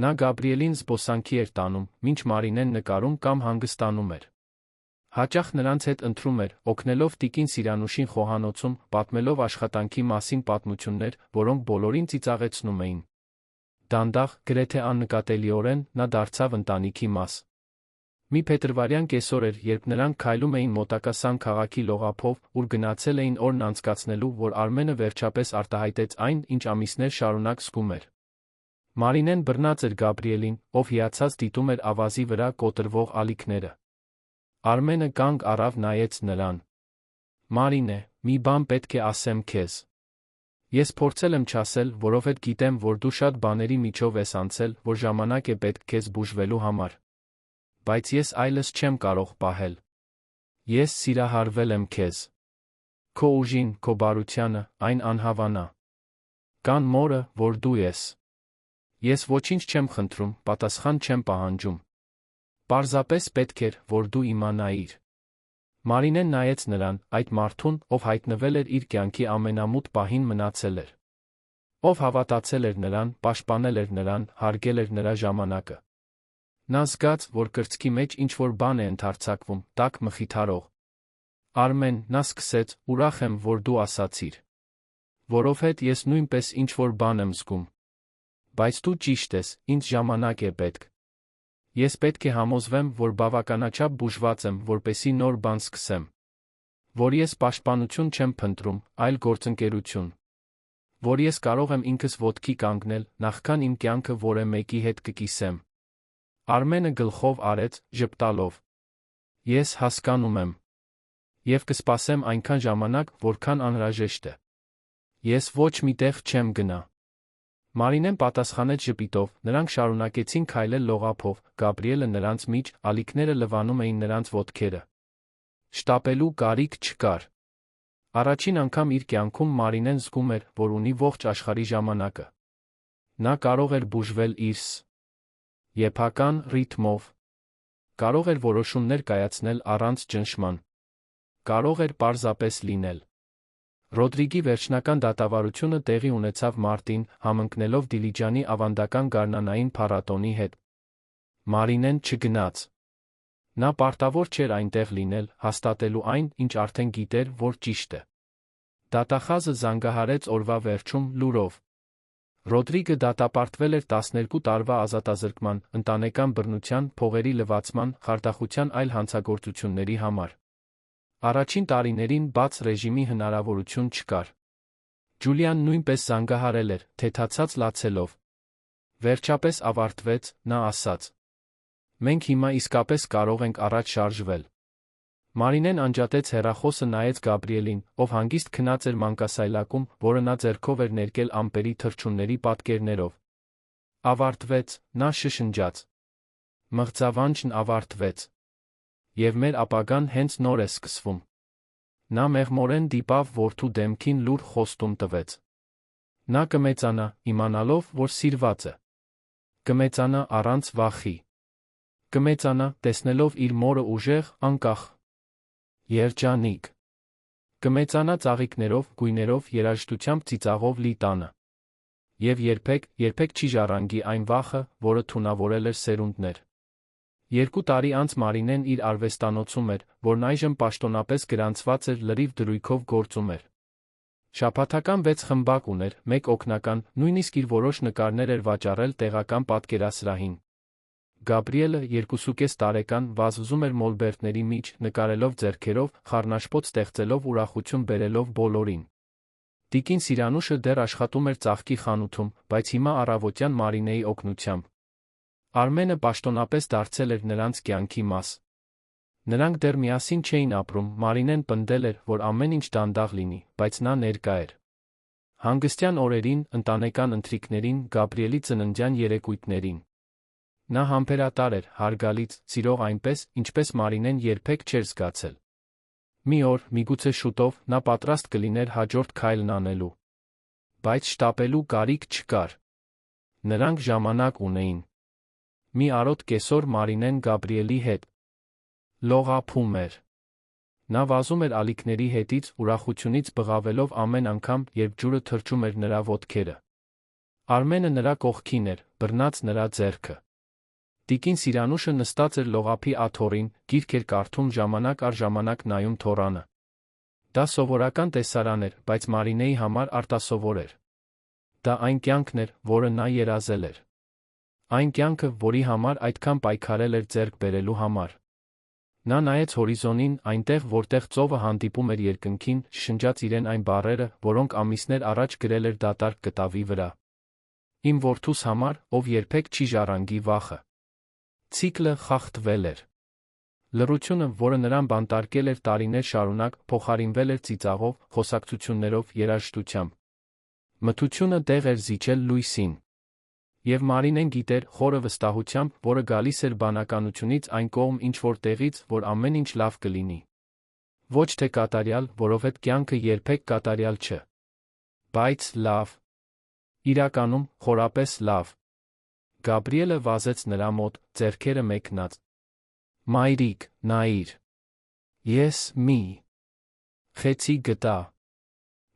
Նա Գաբրիելին զբոսանքի էր տանում, մինչ Մարինեն նկարում կամ հանգստանում էր։ Հաճախ նրանց հետ ընթրում էր, օգնելով տիկին Սիրանուշին խոհանոցում, պատմելով աշխատանքի մասին պատմություններ, որոնք բոլորին ծիծաղեցնում էին։ Դանդաղ, գրեթե աննկատելիորեն, նա դարձավ ընտանիքի մաս։ Մի փետրվարյան կեսօր էր, երբ նրանք քայլում էին մոտակա Սան քաղաքի լողափով, ուր գնացել էին օրն անցկացնելու, որ Արմենը վերջապես արտահայտեց այն, ինչ ամիսներ շարունակ զգում էր։ Մարինեն բռնած էր Գաբրիելին, ով հիացած դիտում էր ավազի վրա կոտրվող ալիքները։ Արմենը կանգ առավ նայեց նրան։ Մարինե, մի բան պետք է ասեմ քեզ։ Ես փորձել եմ չասել, որովհետև գիտեմ, որ դու շատ բաների միջով ես անցել, որ ժամանակ է պետք քեզ բուժվելու համար։ Բայց ես այլս չեմ կարող պահել։ Ես սիրահարվել եմ քեզ։ Քո ուժին, քո բարությանը, այն անհավանա։ Կան մորը, որ դու ես։ Ես ոչինչ չեմ խնդրում, պատասխան չեմ պահանջում։ Պարզապես պետք էր, որ դու իմանայիր։ Մարինեն նայեց նրան, այդ մարդուն, ով հայտնվել էր իր կյանքի ամենամութ պահին մնացել էր։ Ով հավատացել էր նրան, պաշտպանել էր նրան, հարգել էր նրա ժամանակը։ Նա զգաց, որ կրծքի մեջ ինչ-որ բան է ընդարձակվում, տաք մխիթարող։ Արմեն, նա սկսեց, ուրախ եմ, որ դու ասացիր։ Որովհետև ես նույնպես ինչ-որ բան եմ զգում։ Բայց դու ճիշտ ես, ինձ ժամանակ է պետք։ Ես պետք է համոզվեմ, որ բավականաչափ բուժված եմ, որպեսզի նոր բան սկսեմ։ Որ ես պաշտպանություն չեմ փնտրում, այլ գործընկերություն։ Որ ես կարող եմ ինքս ոտքի կանգնել, նախքան իմ կյանքը որևէ մեկի հետ կկիսեմ։ Արմենը գլխով արեց, ժպտալով։ Ես հասկանում եմ։ Եվ կսպասեմ այնքան ժամանակ, որքան անհրաժեշտ է։ Ես ոչ մի տեղ չեմ գնա։ Մարինեն պատասխանեց ժպիտով, նրանք շարունակեցին քայլել լողափով, Գաբրիելը նրանց միջ, ալիքները լվանում էին նրանց ոտքերը։ Շտապելու կարիք չկար։ Առաջին անգամ իր կյանքում Մարինեն զգում էր, որ ունի ողջ աշխարհի ժամանակը։ Նա կարող էր բուժվել իր եփական ռիթմով։ Կարող էր որոշումներ կայացնել առանց ճնշման։ Կարող էր պարզապես լինել։ Ռոդրիգի վերջնական դատավարությունը տեղի ունեցավ մարտին, համընկնելով Դիլիջանի ավանդական գարնանային փառատոնի հետ։ Մարինեն չգնաց։ Նա պարտավոր չէր այնտեղ լինել, հաստատելու այն, ինչ արդեն գիտեր, որ ճիշտ է։ Դատախազը զանգահարեց օրվա վերջում լուրով։ Ռոդրիգը դատապարտվել էր 12 տարվա ազատազրկման, ընտանեկան բռնության, փողերի լվացման, խարդախության այլ հանցագործությունների համար։ Առաջին տարիներին բաց ռեժիմի հնարավորություն չկար։ Ջուլիան նույնպես զանգահարել էր, թեթացած լացելով։ Վերջապես ավարտվեց, նա ասաց։ Մենք հիմա իսկապես կարող ենք առաջ շարժվել։ Մարինեն անջատեց հեռախոսը, նայեց Գաբրիելին, ով հանգիստ քնած էր մանկասայլակում, որը նա ձեռքով էր ներկել ամպերի թռչունների պատկերներով։ Ավարտվեց, նա շշնջաց։ Մղձավանջն ավարտվեց։ Եվ մեր ապագան հենց նոր է սկսվում։ Նա մեղմորեն դիպավ որդու դեմքին, լուր խոստում տվեց։ Նա կմեծանա, իմանալով, որ սիրված է։ Կմեծանա առանց վախի։ Կմեծանա, տեսնելով իր մորը ուժեղ, անկախ, երջանիկ։ Կմեծանա ծաղիկներով, գույներով, երաժշտությամբ ծիծաղով լի տանը։ Եվ երբեք չի ժառանգի այն վախը, որը թունավորել էր սերունդներ։ 2 տարի անց Մարինեն իր արվեստանոցում էր, որն այժմ պաշտոնապես գրանցված էր, լրիվ դրույքով գործում էր։ Շաբաթական 6 խմբակ ուներ, 1 օգնական, նույնիսկ իր որոշ նկարներ էր վաճառել տեղական պատկերասրահին։ Գաբրիելը 2.5 տարեկան վազվզում էր մոլբերտների միջ, նկարելով ձեռքերով, խառնաշփոթ ստեղծելով, ուրախություն բերելով բոլորին։ Տիկին Սիրանուշը դեռ աշխատում էր ծաղկի խանութում, բայց հիմա առավոտյան Մարինեի օգնությամբ։ Արմենը պաշտոնապես դարձել էր նրանց կյանքի մաս։ Նրանք դեռ միասին չէին ապրում, Մարինեն պնդել էր, որ ամեն ինչ դանդաղ լինի, բայց նա ներկա էր։ Հանգստյան օրերին, ընտանեկան ընթրիքներին, Գաբրիելի ծննդյան երեկույթներին։ Նա համբերատար էր, հարգալից, սիրող այնպես, ինչպես Մարինեն երբեք չէր զգացել։ Մի օր, միգուցե շուտով, նա պատրաստ կլիներ հաջորդ քայլն անելու։ Բայց շտապելու կարիք չկար։ Նրանք ժամանակ ունեին։ Մի արոտ կեսօր Մարինեն Գաբրիելի հետ լողափում էր։ Նա վազում էր ալիքների հետից, ուրախությունից բղավելով ամեն անգամ, երբ ջուրը թրջում էր նրա ոտքերը։ Արմենը նրա կողքին էր, բռնած նրա ձեռքը։ Տիկին Սիրանուշը նստած էր լողափի աթոռին, գիրք էր կարդում, ժամանակ առ ժամանակ նայում թոռանը։ Դա սովորական տեսարան էր, բայց Մարինեի համար արտասովոր էր։ Դա այն կյանքն էր, որը նա երազել էր։ Այն կյանքը, որի համար այդքան պայքարել էր ձեռք բերելու համար։ Նա նայեց հորիզոնին, այնտեղ, որտեղ ծովը հանդիպում էր երկնքին, շշնջաց իրեն այն բառերը, որոնք ամիսներ առաջ գրել էր դատարկ կտավի վրա։ Իմ որդուս համար, ով երբեք չի ժառանգի վախը։ Ցիկլը խախտվել էր։ Լռությունը, որը նրան բանտարկել էր տարիներ շարունակ, փոխարինվել էր ծիծաղով, խոսակցություններով, երաժշտությամբ։ Մթությունը դեղ էր զիջել լույսին։ Եվ Մարինեն գիտեր, խորը վստահությամբ, որը գալիս էր բանականությունից, այն կողմ ինչ-որ տեղից, որ ամեն ինչ լավ կլինի։ Ոչ թե կատարյալ, որովհետև կյանքը երբեք կատարյալ չէ։ Բայց լավ։ Իրականում, խորապես լավ։ Գաբրիելը վազեց նրա մոտ, ձեռքերը մեկնած։ Մայրիկ, նայիր։ Ես մի խեցի գտա։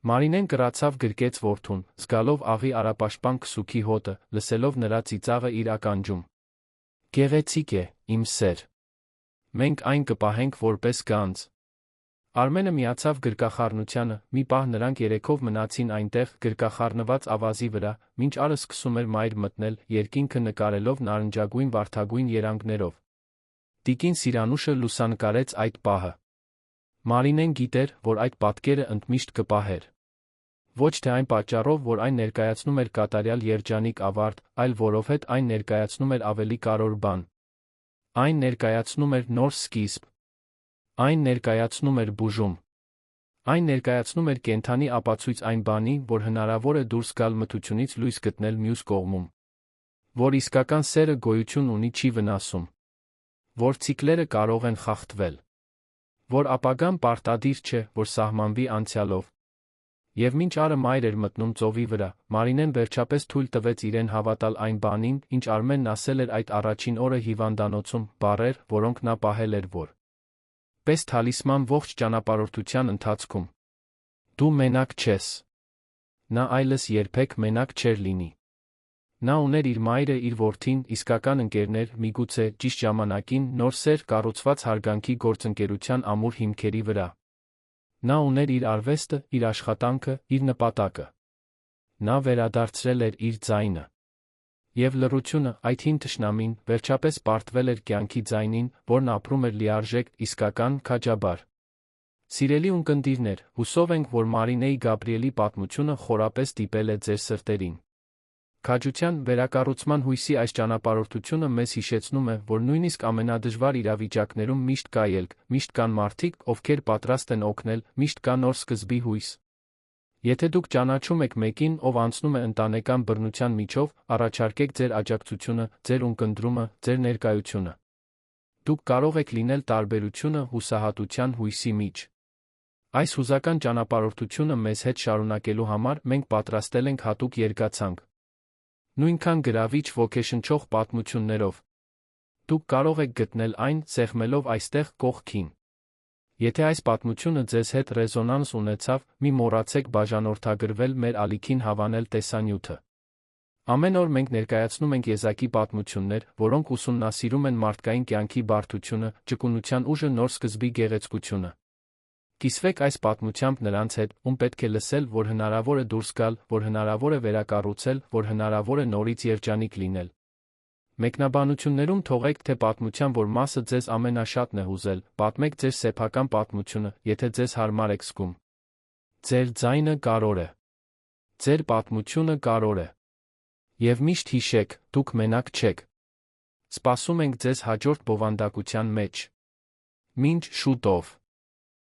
Մարինեն կրացավ գրկեց որդուն, զգալով աղի արապաշտպան քսուքի հոտը, լսելով նրա ծիծաղը իր ականջում։ Գեղեցիկ է, իմ սեր։ Մենք այն կպահենք որպես գանձ։ Արմենը միացավ գրկախառնությանը, մի պահ նրանք երեքով մնացին այնտեղ, գրկախառնված ավազի վրա, մինչ արը սկսում էր մայր մտնել, երկինքը նկարելով նարնջագույն վարդագույն երանգներով։ Տիկին Սիրանուշը լուսանկարեց այդ պահը։ Մարինեն գիտեր, որ այդ պատկերը ընդմիշտ կպահեր։ Ոչ թե այն պատճառով, որ այն ներկայացնում էր կատարյալ երջանիկ ավարտ, այլ որովհետև այն ներկայացնում էր ավելի կարևոր բան։ Այն ներկայացնում էր նոր սկիզբ։ Այն ներկայացնում էր բուժում։ Այն ներկայացնում էր կենդանի ապացույց այն բանի, որ հնարավոր է դուրս գալ մթությունից լույս գտնել մյուս կողմում։ Որ իսկական սերը գոյություն ունի, չի վնասում։ Որ ցիկլերը կարող են խախտվել։ Որ ապագան պարտադիր չէ, որ սահմանվի անցյալով։ Եվ մինչ արը մայր էր մտնում ծովի վրա, Մարինեն վերջապես թույլ տվեց իրեն հավատալ այն բանին, ինչ Արմենն ասել էր այդ առաջին օրը հիվանդանոցում, բառեր, որոնք նա պահել էր որ պես թալիսման ողջ ճանապարհորդության ընթացքում։ Դու մենակ չես։ Նա այլս երբեք մենակ չէր լինի։ Նա ուներ իր մայրը, իր որդին, իսկական ընկերներ, միգուցե ճիշտ ժամանակին, նոր սեր կառուցված հարգանքի գործընկերության ամուր հիմքերի վրա։ Նա ուներ իր արվեստը, իր աշխատանքը, իր նպատակը։ Նա վերադարձրել էր իր ձայնը։ Եվ լռությունը, այդ հին թշնամին, վերջապես պարտվել էր կյանքի ձայնին, որն ապրում էր լիարժեք, իսկական, քաջաբար։ Սիրելի ունկնդիրներ, հուսով ենք, որ Մարինեի Գաբրիելի պատմությունը խորապես դիպել է ձեր սրտերին։ Քաջության վերակառուցման հույսի այս ճանապարհորդությունը մեզ հիշեցնում է, որ նույնիսկ ամենադժվար իրավիճակներում միշտ կա ելք, միշտ կան մարդիկ, ովքեր պատրաստ են օգնել, միշտ կա նոր սկզբի հույս։ Եթե դուք ճանաչում եք մեկին, ով անցնում է ընտանեկան բռնության միջով, առաջարկեք ձեր աջակցությունը, ձեր ունկնդրումը, ձեր ներկայությունը։ Դուք կարող եք լինել տարբերությունը հուսահատության հույսի միջ։ Այս հուզական ճանապարհորդությունը մեզ հետ շարունակելու համար մենք պատրաստել ենք հատուկ երգացանք։ Նույնքան գրավիչ ոգեշնչող պատմություններով։ Դուք կարող եք գտնել այն, սեղմելով այստեղ կողքին։ Եթե այս պատմությունը ձեզ հետ ռեզոնանս ունեցավ, մի մոռացեք բաժանորդագրվել մեր ալիքին հավանել տեսանյութը։ Ամեն օր մենք ներկայացնում ենք եզակի պատմություններ, որոնք ուսումնասիրում են մարդկային կյանքի բարդությունը, ճկունության ուժը, նոր սկզբի գեղեցկությունը։ Կիսվեք այս պատմությամբ նրանց հետ, ում պետք է լսել, որ հնարավոր է դուրս գալ, որ հնարավոր է վերակառուցել, որ հնարավոր է նորից երջանիկ լինել։ Մեկնաբանություններում թողեք թե պատմության որ մասը ձեզ ամենաշատն է հուզել, պատմեք ձեր սեփական պատմությունը, եթե ձեզ հարմար եք զգում։ Ձեր ձայնը կարևոր է։ Ձեր պատմությունը կարևոր է։ Եվ միշտ հիշեք, դուք մենակ չեք։ Սպասում ենք ձեզ հաջորդ բովանդակության մեջ։ Մինչ շուտով։